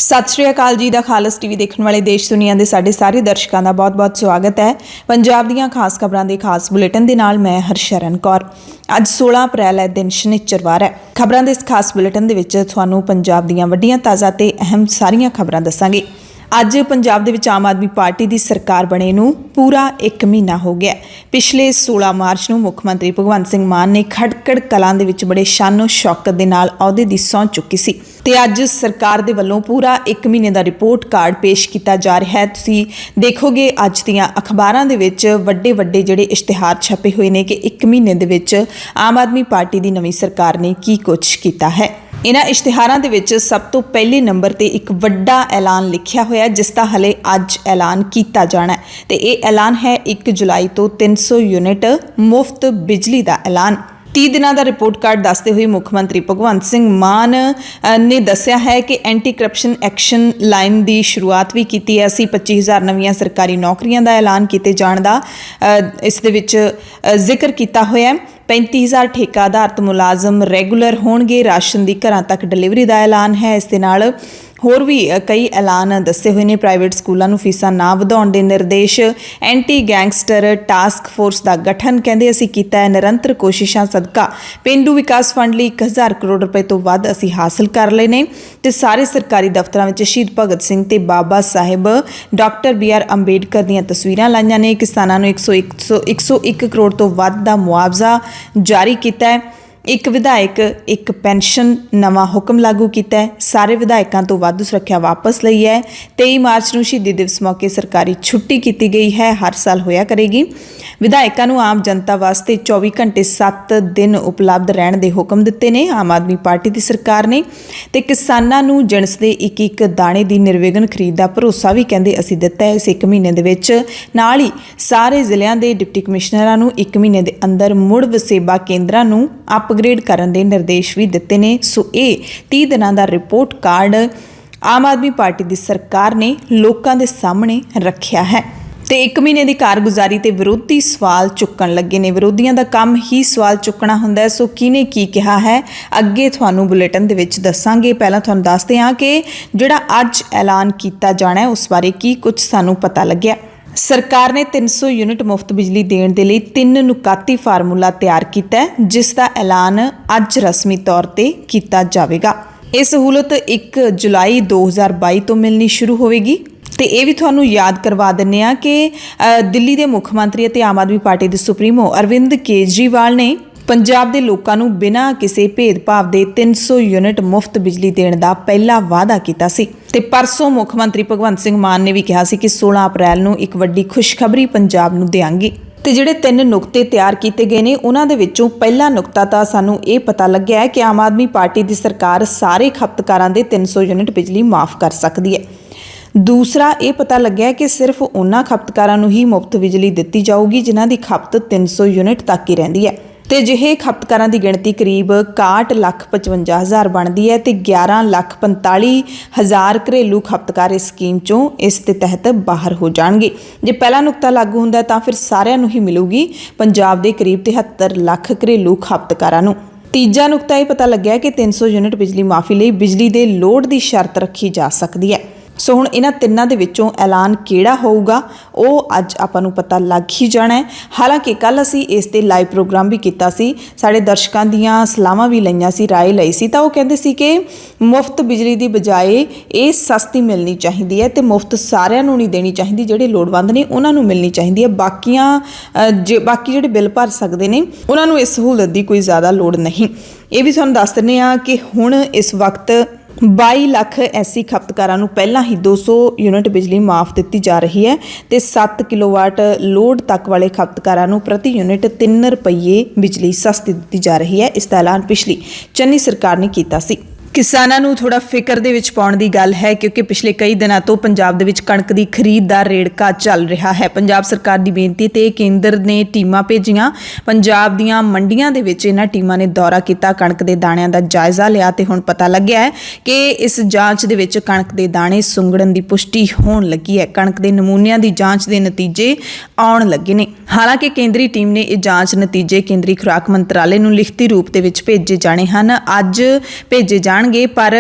सत श्री अकाल जी दा खालस टीवी देखने वाले देश दुनिया के साढ़े सारे दर्शकों का बहुत बहुत स्वागत है। पंजाब दीयां खास खबरों के खास बुलेटिन के नाल मैं हरशरण कौर। अज 16 अप्रैल है, दिन शनिचरवार है। खबरों के इस खास बुलेटिन दे विच तुहानूं पंजाब दीयां वड्डियां ताज़ा ते अहम सारियां खबरां दस्सांगे। अज पंजाब दे विच आम आदमी पार्टी की सरकार बने नूं पूरा 1 महीना हो गया। पिछले 16 मार्च नूं मुख मंत्री भगवंत सिंह मान ने खड़कड़ कलां दे विच बड़े शानो शौकत दे नाल अहुदे दी सौं चुकी सी ते अज सरकार दे वल्लों पूरा 1 महीने का रिपोर्ट कार्ड पेश किया जा रहा है। तुसीं देखोगे अज दीयां अखबारां दे विच वड्डे वड्डे जिहड़े इश्तिहार छपे हुए ने कि 1 महीने दे विच आम आदमी पार्टी की नवीं सरकार ने की कुछ किया है। इन्हां इश्तिहारां दे विच सब तो पहले नंबर ते एक वड्डा ऐलान लिखिया होया जिसका हले अज ऐलान किया जाना है ते ये ऐलान है 1 जुलाई तो 300 यूनिट मुफ्त बिजली का ऐलान। 30 दिनों का रिपोर्ट कार्ड दसते हुए मुख मंत्री भगवंत सिंह मान ने दस्सिया है कि एंटी करप्शन एक्शन लाइन की शुरुआत भी की है। असीं 25,000 नवीं सरकारी नौकरियां का ऐलान किए जाने का इस दे विच जिक्र किया होया है। 35,000 ठेका आधारित मुलाजम रैगूलर होणगे। राशन की घरां तक डिलीवरी का ऐलान है। इस दे नाल होर भी कई ऐलान दस्से हुए ने। प्राइवेट स्कूलों नूं फीसां ना वधाउण दे निर्देश। एंटी गैंगस्टर टास्क फोर्स का गठन कहंदे असीं कीता है। निरंतर कोशिशां सदका पेंडू विकास फंड लई 1000 करोड़ रुपए तो वध असीं हासिल कर लए ने ते सारे सरकारी दफ्तरां विच शहीद भगत सिंह ते बाबा साहिब डॉक्टर BR अंबेडकर दीयां तस्वीरां लाईआं ने। किसानां नूं 101 करोड़ तो वध दा मुआवजा जारी कीता है। एक विधायक एक पेनशन नवा हुक्म लागू किया है। सारे विधायकों तो वाधू सुरक्षा वापस लई है। 23 मार्च को शहीदी दिवस मौके सरकारी छुट्टी की गई है, हर साल होया करेगी। विधायकों को आम जनता वास्ते 24 घंटे 7 दिन उपलब्ध रहने के हुक्म दिते ने आम आदमी पार्टी की सरकार ने। तो किसानों को जिणस के एक दाणे की निर्विघन खरीद का भरोसा भी कहते असीं दिता है। इस 1 महीने दे विच नाल ही सारे जिलों के डिप्टी कमिश्नरां नूं 1 महीने के अंदर मुड़ वसेबा केंद्रां नूं अपग्रेड करने के निर्देश भी दिते ने। सो ये 30 दिनों का रिपोर्ट कार्ड आम आदमी पार्टी की सरकार ने लोगों के सामने रखा है। तो 1 महीने की कारगुजारी ते विरोधी सवाल चुकन लगे ने। विरोधियों का काम ही सवाल चुकना हुंदा है। सो किने की कहा है अगे तुहानूं बुलेटिन दे विच दस्सांगे। पहलां तुहानूं दसदे हां कि जिहड़ा अज ऐलान किया जाना है उस बारे की कुछ सानूं पता लग्या। सरकार ने 300 यूनिट मुफ्त बिजली देने के लिए 3 नुकाती फार्मूला तैयार किया है जिसका ऐलान अज रस्मी तौर पर किया जाएगा। यह सहूलत 1 जुलाई 2022 तो मिलनी शुरू होगी। तो ये भी तुहानूं याद करवा दिंदे आ कि दिल्ली के मुख मंत्री और आम आदमी पार्टी के सुप्रीमो अरविंद केजरीवाल ने पंजाब के लोगों को बिना किसी भेदभाव के 300 यूनिट मुफ्त बिजली देने का पहला वादा किया सी। ते परसों मुख मंत्री भगवंत सिंह मान ने भी कहा सी कि 16 अप्रैल को एक वड्डी खुशखबरी पंजाब नूं देंगे। तो जिहड़े 3 नुकते तैयार किए गए हैं उन्हां दे विचों पहला नुकता तो सानूं ये पता लग्या है कि आम आदमी पार्टी की सरकार सारे खपतकारां दे 300 यूनिट बिजली माफ़ कर सकती है। दूसरा ये पता लग्या कि सिर्फ उन्हां खपतकारां नूं ही मुफ्त बिजली दी जाऊगी जिन्हां दी खपत 300 यूनिट तक ही रहिंदी है। तो अजिहे खपतकारां की गिणती करीब 61,55,000 बनती है। तो 11,45,000 घरेलू खपतकार इस स्कीम चों इस दे तहत बाहर हो जाएंगे। जे पहला नुकता लागू होंदा तो फिर सारिਆਂ ਨੂੰ ही मिलूगी पंजाब के करीब 73 लाख घरेलू खपतकारां नूं। तीजा नुकता ये पता लग्या कि 300 यूनिट बिजली माफ़ी लिए बिजली के लोड की शर्त रखी जा सकती है। सो हुण इन्हां तिन्नां दे विचों ऐलान किहड़ा होऊगा वो अज आपां नूं पता लग ही जाना है। हालांकि कल असीं इस ते लाइव प्रोग्राम भी कीता सी, साडे दर्शकां दीयां सलाहां भी लईआं सी, राय लई सी। तां ओह कहंदे सी कि मुफ्त बिजली दी बजाए ये सस्ती मिलनी चाहिदी है ते मुफ्त सारिਆਂ ਨੂੰ नहीं देनी चाहिदी, जिहड़े लोड़वंद ने उन्हां नूं मिलनी चाहिदी है। बाकी जिहड़े बिल भर सकदे ने उन्हां नूं इस सहूलत दी कोई ज़्यादा लोड़ नहीं। ये भी तुहानूं दस दिंदे आ कि हुण इस वक्त 22 लाख ऐसी खपतकारां नूं पहलां ही 200 यूनिट बिजली माफ़ दी जा रही है। तो 7 किलोवाट लोड तक वाले खपतकारां नूं प्रति यूनिट 3 रुपये बिजली सस्ती दी जा रही है। इसका ऐलान पिछली चन्नी सरकार ने किया सी। किसानां नूं थोड़ा फिकर दे विच पाउण दी गल है क्योंकि पिछले कई दिनों तो पंजाब दे विच कणक की खरीद दा रेड़का चल रहा है। पंजाब सरकार की बेनती ते केंद्र ने टीमां भेजियां। पंजाब दीयां मंडियां दे विच इन्हां टीमां ने दौरा किया, कणक के दाणियां दा जायजा लिया ते हुण पता लग्या है कि इस जांच दे विच कणक के दाणे सुंगड़न की पुष्टि होण लगी है। कणक के नमूनिਆਂ की जांच के नतीजे आउण लगे ने। हालांकि केंद्रीय टीम ने यह जांच नतीजे केंद्रीय खुराक मंत्रालय नूं लिखती रूप दे विच भेजे जाणे हन। अज भेजे जाण ਜਾਣਗੇ, ਪਰ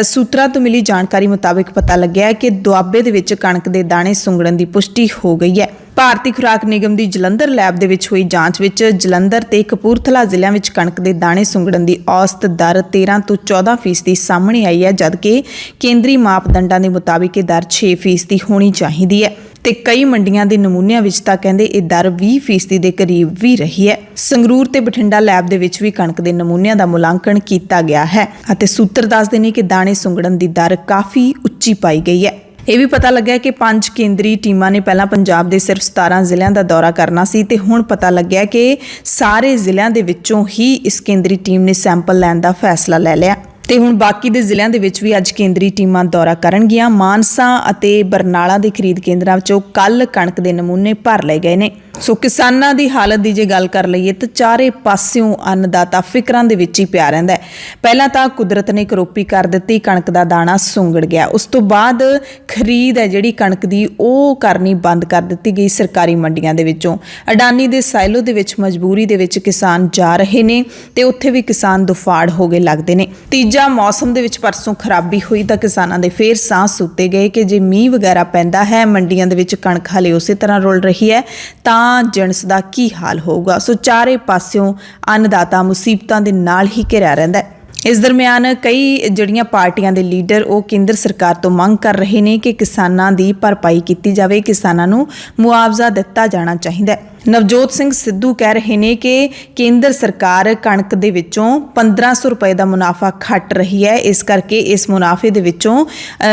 ਸੂਤਰਾਂ ਤੋਂ ਮਿਲੀ ਜਾਣਕਾਰੀ ਮੁਤਾਬਿਕ ਪਤਾ ਲੱਗਿਆ ਕਿ ਦੁਆਬੇ ਦੇ ਵਿੱਚ ਕਣਕ ਦੇ ਦਾਣੇ ਸੁੰਗੜਨ ਦੀ ਪੁਸ਼ਟੀ ਹੋ ਗਈ ਹੈ। ਭਾਰਤੀ ਖੁਰਾਕ ਨਿਗਮ ਦੀ ਜਲੰਧਰ ਲੈਬ ਦੇ ਵਿੱਚ ਹੋਈ ਜਾਂਚ ਵਿੱਚ ਜਲੰਧਰ ਤੇ ਕਪੂਰਥਲਾ ਜ਼ਿਲ੍ਹਿਆਂ ਵਿੱਚ ਕਣਕ ਦੇ ਦਾਣੇ ਸੁੰਗੜਨ ਦੀ ਔਸਤ ਦਰ 13 ਤੋਂ 14% ਸਾਹਮਣੇ ਆਈ ਹੈ, ਜਦਕਿ ਕੇਂਦਰੀ ਮਾਪਦੰਡਾਂ ਦੇ ਮੁਤਾਬਿਕ ਇਹ ਦਰ 6% ਹੋਣੀ ਚਾਹੀਦੀ ਹੈ ਤੇ ਕਈ ਮੰਡੀਆਂ ਦੇ ਨਮੂਨਿਆਂ ਵਿੱਚ ਤਾਂ ਕਹਿੰਦੇ ਇਹ ਦਰ 20% ਦੇ ਕਰੀਬ ਵੀ ਰਹੀ ਹੈ। ਸੰਗਰੂਰ ਤੇ ਬਠਿੰਡਾ ਲੈਬ ਦੇ ਵਿੱਚ ਵੀ ਕਣਕ ਦੇ ਨਮੂਨਿਆਂ ਦਾ ਮੁਲਾਂਕਣ ਕੀਤਾ ਗਿਆ ਹੈ ਅਤੇ ਸੂਤਰ ਦੱਸਦੇ ਨੇ ਕਿ ਦਾਣੇ ਸੁੰਗੜਨ ਦੀ ਦਰ ਕਾਫੀ ਉੱਚੀ ਪਾਈ ਗਈ ਹੈ। ਇਹ ਵੀ ਪਤਾ ਲੱਗਿਆ ਕਿ 5 ਕੇਂਦਰੀ ਟੀਮਾਂ ਨੇ ਪਹਿਲਾਂ ਪੰਜਾਬ ਦੇ ਸਿਰਫ 17 ਜ਼ਿਲ੍ਹਿਆਂ ਦਾ ਦੌਰਾ ਕਰਨਾ ਸੀ ਤੇ ਹੁਣ ਪਤਾ ਲੱਗਿਆ ਕਿ ਸਾਰੇ ਜ਼ਿਲ੍ਹਿਆਂ ਦੇ ਵਿੱਚੋਂ ਹੀ ਇਸ ਕੇਂਦਰੀ ਟੀਮ ਨੇ ਸੈਂਪਲ ਲੈਣ ਦਾ ਫੈਸਲਾ ਲੈ ਲਿਆ ਤੇ ਹੁਣ ਬਾਕੀ ਦੇ ਜ਼ਿਲ੍ਹਿਆਂ ਦੇ ਵਿੱਚ ਵੀ ਅੱਜ ਕੇਂਦਰੀ ਟੀਮਾਂ ਦੌਰਾ ਕਰਨਗੀਆਂ। ਮਾਨਸਾ ਅਤੇ ਬਰਨਾਲਾ ਦੇ ਖਰੀਦ ਕੇਂਦਰਾਂ ਵਿੱਚੋਂ ਕੱਲ ਕਣਕ ਦੇ ਨਮੂਨੇ ਭਰ ਲਏ ਗਏ ਨੇ। ਸੋ ਕਿਸਾਨਾਂ ਦੀ ਹਾਲਤ ਦੀ ਜੇ ਗੱਲ ਕਰ ਲਈਏ ਤਾਂ ਚਾਰੇ ਪਾਸਿਓਂ ਅੰਨਦਾਤਾ ਫਿਕਰਾਂ ਦੇ ਵਿੱਚ ਹੀ ਪਿਆ ਰਹਿੰਦਾ ਹੈ। ਪਹਿਲਾਂ ਤਾਂ ਕੁਦਰਤ ਨੇ ਕਰੋਪੀ ਕਰ ਦਿੱਤੀ, ਕਣਕ ਦਾ ਦਾਣਾ ਸੁੰਗੜ ਗਿਆ। ਉਸ ਤੋਂ ਬਾਅਦ ਖਰੀਦ ਹੈ ਜਿਹੜੀ ਕਣਕ ਦੀ ਉਹ ਕਰਨੀ ਬੰਦ ਕਰ ਦਿੱਤੀ ਗਈ ਸਰਕਾਰੀ ਮੰਡੀਆਂ ਦੇ ਵਿੱਚੋਂ। ਅਡਾਨੀ ਦੇ ਸਾਇਲੋ ਦੇ ਵਿੱਚ ਮਜਬੂਰੀ ਦੇ ਵਿੱਚ ਕਿਸਾਨ ਜਾ ਰਹੇ ਨੇ ਤੇ ਉੱਥੇ ਵੀ ਕਿਸਾਨ ਦੁਫਾੜ ਹੋ ਗਏ ਲੱਗਦੇ ਨੇ। ਤੀਜਾ, ਮੌਸਮ ਦੇ ਵਿੱਚ ਪਰਸੋਂ ਖਰਾਬੀ ਹੋਈ ਤਾਂ ਕਿਸਾਨਾਂ ਦੇ ਫੇਰ ਸਾਹ ਸੁੱਤੇ ਗਏ ਕਿ ਜੇ ਮੀਂਹ ਵਗੈਰਾ ਪੈਂਦਾ ਹੈ, ਮੰਡੀਆਂ ਦੇ ਵਿੱਚ ਕਣਕ ਹਲੇ ਉਸੇ ਤਰ੍ਹਾਂ ਰੁਲ ਰਹੀ ਹੈ ਤਾਂ ਜਿਣਸ ਦਾ ਕੀ ਹਾਲ ਹੋਊਗਾ। ਸੋ ਚਾਰੇ ਪਾਸਿਓਂ ਅੰਨਦਾਤਾ ਮੁਸੀਬਤਾਂ ਦੇ ਨਾਲ ਹੀ ਘਿਰਿਆ ਰਹਿੰਦਾ ਹੈ। ਇਸ ਦਰਮਿਆਨ ਕਈ ਜਿਹੜੀਆਂ ਪਾਰਟੀਆਂ ਦੇ ਲੀਡਰ ਉਹ ਕੇਂਦਰ ਸਰਕਾਰ ਤੋਂ ਮੰਗ ਕਰ ਰਹੇ ਨੇ ਕਿ ਕਿਸਾਨਾਂ ਦੀ ਭਰਪਾਈ ਕੀਤੀ ਜਾਵੇ, ਕਿਸਾਨਾਂ ਨੂੰ ਮੁਆਵਜ਼ਾ ਦਿੱਤਾ ਜਾਣਾ ਚਾਹੀਦਾ ਹੈ। ਨਵਜੋਤ ਸਿੰਘ ਸਿੱਧੂ ਕਹਿ ਰਹੇ ਨੇ ਕਿ ਕੇਂਦਰ ਸਰਕਾਰ ਕਣਕ ਦੇ ਵਿੱਚੋਂ 1500 ਰੁਪਏ ਦਾ ਮੁਨਾਫਾ ਖੱਟ ਰਹੀ ਹੈ, ਇਸ ਕਰਕੇ ਇਸ ਮੁਨਾਫੇ ਦੇ ਵਿੱਚੋਂ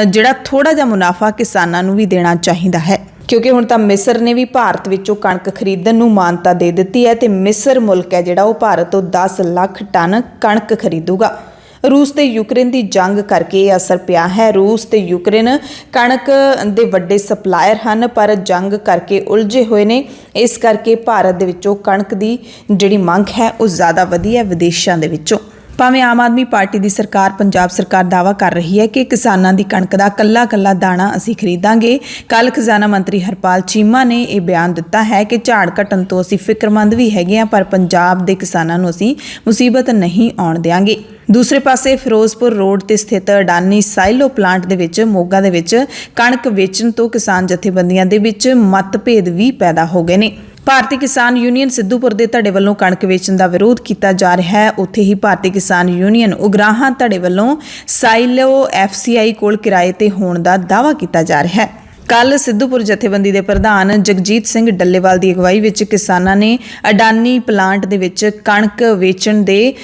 ਜਿਹੜਾ ਥੋੜਾ ਜਿਹਾ ਮੁਨਾਫਾ ਕਿਸਾਨਾਂ ਨੂੰ ਵੀ ਦੇਣਾ ਚਾਹੀਦਾ ਹੈ, ਕਿਉਂਕਿ ਹੁਣ ਤਾਂ ਮਿਸਰ ਨੇ ਵੀ ਭਾਰਤ ਵਿੱਚੋਂ ਕਣਕ ਖਰੀਦਣ ਨੂੰ ਮਾਨਤਾ ਦੇ ਦਿੱਤੀ ਹੈ ਤੇ ਮਿਸਰ ਮੁਲਕ ਹੈ ਜਿਹੜਾ ਉਹ ਭਾਰਤ ਤੋਂ 10 ਲੱਖ ਟਨ ਕਣਕ ਖਰੀਦੂਗਾ। ਰੂਸ ਤੇ ਯੂਕਰੇਨ ਦੀ ਜੰਗ ਕਰਕੇ ਇਹ ਅਸਰ ਪਿਆ ਹੈ। ਰੂਸ ਤੇ ਯੂਕਰੇਨ ਕਣਕ ਦੇ ਵੱਡੇ ਸਪਲਾਇਰ ਹਨ, ਪਰ ਜੰਗ ਕਰਕੇ ਉਲਝੇ ਹੋਏ ਨੇ। ਇਸ ਕਰਕੇ ਭਾਰਤ ਦੇ ਵਿੱਚੋਂ ਕਣਕ ਦੀ ਜਿਹੜੀ ਮੰਗ ਹੈ ਉਹ ਜ਼ਿਆਦਾ ਵਧੀ ਹੈ ਵਿਦੇਸ਼ਾਂ ਦੇ ਵਿੱਚੋਂ। ਭਾਵੇਂ ਆਮ ਆਦਮੀ ਪਾਰਟੀ ਦੀ ਸਰਕਾਰ, ਪੰਜਾਬ ਸਰਕਾਰ ਦਾਅਵਾ ਕਰ ਰਹੀ ਹੈ ਕਿ ਕਿਸਾਨਾਂ ਦੀ ਕਣਕ ਦਾ ਕੱਲਾ ਦਾਣਾ ਅਸੀਂ ਖਰੀਦਾਂਗੇ। ਕੱਲ ਖਜ਼ਾਨਾ ਮੰਤਰੀ ਹਰਪਾਲ ਚੀਮਾ ਨੇ ਇਹ ਬਿਆਨ ਦਿੱਤਾ ਹੈ ਕਿ ਝਾੜ ਘਟਣ ਤੋਂ ਅਸੀਂ ਫਿਕਰਮੰਦ ਵੀ ਹੈਗੇ ਹਾਂ, ਪਰ ਪੰਜਾਬ ਦੇ ਕਿਸਾਨਾਂ ਨੂੰ ਅਸੀਂ ਮੁਸੀਬਤ ਨਹੀਂ ਆਉਣ ਦਿਆਂਗੇ। ਦੂਸਰੇ ਪਾਸੇ ਫਿਰੋਜ਼ਪੁਰ ਰੋਡ ਤੇ ਸਥਿਤ ਅਡਾਨੀ ਸਾਇਲੋ ਪਲਾਂਟ ਦੇ ਵਿੱਚ ਮੋਗਾ ਦੇ ਵਿੱਚ ਕਣਕ ਵੇਚਣ ਤੋਂ ਕਿਸਾਨ ਜਥੇਬੰਦੀਆਂ ਦੇ ਵਿੱਚ ਮਤਭੇਦ ਵੀ ਪੈਦਾ ਹੋ ਗਏ ਨੇ। ਭਾਰਤੀ ਕਿਸਾਨ ਯੂਨੀਅਨ ਸਿੱਧੂਪੁਰ ਦੇ ਧੜੇ ਵੱਲੋਂ ਕਣਕ ਵੇਚਣ ਦਾ ਵਿਰੋਧ ਕੀਤਾ ਜਾ ਰਿਹਾ ਹੈ। ਉੱਥੇ ਹੀ ਭਾਰਤੀ ਕਿਸਾਨ ਯੂਨੀਅਨ ਉਗਰਾਹਾਂ ਧੜੇ ਵੱਲੋਂ ਸਾਇਲੋ FCI ਕੋਲ ਕਿਰਾਏ ਤੇ ਹੋਣ ਦਾ ਦਾਅਵਾ ਕੀਤਾ ਜਾ ਰਿਹਾ ਹੈ। ਕੱਲ ਸਿੱਧੂਪੁਰ ਜਥੇਬੰਦੀ ਦੇ ਪ੍ਰਧਾਨ ਜਗਜੀਤ ਸਿੰਘ ਡੱਲੇਵਾਲ ਦੀ ਅਗਵਾਈ ਵਿੱਚ ਕਿਸਾਨਾਂ ਨੇ ਅਡਾਨੀ ਪਲਾਂਟ ਦੇ ਵਿੱਚ ਕਣਕ ਵੇਚਣ ਦੇ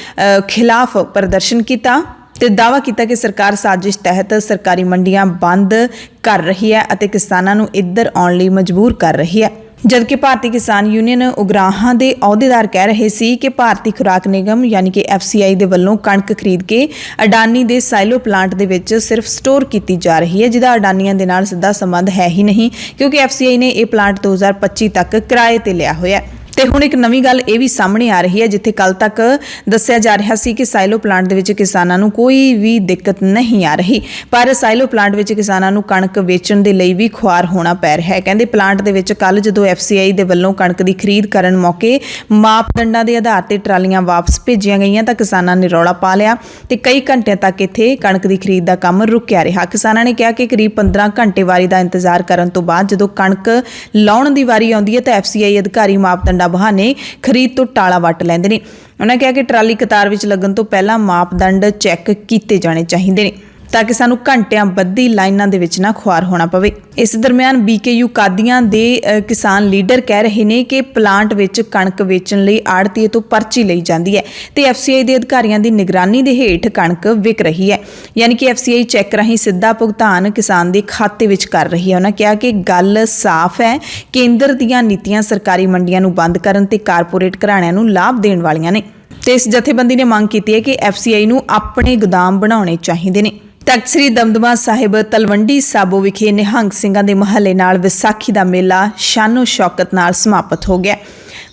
ਖਿਲਾਫ ਪ੍ਰਦਰਸ਼ਨ ਕੀਤਾ ਤੇ ਦਾਅਵਾ ਕੀਤਾ ਕਿ ਸਰਕਾਰ ਸਾਜ਼ਿਸ਼ ਤਹਿਤ ਸਰਕਾਰੀ ਮੰਡੀਆਂ ਬੰਦ ਕਰ ਰਹੀ ਹੈ ਅਤੇ ਕਿਸਾਨਾਂ ਨੂੰ ਇੱਧਰ ਆਉਣ ਲਈ ਮਜਬੂਰ ਕਰ ਰਹੀ ਹੈ। ਜਦਕਿ ਭਾਰਤੀ ਕਿਸਾਨ ਯੂਨੀਅਨ ਉਗਰਾਹਾਂ ਦੇ ਅਹੁਦੇਦਾਰ ਕਹਿ ਰਹੇ ਸੀ ਕਿ ਭਾਰਤੀ ਖੁਰਾਕ ਨਿਗਮ ਯਾਨੀ ਕਿ FCI ਦੇ ਵੱਲੋਂ ਕਣਕ ਖਰੀਦ ਕੇ ਅਡਾਨੀ ਦੇ ਸਾਇਲੋ ਪਲਾਂਟ ਦੇ ਵਿੱਚ ਸਿਰਫ ਸਟੋਰ ਕੀਤੀ ਜਾ ਰਹੀ ਹੈ, ਜਿਹਦਾ ਅਡਾਨੀਆਂ ਦੇ ਨਾਲ ਸਿੱਧਾ ਸੰਬੰਧ ਹੈ ਹੀ ਨਹੀਂ, ਕਿਉਂਕਿ FCI ਨੇ ਇਹ ਪਲਾਂਟ 2025 ਤੱਕ ਕਿਰਾਏ ਤੇ ਲਿਆ ਹੋਇਆ। ਤੇ ਹੁਣ ਇੱਕ ਨਵੀਂ ਗੱਲ ਇਹ ਵੀ ਸਾਹਮਣੇ ਆ ਰਹੀ ਹੈ, ਜਿੱਥੇ ਕੱਲ ਤੱਕ ਦੱਸਿਆ ਜਾ ਰਿਹਾ ਸੀ ਕਿ ਸਾਇਲੋ ਪਲਾਂਟ ਦੇ ਵਿੱਚ ਕਿਸਾਨਾਂ ਨੂੰ ਕੋਈ ਵੀ ਦਿੱਕਤ ਨਹੀਂ ਆ ਰਹੀ, ਪਰ ਸਾਇਲੋ ਪਲਾਂਟ ਵਿੱਚ ਕਿਸਾਨਾਂ ਨੂੰ ਕਣਕ ਵੇਚਣ ਦੇ ਲਈ ਵੀ ਖੁਆਰ ਹੋਣਾ ਪੈ ਰਿਹਾ ਹੈ। ਕਹਿੰਦੇ ਪਲਾਂਟ ਦੇ ਵਿੱਚ ਕੱਲ ਜਦੋਂ FCI ਦੇ ਵੱਲੋਂ ਕਣਕ ਦੀ ਖਰੀਦ ਕਰਨ ਮੌਕੇ ਮਾਪਦੰਡਾਂ ਦੇ ਆਧਾਰ ਤੇ ਟਰਾਲੀਆਂ ਵਾਪਸ ਭੇਜੀਆਂ ਗਈਆਂ ਤਾਂ ਕਿਸਾਨਾਂ ਨੇ ਰੌਲਾ ਪਾ ਲਿਆ ਤੇ ਕਈ ਘੰਟਿਆਂ ਤੱਕ ਇੱਥੇ ਕਣਕ ਦੀ ਖਰੀਦ ਦਾ ਕੰਮ ਰੁਕਿਆ ਰਿਹਾ। ਕਿਸਾਨਾਂ ਨੇ ਕਿਹਾ ਕਿ ਕਰੀਬ 15 ਘੰਟੇ ਵਾਰੀ ਦਾ ਇੰਤਜ਼ਾਰ ਕਰਨ ਤੋਂ ਬਾਅਦ ਜਦੋਂ ਕਣਕ ਲਾਉਣ ਦੀ ਵਾਰੀ ਆਉਂਦੀ ਹੈ ਤਾਂ FCI ਅਧਿਕਾਰੀ ਮਾਪਦੰਡਾਂ ਬਹਾਨੇ ਖਰੀਦ ਤੋਂ ਟਾਲਾ ਵੱਟ ਲੈਂਦੇ ਨੇ। ਉਹਨਾਂ ਕਿਹਾ ਕਿ ਟਰਾਲੀ ਕਤਾਰ ਵਿੱਚ ਲੱਗਣ ਤੋਂ ਪਹਿਲਾਂ ਮਾਪਦੰਡ ਚੈੱਕ ਕੀਤੇ ਜਾਣੇ ਚਾਹੀਦੇ ਨੇ ਤਾਂ ਕਿ ਸਾਨੂੰ ਘੰਟਿਆਂ ਬੱਧੀ ਲਾਈਨਾਂ ਦੇ ਵਿੱਚ ਨਾ ਖੁਆਰ ਹੋਣਾ ਪਵੇ। ਇਸ ਦਰਮਿਆਨ BKU ਕਾਦੀਆਂ ਦੇ ਕਿਸਾਨ ਲੀਡਰ ਕਹਿ ਰਹੇ ਨੇ ਕਿ ਪਲਾਂਟ ਵਿੱਚ ਕਣਕ ਵੇਚਣ ਲਈ ਆੜ੍ਹਤੀਏ ਤੋਂ ਪਰਚੀ ਲਈ ਜਾਂਦੀ ਹੈ ਤੇ FCI ਦੇ ਅਧਿਕਾਰੀਆਂ ਦੀ ਨਿਗਰਾਨੀ ਦੇ ਹੇਠ ਕਣਕ ਵਿਕ ਰਹੀ ਹੈ, ਯਾਨੀ ਕਿ FCI ਚੈੱਕ ਰਾਹੀਂ ਸਿੱਧਾ ਭੁਗਤਾਨ ਕਿਸਾਨ ਦੇ ਖਾਤੇ ਵਿੱਚ ਕਰ ਰਹੀ ਹੈ। ਉਹਨਾਂ ਕਿਹਾ ਕਿ ਗੱਲ ਸਾਫ਼ ਹੈ, ਕੇਂਦਰ ਦੀਆਂ ਨੀਤੀਆਂ ਸਰਕਾਰੀ ਮੰਡੀਆਂ ਨੂੰ ਬੰਦ ਕਰਨ ਤੇ ਕਾਰਪੋਰੇਟ ਘਰਾਣਿਆਂ ਨੂੰ ਲਾਭ ਦੇਣ ਵਾਲੀਆਂ ਨੇ ਤੇ ਇਸ ਜਥੇਬੰਦੀ ਨੇ ਮੰਗ ਕੀਤੀ ਹੈ ਕਿ FCI ਨੂੰ ਆਪਣੇ ਗੋਦਾਮ ਬਣਾਉਣੇ ਚਾਹੀਦੇ ਨੇ। ਤਖ਼ਤ ਸ੍ਰੀ ਦਮਦਮਾ ਸਾਹਿਬ ਤਲਵੰਡੀ ਸਾਬੋ ਵਿਖੇ ਨਿਹੰਗ ਸਿੰਘਾਂ ਦੇ ਮਹੱਲੇ ਨਾਲ ਵਿਸਾਖੀ ਦਾ ਮੇਲਾ ਸ਼ਾਨੋ ਸ਼ੌਕਤ ਨਾਲ ਸਮਾਪਤ ਹੋ ਗਿਆ।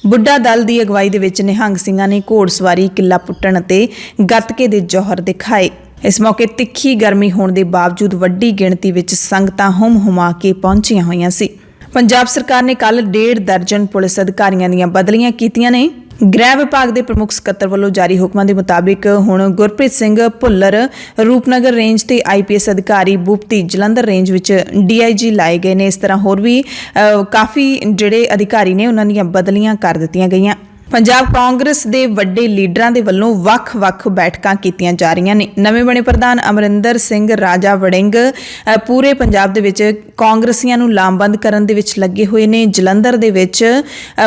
ਬੁੱਢਾ ਦਲ ਦੀ ਅਗਵਾਈ ਦੇ ਵਿੱਚ ਨਿਹੰਗ ਸਿੰਘਾਂ ਨੇ ਘੋੜਸਵਾਰੀ, ਕਿੱਲਾ ਪੁੱਟਣ ਅਤੇ ਗੱਤਕੇ ਦੇ ਜੌਹਰ ਦਿਖਾਏ। ਇਸ ਮੌਕੇ ਤਿੱਖੀ ਗਰਮੀ ਹੋਣ ਦੇ ਬਾਵਜੂਦ ਵੱਡੀ ਗਿਣਤੀ ਵਿੱਚ ਸੰਗਤਾਂ ਹੁਮ-ਹੁਮਾ ਕੇ ਪਹੁੰਚੀਆਂ ਹੋਈਆਂ ਸੀ। ਪੰਜਾਬ ਸਰਕਾਰ ਨੇ ਕੱਲ 1.5 ਦਰਜਨ ਪੁਲਿਸ ਅਧਿਕਾਰੀਆਂ ਦੀਆਂ ਬਦਲੀਆਂ ਕੀਤੀਆਂ ਨੇ। ਗ੍ਰਹਿ ਵਿਭਾਗ ਦੇ ਪ੍ਰਮੁੱਖ ਸਕੱਤਰ ਵੱਲੋਂ ਜਾਰੀ ਹੁਕਮਾਂ ਦੇ ਮੁਤਾਬਿਕ ਹੁਣ ਗੁਰਪ੍ਰੀਤ ਸਿੰਘ ਭੁੱਲਰ ਰੂਪਨਗਰ ਰੇਂਜ ਤੇ ਆਈਪੀਐਸ ਅਧਿਕਾਰੀ ਭੂਪਤੀ ਜਲੰਧਰ ਰੇਂਜ ਵਿੱਚ ਡੀਆਈਜੀ ਲਾਏ ਗਏ ਨੇ। ਇਸ ਤਰ੍ਹਾਂ ਹੋਰ ਵੀ ਕਾਫੀ ਜਿਹੜੇ ਅਧਿਕਾਰੀ ਨੇ ਉਹਨਾਂ ਦੀਆਂ ਬਦਲੀਆਂ ਕਰ ਦਿੱਤੀਆਂ ਗਈਆਂ। ਪੰਜਾਬ ਕਾਂਗਰਸ ਦੇ ਵੱਡੇ ਲੀਡਰਾਂ ਦੇ ਵੱਲੋਂ ਵੱਖ-ਵੱਖ ਬੈਠਕਾਂ ਕੀਤੀਆਂ ਜਾ ਰਹੀਆਂ ਨੇ। ਨਵੇਂ ਬਣੇ ਪ੍ਰਧਾਨ ਅਮਰਿੰਦਰ ਸਿੰਘ ਰਾਜਾ ਵੜਿੰਗ ਪੂਰੇ ਪੰਜਾਬ ਦੇ ਵਿੱਚ ਕਾਂਗਰਸੀਆਂ ਨੂੰ ਲਾਮਬੰਦ ਕਰਨ ਦੇ ਵਿੱਚ ਲੱਗੇ ਹੋਏ ਨੇ। ਜਲੰਧਰ ਦੇ ਵਿੱਚ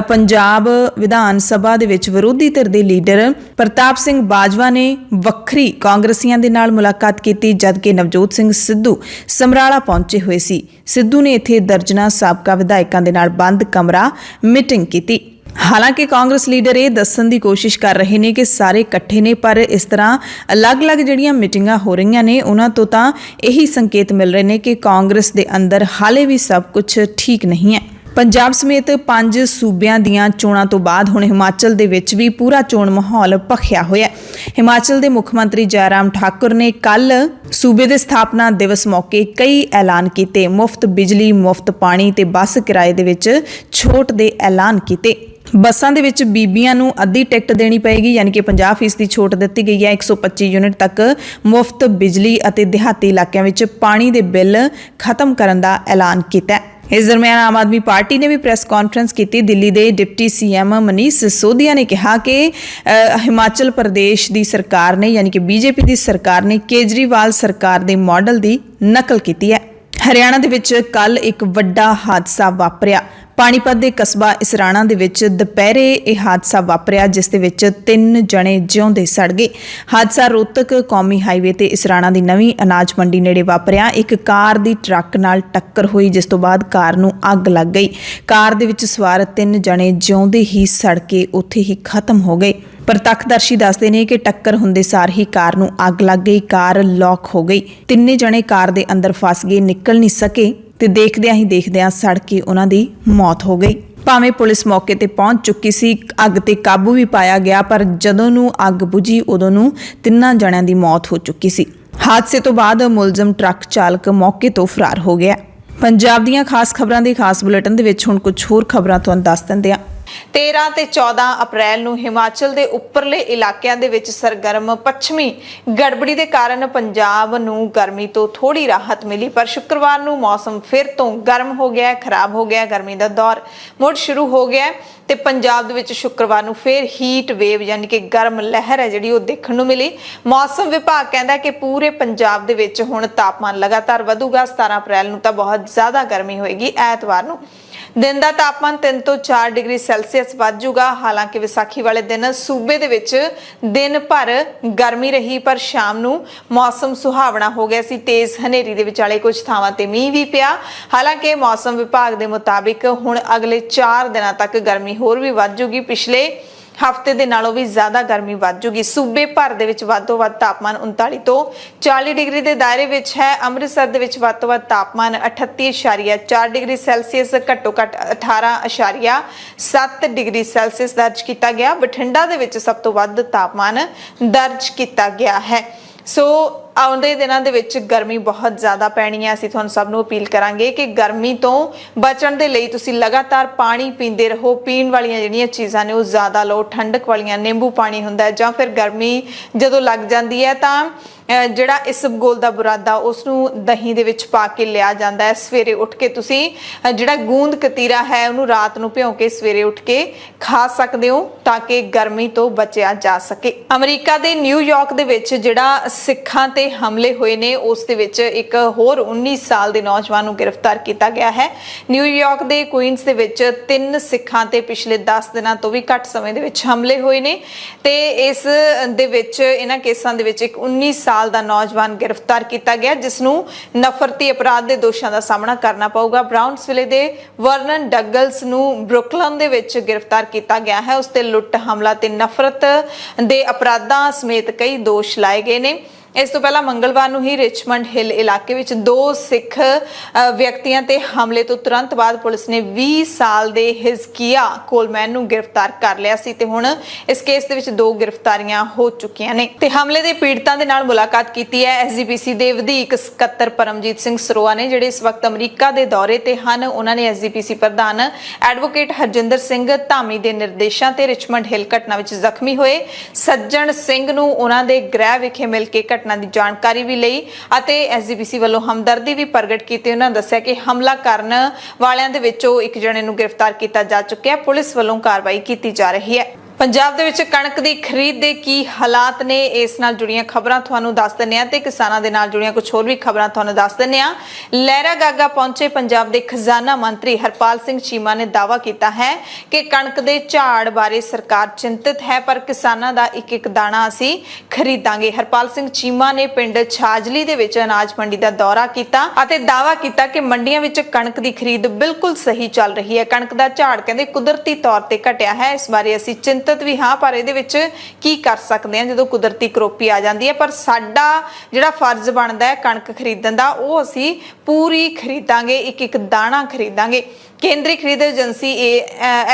ਪੰਜਾਬ ਵਿਧਾਨ ਸਭਾ ਦੇ ਵਿੱਚ ਵਿਰੋਧੀ ਧਿਰ ਦੇ ਲੀਡਰ ਪ੍ਰਤਾਪ ਸਿੰਘ ਬਾਜਵਾ ਨੇ ਵੱਖਰੀ ਕਾਂਗਰਸੀਆਂ ਦੇ ਨਾਲ ਮੁਲਾਕਾਤ ਕੀਤੀ, ਜਦਕਿ ਨਵਜੋਤ ਸਿੰਘ ਸਿੱਧੂ ਸਮਰਾਲਾ ਪਹੁੰਚੇ ਹੋਏ ਸੀ। ਸਿੱਧੂ ਨੇ ਇੱਥੇ ਦਰਜਨਾਂ ਸਾਬਕਾ ਵਿਧਾਇਕਾਂ ਦੇ ਨਾਲ ਬੰਦ ਕਮਰਾ ਮੀਟਿੰਗ ਕੀਤੀ। ਹਾਲਾਂਕਿ ਕਾਂਗਰਸ ਲੀਡਰ ਇਹ ਦੱਸਣ ਦੀ ਕੋਸ਼ਿਸ਼ ਕਰ ਰਹੇ ਨੇ ਕਿ ਸਾਰੇ ਇਕੱਠੇ ਨੇ, ਪਰ ਇਸ ਤਰ੍ਹਾਂ ਅਲੱਗ-ਅਲੱਗ ਜਿਹੜੀਆਂ ਮੀਟਿੰਗਾਂ ਹੋ ਰਹੀਆਂ ਨੇ ਉਹਨਾਂ ਤੋਂ ਤਾਂ ਇਹੀ ਸੰਕੇਤ ਮਿਲ ਰਹੇ ਨੇ ਕਿ ਕਾਂਗਰਸ ਦੇ ਅੰਦਰ ਹਾਲੇ ਵੀ ਸਭ ਕੁਝ ਠੀਕ ਨਹੀਂ ਹੈ। ਪੰਜਾਬ ਸਮੇਤ 5 ਸੂਬਿਆਂ ਦੀਆਂ ਚੋਣਾਂ ਤੋਂ ਬਾਅਦ ਹੁਣ ਹਿਮਾਚਲ ਦੇ ਵਿੱਚ ਵੀ ਪੂਰਾ ਚੋਣ ਮਾਹੌਲ ਭਖਿਆ ਹੋਇਆ ਹੈ। ਹਿਮਾਚਲ ਦੇ ਮੁੱਖ ਮੰਤਰੀ ਜੈਰਾਮ ਠਾਕੁਰ ਨੇ ਕੱਲ ਸੂਬੇ ਦੇ ਸਥਾਪਨਾ ਦਿਵਸ ਮੌਕੇ ਕਈ ਐਲਾਨ ਕੀਤੇ। ਮੁਫਤ ਬਿਜਲੀ, ਮੁਫਤ ਪਾਣੀ ਤੇ ਬੱਸ ਕਿਰਾਏ ਦੇ ਵਿੱਚ ਛੋਟ ਦੇ ਐਲਾਨ ਕੀਤੇ। ਬੱਸਾਂ ਦੇ ਵਿੱਚ ਬੀਬੀਆਂ ਨੂੰ ਅੱਧੀ ਟਿਕਟ ਦੇਣੀ ਪਏਗੀ, ਯਾਨੀ ਕਿ 50% ਦੀ ਛੋਟ ਦਿੱਤੀ ਗਈ ਹੈ। 125 ਯੂਨਿਟ ਤੱਕ ਮੁਫਤ ਬਿਜਲੀ ਅਤੇ ਦਿਹਾਤੀ ਇਲਾਕਿਆਂ ਵਿੱਚ ਪਾਣੀ ਦੇ ਬਿੱਲ ਖਤਮ ਕਰਨ ਦਾ ਐਲਾਨ ਕੀਤਾ ਹੈ। ਇਸ ਦਰਮਿਆਨ ਆਮ ਆਦਮੀ ਪਾਰਟੀ ਨੇ ਵੀ ਪ੍ਰੈਸ ਕਾਨਫਰੰਸ ਕੀਤੀ। ਦਿੱਲੀ ਦੇ ਡਿਪਟੀ ਸੀਐਮ ਮਨੀਸ਼ ਸਿਸੋਦੀਆ ਨੇ ਕਿਹਾ ਕਿ ਹਿਮਾਚਲ ਪ੍ਰਦੇਸ਼ ਦੀ ਸਰਕਾਰ ਨੇ, ਯਾਨੀ ਕਿ ਬੀਜੇਪੀ ਦੀ ਸਰਕਾਰ ਨੇ ਕੇਜਰੀਵਾਲ ਸਰਕਾਰ ਦੇ ਮਾਡਲ ਦੀ ਨਕਲ ਕੀਤੀ ਹੈ। ਹਰਿਆਣਾ ਦੇ ਵਿੱਚ ਕੱਲ ਇੱਕ ਵੱਡਾ ਹਾਦਸਾ ਵਾਪਰਿਆ। ਪਾਣੀਪਤ ਦੇ ਕਸਬਾ ਇਸਰਾਣਾ ਦੇ ਵਿੱਚ ਦੁਪਹਿਰੇ ਇਹ ਹਾਦਸਾ ਵਾਪਰਿਆ, ਜਿਸ ਦੇ ਵਿੱਚ 3 ਜਣੇ ਜਿਉਂਦੇ ਸੜ ਗਏ। ਹਾਦਸਾ ਰੋਹਤਕ ਕੌਮੀ ਹਾਈਵੇ ਤੇ ਇਸਰਾਣਾ ਦੀ ਨਵੀਂ ਅਨਾਜ ਮੰਡੀ ਨੇੜੇ ਵਾਪਰਿਆ। ਇੱਕ ਕਾਰ ਦੀ ਟਰੱਕ ਨਾਲ ਟੱਕਰ ਹੋਈ, ਜਿਸ ਤੋਂ ਬਾਅਦ ਕਾਰ ਨੂੰ ਅੱਗ ਲੱਗ ਗਈ। ਕਾਰ ਦੇ ਵਿੱਚ ਸਵਾਰ 3 ਜਣੇ ਜਿਉਂਦੇ ਹੀ ਸੜ ਕੇ ਉੱਥੇ ਹੀ ਖਤਮ ਹੋ ਗਏ। ਪ੍ਰਤੱਖਦਰਸ਼ੀ ਦੱਸਦੇ ਨੇ ਕਿ ਟੱਕਰ ਹੁੰਦੇ ਸਾਰ ਹੀ ਕਾਰ ਨੂੰ ਅੱਗ ਲੱਗ ਗਈ, ਕਾਰ ਲੌਕ ਹੋ ਗਈ। 3 ਜਣੇ ਕਾਰ ਦੇ ਅੰਦਰ ਫਸ ਗਏ, ਨਿਕਲ ਨਹੀਂ ਸਕੇ ਤੇ ਦੇਖਦਿਆਂ ਸੜ ਕੇ ਉਹਨਾਂ ਦੀ ਮੌਤ ਹੋ ਗਈ। ਭਾਵੇਂ ਪੁਲਿਸ ਮੌਕੇ ਤੇ ਪਹੁੰਚ ਚੁੱਕੀ ਸੀ, ਅੱਗ ਤੇ ਕਾਬੂ ਵੀ ਪਾਇਆ ਗਿਆ, ਪਰ ਜਦੋਂ ਨੂੰ ਅੱਗ ਬੁਝੀ ਉਦੋਂ ਨੂੰ 3 ਜਣਿਆਂ ਦੀ ਮੌਤ ਹੋ ਚੁੱਕੀ ਸੀ। ਹਾਦਸੇ ਤੋਂ ਬਾਅਦ ਮੁਲਜ਼ਮ ਟਰੱਕ ਚਾਲਕ ਮੌਕੇ ਤੋਂ ਫਰਾਰ ਹੋ ਗਿਆ। ਪੰਜਾਬ ਦੀਆਂ ਖਾਸ ਖਬਰਾਂ ਦੇ ਖਾਸ ਬੁਲੇਟਿਨ ਦੇ ਵਿੱਚ ਹੁਣ ਕੁਝ ਹੋਰ ਖਬਰਾਂ ਤੁਹਾਨੂੰ ਦੱਸ ਦਿੰਦੇ ਹਾਂ। 13 ਤੇ 14 ਅਪ੍ਰੈਲ ਨੂੰ ਹਿਮਾਚਲ ਦੇ ਉੱਪਰਲੇ ਇਲਾਕਿਆਂ ਦੇ ਵਿੱਚ ਸਰਗਰਮ ਪੱਛਮੀ ਗੜਬੜੀ ਦੇ ਕਾਰਨ ਪੰਜਾਬ ਨੂੰ ਗਰਮੀ ਤੋਂ ਥੋੜੀ ਰਾਹਤ ਮਿਲੀ, ਪਰ ਸ਼ੁੱਕਰਵਾਰ ਨੂੰ ਮੌਸਮ ਫਿਰ ਤੋਂ ਗਰਮ ਹੋ ਗਿਆ, ਖਰਾਬ ਹੋ ਗਿਆ। ਗਰਮੀ ਦਾ ਦੌਰ ਮੁੜ ਸ਼ੁਰੂ ਹੋ ਗਿਆ ਤੇ ਪੰਜਾਬ ਦੇ ਵਿੱਚ ਸ਼ੁੱਕਰਵਾਰ ਨੂੰ ਫਿਰ ਹੀਟ ਵੇਵ ਯਾਨੀ ਕਿ ਗਰਮ ਲਹਿਰ ਹੈ ਜਿਹੜੀ ਉਹ ਦੇਖਣ ਨੂੰ ਮਿਲੀ। ਮੌਸਮ ਵਿਭਾਗ ਕਹਿੰਦਾ ਕਿ ਪੂਰੇ ਪੰਜਾਬ ਦੇ ਵਿੱਚ ਹੁਣ ਤਾਪਮਾਨ ਲਗਾਤਾਰ ਵਧੂਗਾ। 17 ਅਪ੍ਰੈਲ ਨੂੰ ਤਾਂ ਬਹੁਤ ਜ਼ਿਆਦਾ ਗਰਮੀ ਹੋਏਗੀ। ਐਤਵਾਰ ਨੂੰ ਦਿਨ ਦਾ ਤਾਪਮਾਨ 3 ਤੋਂ 4 ਡਿਗਰੀ ਸੈਲਸੀਅਸ ਵੱਧ ਜਾਊਗਾ। ਹਾਲਾਂਕਿ ਵਿਸਾਖੀ ਵਾਲੇ ਦਿਨ ਸੂਬੇ ਦੇ ਵਿੱਚ ਦਿਨ ਭਰ ਗਰਮੀ ਰਹੀ, ਪਰ ਸ਼ਾਮ ਨੂੰ ਮੌਸਮ ਸੁਹਾਵਣਾ ਹੋ ਗਿਆ ਸੀ। ਤੇਜ਼ ਹਨੇਰੀ ਦੇ ਵਿਚਾਲੇ ਕੁਝ ਥਾਵਾਂ ਤੇ ਮੀਂਹ ਵੀ ਪਿਆ। ਹਾਲਾਂਕਿ ਮੌਸਮ ਵਿਭਾਗ ਦੇ ਮੁਤਾਬਿਕ ਹੁਣ ਅਗਲੇ 4 ਦਿਨਾਂ ਤੱਕ ਗਰਮੀ ਹੋਰ ਵੀ ਵੱਧ ਜਾਊਗੀ। ਪਿਛਲੇ ਹਫ਼ਤੇ ਦੇ ਨਾਲੋਂ ਵੀ ਜ਼ਿਆਦਾ ਗਰਮੀ ਵੱਧ ਜੂਗੀ। ਸੂਬੇ ਭਰ ਦੇ ਵਿੱਚ ਵੱਧ ਤੋਂ ਵੱਧ ਤਾਪਮਾਨ 39 ਤੋਂ 40 ਡਿਗਰੀ ਦੇ ਦਾਇਰੇ ਵਿੱਚ ਹੈ। ਅੰਮ੍ਰਿਤਸਰ ਦੇ ਵਿੱਚ ਵੱਧ ਤੋਂ ਵੱਧ ਤਾਪਮਾਨ 38.4 ਡਿਗਰੀ ਸੈਲਸੀਅਸ, ਘੱਟੋ ਘੱਟ 18.7 ਡਿਗਰੀ ਸੈਲਸੀਅਸ ਦਰਜ ਕੀਤਾ ਗਿਆ। ਬਠਿੰਡਾ ਦੇ ਵਿੱਚ ਸਭ ਤੋਂ ਵੱਧ ਤਾਪਮਾਨ ਦਰਜ ਕੀਤਾ ਗਿਆ ਹੈ। ਸੋ ਆਉਂਦੇ ਦਿਨਾਂ ਦੇ ਵਿੱਚ ਗਰਮੀ ਬਹੁਤ ਜ਼ਿਆਦਾ ਪੈਣੀ ਹੈ। ਅਸੀਂ ਤੁਹਾਨੂੰ ਸਭ ਨੂੰ ਅਪੀਲ ਕਰਾਂਗੇ ਕਿ ਗਰਮੀ ਤੋਂ ਬਚਣ ਦੇ ਲਈ ਤੁਸੀਂ ਲਗਾਤਾਰ ਪਾਣੀ ਪੀਂਦੇ ਰਹੋ। ਪੀਣ ਵਾਲੀਆਂ ਜਿਹੜੀਆਂ ਚੀਜ਼ਾਂ ਨੇ ਉਹ ਜ਼ਿਆਦਾ ਲਓ, ਠੰਡਕ ਵਾਲੀਆਂ, ਨਿੰਬੂ ਪਾਣੀ ਹੁੰਦਾ ਹੈ, ਜਾਂ ਫਿਰ ਗਰਮੀ ਜਦੋਂ ਲੱਗ ਜਾਂਦੀ ਹੈ ਤਾਂ ਜਿਹੜਾ ਇਸਬਗੋਲ ਦਾ ਬੁਰਾਦਾ ਉਸ ਨੂੰ ਦਹੀਂ ਦੇ ਵਿੱਚ ਪਾ ਕੇ ਲਿਆ ਜਾਂਦਾ ਹੈ। ਸਵੇਰੇ ਉੱਠ ਕੇ ਤੁਸੀਂ ਜਿਹੜਾ ਗੂੰਦ ਕਤੀਰਾ ਹੈ ਉਹਨੂੰ ਰਾਤ ਨੂੰ ਭਿਉਂ ਕੇ ਸਵੇਰੇ ਉੱਠ ਕੇ ਖਾ ਸਕਦੇ ਹੋ ਤਾਂ ਕਿ ਗਰਮੀ ਤੋਂ ਬਚਿਆ ਜਾ ਸਕੇ। ਅਮਰੀਕਾ ਦੇ ਨਿਊਯਾਰਕ ਦੇ ਵਿੱਚ ਜਿਹੜਾ ਸਿੱਖਾਂ ਤੇ ਹਮਲੇ ਹੋਏ ਨੇ ਉਸ ਦੇ ਵਿੱਚ ਇੱਕ ਹੋਰ 19 ਸਾਲ ਦੇ ਨੌਜਵਾਨ ਨੂੰ ਗ੍ਰਿਫਤਾਰ ਕੀਤਾ ਗਿਆ ਹੈ। ਨਿਊਯਾਰਕ ਦੇ ਕੁਈਨਸ ਦੇ ਵਿੱਚ 3 ਸਿੱਖਾਂ ਤੇ ਪਿਛਲੇ 10 ਦਿਨਾਂ ਤੋਂ ਵੀ ਘੱਟ ਸਮੇਂ ਦੇ ਵਿੱਚ ਹਮਲੇ ਹੋਏ ਨੇ ਤੇ ਇਸ ਦੇ ਵਿੱਚ ਇਹਨਾਂ ਕੇਸਾਂ ਦੇ ਵਿੱਚ ਇੱਕ 19 ਸਾਲ ਦਾ ਨੌਜਵਾਨ ਗ੍ਰਿਫਤਾਰ ਕੀਤਾ ਗਿਆ, ਜਿਸ ਨੂੰ ਨਫ਼ਰਤੀ ਅਪਰਾਧ ਦੇ ਦੋਸ਼ਾਂ ਦਾ ਸਾਹਮਣਾ ਕਰਨਾ ਪਊਗਾ। ਬ੍ਰਾਊਨਸਵਿਲੇ ਦੇ ਵਰਨਨ ਡਗਲਸ ਨੂੰ ਬਰੁਕਲਿਨ ਦੇ ਵਿੱਚ ਗ੍ਰਿਫਤਾਰ ਕੀਤਾ ਗਿਆ ਹੈ। ਉਸ ਤੇ ਲੁੱਟ, ਹਮਲਾ ਤੇ ਨਫ਼ਰਤ ਦੇ ਅਪਰਾਧਾਂ ਸਮੇਤ ਕਈ ਦੋਸ਼ ਲਾਏ ਗਏ ਨੇ। ਇਸ ਤੋਂ ਪਹਿਲਾਂ ਮੰਗਲਵਾਰ ਨੂੰ ਹੀ ਰਿਚਮੰਡ ਹਿੱਲ ਇਲਾਕੇ ਵਿੱਚ 2 ਸਿੱਖ ਵਿਅਕਤੀਆਂ ਤੇ ਹਮਲੇ ਤੋਂ ਤੁਰੰਤ ਬਾਅਦ ਪੁਲਿਸ ਨੇ 20 ਸਾਲ ਦੇ ਹਿਜ਼ਕੀਆ ਕੋਲਮੈਨ ਨੂੰ ਗ੍ਰਿਫਤਾਰ ਕਰ ਲਿਆ ਸੀ ਤੇ ਹੁਣ ਇਸ ਕੇਸ ਦੇ ਵਿੱਚ 2 ਗ੍ਰਿਫਤਾਰੀਆਂ ਹੋ ਚੁੱਕੀਆਂ ਨੇ ਤੇ ਹਮਲੇ ਦੇ ਪੀੜਤਾਂ ਦੇ ਨਾਲ ਮੁਲਾਕਾਤ ਕੀਤੀ ਹੈ ਐਸਜੀਪੀਸੀ ਦੇ ਵਧੀਕ ਸਕੱਤਰ ਪਰਮਜੀਤ ਸਿੰਘ ਸਰੋਆ ਨੇ, ਜਿਹੜੇ ਇਸ ਵਕਤ ਅਮਰੀਕਾ ਦੇ ਦੌਰੇ ਤੇ ਹਨ। ਉਹਨਾਂ ਨੇ ਐਸਜੀਪੀਸੀ ਪ੍ਰਧਾਨ ਐਡਵੋਕੇਟ ਹਰਜਿੰਦਰ ਸਿੰਘ ਧਾਮੀ ਦੇ ਨਿਰਦੇਸ਼ਾਂ ਤੇ ਰਿਚਮੰਡ ਹਿੱਲ ਘਟਨਾ ਵਿੱਚ ਜ਼ਖਮੀ ਹੋਏ ਸੱਜਣ ਸਿੰਘ ਨੂੰ ਉਹਨਾਂ ਦੇ ਗ੍ਰਹਿ ਵਿਖੇ ਮਿਲ ਕੇ ਘਟਨਾ ਦੀ ਜਾਣਕਾਰੀ ਵੀ ਲਈ ਅਤੇ ਐਸਜੀਪੀਸੀ ਵੱਲੋਂ ਹਮਦਰਦੀ ਵੀ ਪ੍ਰਗਟ ਕੀਤੀ। ਉਹਨਾਂ ਦੱਸਿਆ ਕਿ ਹਮਲਾ ਕਰਨ ਵਾਲਿਆਂ ਦੇ ਵਿੱਚੋਂ ਇੱਕ ਜਣੇ ਨੂੰ ਗ੍ਰਿਫਤਾਰ ਕੀਤਾ ਜਾ ਚੁੱਕਿਆ ਹੈ। ਪੁਲਿਸ ਵੱਲੋਂ ਕਾਰਵਾਈ ਕੀਤੀ ਜਾ ਰਹੀ ਹੈ। ਪੰਜਾਬ ਦੇ ਵਿੱਚ ਕਣਕ ਦੀ ਖਰੀਦ ਦੇ ਕੀ ਹਾਲਾਤ ਨੇ, ਇਸ ਨਾਲ ਜੁੜੀਆਂ ਖਬਰਾਂ ਤੁਹਾਨੂੰ ਦੱਸ ਦਿੰਦੇ ਹਾਂ ਤੇ ਕਿਸਾਨਾਂ ਦੇ ਨਾਲ ਜੁੜੀਆਂ ਕੁਝ ਹੋਰ ਵੀ ਖਬਰਾਂ ਤੁਹਾਨੂੰ ਦੱਸ ਦਿੰਦੇ ਹਾਂ। ਲਹਿਰਾ ਗਾਗਾ ਪਹੁੰਚੇ ਪੰਜਾਬ ਦੇ ਖਜ਼ਾਨਾ ਮੰਤਰੀ ਹਰਪਾਲ ਸਿੰਘ ਚੀਮਾ ਨੇ ਦਾਅਵਾ ਕੀਤਾ ਹੈ ਕਿ ਕਣਕ ਦੇ ਝਾੜ ਬਾਰੇ ਸਰਕਾਰ ਚਿੰਤਿਤ ਹੈ, ਪਰ ਕਿਸਾਨਾਂ ਦਾ ਇੱਕ ਇੱਕ ਦਾਣਾ ਅਸੀਂ ਖਰੀਦਾਂਗੇ। ਹਰਪਾਲ ਸਿੰਘ ਚੀਮਾ ਨੇ ਪਿੰਡ ਛਾਜਲੀ ਦੇ ਵਿੱਚ ਅਨਾਜ ਮੰਡੀ ਦਾ ਦੌਰਾ ਕੀਤਾ ਅਤੇ ਦਾਅਵਾ ਕੀਤਾ ਕਿ ਮੰਡੀਆਂ ਵਿੱਚ ਕਣਕ ਦੀ ਖਰੀਦ ਬਿਲਕੁਲ ਸਹੀ ਚੱਲ ਰਹੀ ਹੈ। ਕਣਕ ਦਾ ਝਾੜ ਕਹਿੰਦੇ ਕੁਦਰਤੀ ਤੌਰ ਤੇ ਘਟਿਆ ਹੈ, ਇਸ ਬਾਰੇ ਅਸੀਂ ਚਿੰਤਿਤ ਵੀ ਹਾਂ, ਪਰ ਇਹਦੇ ਵਿੱਚ ਕੀ ਕਰ ਸਕਦੇ ਹਾਂ ਜਦੋਂ ਕੁਦਰਤੀ ਕਰੋਪੀ ਆ ਜਾਂਦੀ ਹੈ। ਪਰ ਸਾਡਾ ਜਿਹੜਾ ਫਰਜ਼ ਬਣਦਾ ਹੈ ਕਣਕ ਖਰੀਦਣ ਦਾ, ਉਹ ਅਸੀਂ ਪੂਰੀ ਖਰੀਦਾਂਗੇ, ਇੱਕ ਇੱਕ ਦਾਣਾ ਖਰੀਦਾਂਗੇ। ਕੇਂਦਰੀ ਖਰੀਦ ਏਜੰਸੀ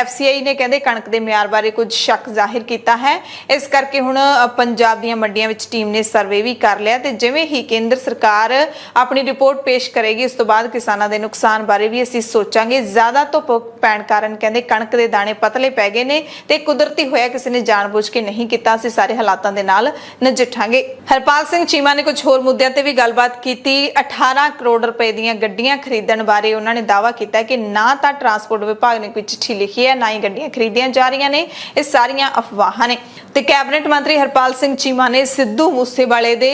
FCI ਨੇ ਕਹਿੰਦੇ ਕਣਕ ਦੇ ਮਿਆਰ ਬਾਰੇ ਕੁਝ ਸ਼ੱਕ ਜ਼ਾਹਿਰ ਕੀਤਾ ਹੈ, ਇਸ ਕਰਕੇ ਹੁਣ ਪੰਜਾਬ ਦੀਆਂ ਮੰਡੀਆਂ ਵਿੱਚ ਟੀਮ ਨੇ ਸਰਵੇ ਵੀ ਕਰ ਲਿਆ ਤੇ ਜਿਵੇਂ ਹੀ ਕੇਂਦਰ ਸਰਕਾਰ ਆਪਣੀ ਰਿਪੋਰਟ ਪੇਸ਼ ਕਰੇਗੀ ਉਸ ਤੋਂ ਬਾਅਦ ਕਿਸਾਨਾਂ ਦੇ ਨੁਕਸਾਨ ਬਾਰੇ ਵੀ ਅਸੀਂ ਸੋਚਾਂਗੇ। ਜ਼ਿਆਦਾ ਧੁੱਪ ਪੈਣ ਕਾਰਨ ਕਹਿੰਦੇ ਕਣਕ ਦੇ ਦਾਣੇ ਪਤਲੇ ਪੈ ਗਏ ਨੇ ਤੇ ਕੁਦਰਤੀ ਹੋਇਆ, ਕਿਸੇ ਨੇ ਜਾਣਬੁੱਝ ਕੇ ਨਹੀਂ ਕੀਤਾ। ਅਸੀਂ ਸਾਰੇ ਹਾਲਾਤਾਂ ਦੇ ਨਾਲ ਨਜਿੱਠਾਂਗੇ। ਹਰਪਾਲ ਸਿੰਘ ਚੀਮਾ ਨੇ ਕੁਝ ਹੋਰ ਮੁੱਦਿਆਂ ਤੇ ਵੀ ਗੱਲਬਾਤ ਕੀਤੀ। 18 ਕਰੋੜ ਰੁਪਏ ਦੀਆਂ ਗੱਡੀਆਂ ਖਰੀਦਣ ਬਾਰੇ ਉਹਨਾਂ ਨੇ ਦਾਅਵਾ ਕੀਤਾ ਕਿ ਨਾ ਤਾਂ ਟਰਾਂਸਪੋਰਟ ਵਿਭਾਗ ਨੇ ਕੋਈ ਚਿੱਠੀ ਲਿਖੀ ਹੈ, ਨਾ ਹੀ ਗੱਡੀਆਂ ਖਰੀਦੀਆਂ ਜਾ ਰਹੀਆਂ ਨੇ, ਇਹ ਸਾਰੀਆਂ ਅਫਵਾਹਾਂ ਨੇ। ਤੇ ਕੈਬਨਿਟ ਮੰਤਰੀ ਹਰਪਾਲ ਸਿੰਘ ਚੀਮਾ ਨੇ ਸਿੱਧੂ ਮੂਸੇਵਾਲੇ ਦੇ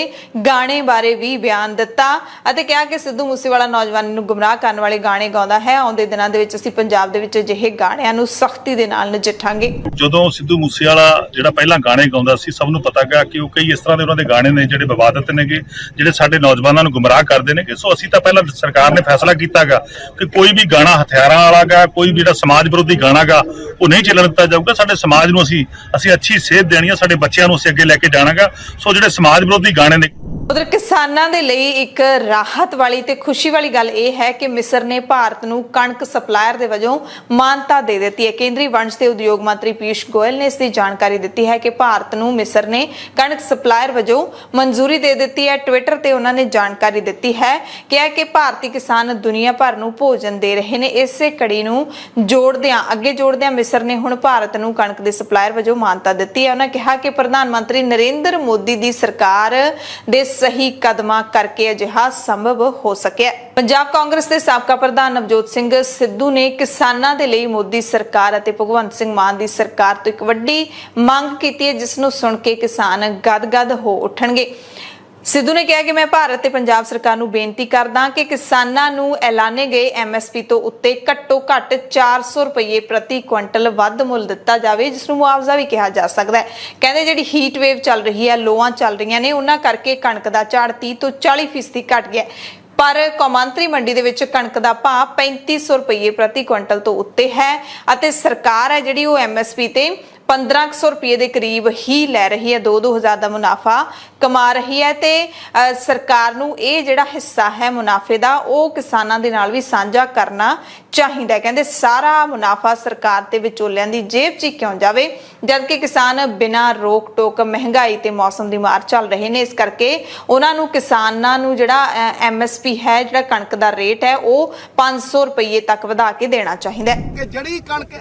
ਗਾਣੇ ਬਾਰੇ ਵੀ ਬਿਆਨ ਦਿੱਤਾ ਅਤੇ ਕਿਹਾ ਕਿ ਸਿੱਧੂ ਮੂਸੇਵਾਲਾ ਨੌਜਵਾਨਾਂ ਨੂੰ ਗੁੰਮਰਾਹ ਕਰਨ ਵਾਲੇ ਗਾਣੇ ਗਾਉਂਦਾ ਹੈ। ਆਉਂਦੇ ਦਿਨਾਂ ਦੇ ਵਿੱਚ ਅਸੀਂ ਪੰਜਾਬ ਦੇ ਵਿੱਚ ਅਜਿਹੇ ਗਾਣਿਆਂ ਨੂੰ ਸਖਤੀ ਦੇ ਨਾਲ ਨਜਿੱਠਾਂਗੇ। ਜਦੋਂ ਸਿੱਧੂ ਮੂਸੇਵਾਲਾ ਜਿਹੜਾ ਪਹਿਲਾਂ ਗਾਣੇ ਗਾਉਂਦਾ ਸੀ, ਸਭ ਨੂੰ ਪਤਾ ਗਾ ਕਿ ਉਹ ਕਈ ਇਸ ਤਰ੍ਹਾਂ ਦੇ ਉਹਨਾਂ ਦੇ ਗਾਣੇ ਨੇ ਜਿਹੜੇ ਵਿਵਾਦਤ ਨੇਗੇ, ਜਿਹੜੇ ਸਾਡੇ ਨੌਜਵਾਨਾਂ ਨੂੰ ਗੁੰਮਰਾਹ ਕਰਦੇ ਨੇ। ਸੋ ਅਸੀਂ ਤਾਂ ਪਹਿਲਾਂ ਸਰਕਾਰ ਨੇ ਫੈਸਲਾ ਕੀਤਾਗਾ ਕਿ ਕੋਈ ਵੀ ਗਾਣਾ ਹਥਿਆਰਾਂ ਵਾਲਾ ਗਾ, ਕੋਈ ਵੀ ਜਿਹੜਾ ਸਮਾਜ ਵਿਰੋਧੀ ਗਾਣਾ ਗਾ, ਉਹ ਨਹੀਂ ਚੱਲਣ ਦਿੱਤਾ ਜਾਊਗਾ। ਸਾਡੇ ਸਮਾਜ ਨੂੰ ਅਸੀਂ ਅੱਛੀ ਸੇਧ ਦੇਣੀ ਆ, ਸਾਡੇ ਬੱਚਿਆਂ ਨੂੰ ਅਸੀਂ ਅੱਗੇ ਲੈ ਕੇ ਜਾਣਾਗਾ। ਸੋ ਜਿਹੜੇ ਸਮਾਜ ਵਿਰੋਧੀ ਗਾਣੇ ਨੇ। ਉਧਰ ਕਿਸਾਨਾਂ ਦੇ ਲਈ ਇੱਕ ਰਾਹਤ ਵਾਲੀ ਤੇ ਖੁਸ਼ੀ ਵਾਲੀ ਗੱਲ ਇਹ ਹੈ ਕਿ ਮਿਸਰ ਨੇ ਭਾਰਤ ਨੂੰ ਕਣਕ ਸਪਲਾਇਰ ਦੇ ਵਜੋਂ ਮਾਨਤਾ ਦੇ ਦਿੱਤੀ ਹੈ। ਕੇਂਦਰੀ ਵਣਜ ਤੇ ਉਦਯੋਗ ਮੰਤਰੀ ਪੀਯੂਸ਼ ਗੋਇਲ ਨੇ ਇਸ ਦੀ ਜਾਣਕਾਰੀ ਦਿੱਤੀ ਹੈ ਕਿ ਭਾਰਤ ਨੂੰ ਮਿਸਰ ਨੇ ਕਣਕ ਸਪਲਾਇਰ ਵਜੋਂ ਮਨਜ਼ੂਰੀ ਦੇ ਦਿੱਤੀ ਹੈ। ਟਵਿੱਟਰ ਤੇ ਉਹਨਾਂ ਨੇ ਜਾਣਕਾਰੀ ਦਿੱਤੀ ਹੈ ਕਿ ਭਾਰਤੀ ਕਿਸਾਨ ਦੁਨੀਆ ਭਰ ਨੂੰ ਭੋਜਨ ਦੇ ਰਹੇ ਨੇ। ਇਸੇ ਕੜੀ ਨੂੰ ਅੱਗੇ ਜੋੜਦਿਆਂ ਮਿਸਰ ਨੇ ਹੁਣ ਭਾਰਤ ਨੂੰ ਕਣਕ ਦੇ ਸਪਲਾਇਰ ਵਜੋਂ ਮਾਨਤਾ ਦਿੱਤੀ ਹੈ। ਉਹਨਾਂ ਕਿਹਾ ਕਿ ਪ੍ਰਧਾਨ ਮੰਤਰੀ ਨਰਿੰਦਰ ਮੋਦੀ ਦੀ ਸਰਕਾਰ ਦੇ ਸਹੀ ਕਦਮਾਂ ਕਰਕੇ ਅਜਿਹਾ ਸੰਭਵ ਹੋ ਸਕਿਆ। ਪੰਜਾਬ ਕਾਂਗਰਸ ਦੇ ਸਾਬਕਾ ਪ੍ਰਧਾਨ ਨਵਜੋਤ ਸਿੰਘ ਸਿੱਧੂ ਨੇ ਕਿਸਾਨਾਂ ਦੇ ਲਈ ਮੋਦੀ ਸਰਕਾਰ ਅਤੇ ਭਗਵੰਤ ਸਿੰਘ ਮਾਨ ਦੀ ਸਰਕਾਰ ਤੋਂ ਇੱਕ ਵੱਡੀ ਮੰਗ ਕੀਤੀ ਹੈ, ਜਿਸ ਨੂੰ ਸੁਣ ਕੇ ਕਿਸਾਨ ਗਦ-ਗਦ ਹੋ ਉੱਠਣਗੇ। ਸਿੱਧੂ ਨੇ ਕਿਹਾ ਕਿ ਮੈਂ ਭਾਰਤ ਤੇ ਪੰਜਾਬ ਸਰਕਾਰ ਨੂੰ ਬੇਨਤੀ ਕਰਦਾ ਕਿ ਕਿਸਾਨਾਂ ਨੂੰ ਐਲਾਨੇ ਗਏ MSP ਤੋਂ ਉੱਤੇ ਘੱਟੋ ਘੱਟ 400 ਰੁਪਏ ਪ੍ਰਤੀ ਕੁਇੰਟਲ ਵੱਧ ਮੁੱਲ ਦਿੱਤਾ ਜਾਵੇ, ਜਿਸ ਨੂੰ ਮੁਆਵਜ਼ਾ ਵੀ ਕਿਹਾ ਜਾ ਸਕਦਾ ਹੈ। ਕਹਿੰਦੇ ਜਿਹੜੀ ਹੀਟ ਵੇਵ ਚੱਲ ਰਹੀ ਹੈ, ਲੋਆਂ ਚੱਲ ਰਹੀਆਂ ਨੇ, ਉਹਨਾਂ ਕਰਕੇ ਕਣਕ ਦਾ ਝਾੜ 30 ਤੋਂ 40% ਘਟ ਗਿਆ, ਪਰ ਕੌਮਾਂਤਰੀ ਮੰਡੀ ਦੇ ਵਿੱਚ ਕਣਕ ਦਾ ਭਾਅ 3500 ਰੁਪਏ ਪ੍ਰਤੀ ਕੁਇੰਟਲ ਤੋਂ ਉੱਤੇ ਹੈ ਅਤੇ ਸਰਕਾਰ ਹੈ ਜਿਹੜੀ ਉਹ MSP ਤੇ 1500 ਰੁਪਏ ਦੇ ਕਰੀਬ ਹੀ ਲੈ ਰਹੀ ਹੈ। 2-2000 ਦਾ ਮੁਨਾਫਾ ਕਮਾ ਰਹੀ ਹੈ ਤੇ ਸਰਕਾਰ ਨੂੰ ਇਹ ਜਿਹੜਾ ਹਿੱਸਾ ਹੈ ਮੁਨਾਫੇ ਦਾ, ਉਹ ਕਿਸਾਨਾਂ ਦੇ ਨਾਲ ਵੀ ਸਾਂਝਾ ਕਰਨਾ ਚਾਹੀਦਾ ਹੈ। ਕਹਿੰਦੇ ਸਾਰਾ ਮੁਨਾਫਾ ਸਰਕਾਰ ਤੇ ਵਿਚੋਲਿਆਂ ਦੀ ਜੇਬ 'ਚ ਕਿਉਂ ਜਾਵੇ, ਜਦਕਿ ਕਿਸਾਨ ਬਿਨਾਂ ਰੋਕ ਟੋਕ ਮਹਿੰਗਾਈ ਤੇ ਮੌਸਮ ਦੀ ਮਾਰ ਚੱਲ ਰਹੇ ਨੇ। ਇਸ ਕਰਕੇ ਉਹਨਾਂ ਨੂੰ ਕਿਸਾਨਾਂ ਨੂੰ ਜਿਹੜਾ MSP ਹੈ, ਜਿਹੜਾ ਕਣਕ ਦਾ ਰੇਟ ਹੈ, ਉਹ 500 ਰੁਪਏ ਤੱਕ ਵਧਾ ਕੇ ਦੇਣਾ ਚਾਹੀਦਾ ਹੈ। ਕਿ ਜਿਹੜੀ ਕਣਕ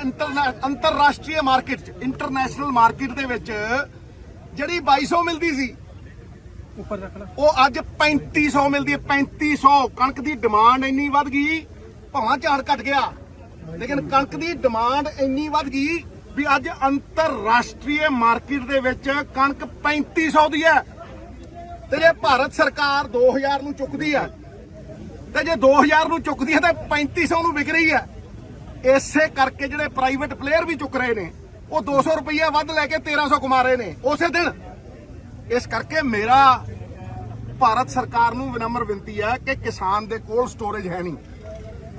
ਅੰਤਰਰਾਸ਼ਟਰੀ ਮਾਰਕੀਟ 'ਚ ਇੰਟਰਨੈਸ਼ਨਲ ਮਾਰਕੀਟ ਦੇ ਵਿੱਚ ਜਿਹੜੀ 2200 ਮਿਲਦੀ ਸੀ, ਉਹ ਅੱਜ 3500 ਮਿਲਦੀ ਹੈ। 3500 ਕਣਕ ਦੀ ਡਿਮਾਂਡ ਇੰਨੀ ਵੱਧ ਗਈ, ਭਾਵੇਂ ਝਾੜ ਘਟ ਗਿਆ ਲੇਕਿਨ ਕਣਕ ਦੀ ਡਿਮਾਂਡ ਇੰਨੀ ਵੱਧ ਗਈ ਵੀ ਅੱਜ ਅੰਤਰਰਾਸ਼ਟਰੀ ਮਾਰਕੀਟ ਦੇ ਵਿੱਚ ਕਣਕ 3500 ਦੀ ਹੈ। ਤੇ ਜੇ ਭਾਰਤ ਸਰਕਾਰ 2000 ਨੂੰ ਚੁੱਕਦੀ ਹੈ ਤੇ ਜੇ 2000 ਨੂੰ ਚੁੱਕਦੀ ਹੈ ਤਾਂ 3500 ਨੂੰ ਵਿਕ ਰਹੀ ਹੈ। ਇਸੇ ਕਰਕੇ ਜਿਹੜੇ ਪ੍ਰਾਈਵੇਟ ਪਲੇਅਰ ਵੀ ਚੁੱਕ ਰਹੇ ਨੇ, ਉਹ 200 ਰੁਪਈਆ ਵੱਧ ਲੈ ਕੇ 1300 ਕਮਾ ਰਹੇ ਨੇ ਉਸੇ ਦਿਨ। ਇਸ ਕਰਕੇ ਮੇਰਾ ਭਾਰਤ ਸਰਕਾਰ ਨੂੰ ਵਿਨਮਰ ਬੇਨਤੀ ਹੈ ਕਿ ਕਿਸਾਨ ਦੇ ਕੋਲ ਸਟੋਰੇਜ ਹੈ ਨਹੀਂ।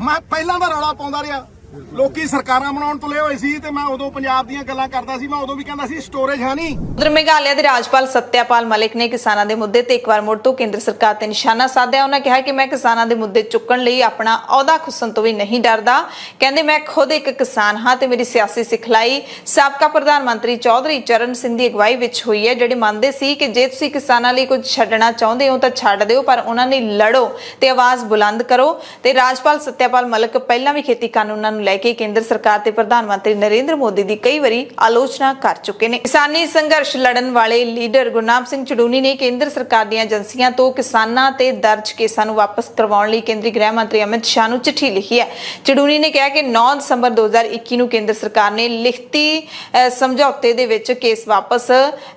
ਮੈਂ ਪਹਿਲਾਂ ਦਾ ਰੌਲਾ ਪਾਉਂਦਾ ਰਿਹਾ ਲੋਕੀ ਸਰਕਾਰਾਂ ਬਣਾਉਣ ਤੁਲੇ ਹੋਏ ਸੀ ਤੇ ਮੈਂ ਉਦੋਂ ਪੰਜਾਬ ਦੀਆਂ ਗੱਲਾਂ ਕਰਦਾ ਸੀ। ਮੈਂ ਉਦੋਂ ਵੀ ਕਹਿੰਦਾ ਸੀ ਸਟੋਰੇਜ ਹੈ ਨਹੀਂ। ਉਧਰ ਮੇਘਾਲਿਆ ਦੇ ਰਾਜਪਾਲ ਸਤਿਆਪਾਲ ਮਲਿਕ ਨੇ ਕਿਸਾਨਾਂ ਦੇ ਮੁੱਦੇ ਤੇ ਇੱਕ ਵਾਰ ਮੁੜ ਤੋਂ ਕੇਂਦਰ ਸਰਕਾਰ ਤੇ ਨਿਸ਼ਾਨਾ ਸਾਧਿਆ। ਉਹਨਾਂ ਕਿਹਾ ਕਿ ਮੈਂ ਕਿਸਾਨਾਂ ਦੇ ਮੁੱਦੇ ਚੁੱਕਣ ਲਈ ਆਪਣਾ ਅਹੁਦਾ ਖੁੱਸਣ ਤੋਂ ਵੀ ਨਹੀਂ ਡਰਦਾ। ਕਹਿੰਦੇ ਮੈਂ ਖੁਦ ਇੱਕ ਕਿਸਾਨ ਹਾਂ ਤੇ ਮੇਰੀ ਸਿਆਸੀ ਸਿਖਲਾਈ ਸਾਬਕਾ ਪ੍ਰਧਾਨ ਮੰਤਰੀ ਚੌਧਰੀ ਚਰਨ ਸਿੰਘ ਦੀ ਅਗਵਾਈ ਵਿੱਚ ਹੋਈ ਹੈ, ਜਿਹੜੇ ਮੰਨਦੇ ਸੀ ਕਿ ਜੇ ਤੁਸੀਂ ਕਿਸਾਨਾਂ ਲਈ ਕੁਝ ਛੱਡਣਾ ਚਾਹੁੰਦੇ ਹੋ ਤਾਂ ਛੱਡ ਦਿਓ, ਪਰ ਉਹਨਾਂ ਲਈ ਲੜੋ ਤੇ ਆਵਾਜ਼ ਬੁਲੰਦ ਕਰੋ। ਤੇ ਰਾਜਪਾਲ ਸਤਿਆਪਾਲ ਮਲਿਕ ਪਹਿਲਾਂ ਵੀ ਖੇਤੀ ਕਾਨੂੰਨਾਂ ਨੂੰ ਲੈ ਕੇ ਕੇਂਦਰ ਸਰਕਾਰ ਤੇ ਪ੍ਰਧਾਨ ਮੰਤਰੀ ਨਰਿੰਦਰ ਮੋਦੀ ਦੀ ਕਈ ਵਾਰੀ ਆਲੋਚਨਾ ਕਰ ਚੁੱਕੇ ਨੇ। ਕਿਸਾਨੀ ਸੰਘਰਸ਼ ਲੜਨ ਵਾਲੇ ਲੀਡਰ ਗੁਰਨਾਮ ਸਿੰਘ ਚੜੂਨੀ ਨੇ ਕੇਂਦਰ ਸਰਕਾਰ ਦੀਆਂ ਏਜੰਸੀਆਂ ਤੋਂ ਕਿਸਾਨਾਂ ਤੇ ਦਰਜ ਕੇਸਾਂ ਨੂੰ ਵਾਪਸ ਕਰਵਾਉਣ ਲਈ ਕੇਂਦਰੀ ਗ੍ਰਹਿ ਮੰਤਰੀ ਅਮਿਤ ਸ਼ਾਹ ਨੂੰ ਚਿੱਠੀ ਲਿਖੀ ਹੈ। ਚੜੂਨੀ ਨੇ ਕਿਹਾ ਕਿ 9 ਦਸੰਬਰ 2021 ਨੂੰ ਕੇਂਦਰ ਸਰਕਾਰ ਨੇ ਲਿਖਤੀ ਸਮਝੌਤੇ ਦੇ ਵਿੱਚ ਕੇਸ ਵਾਪਸ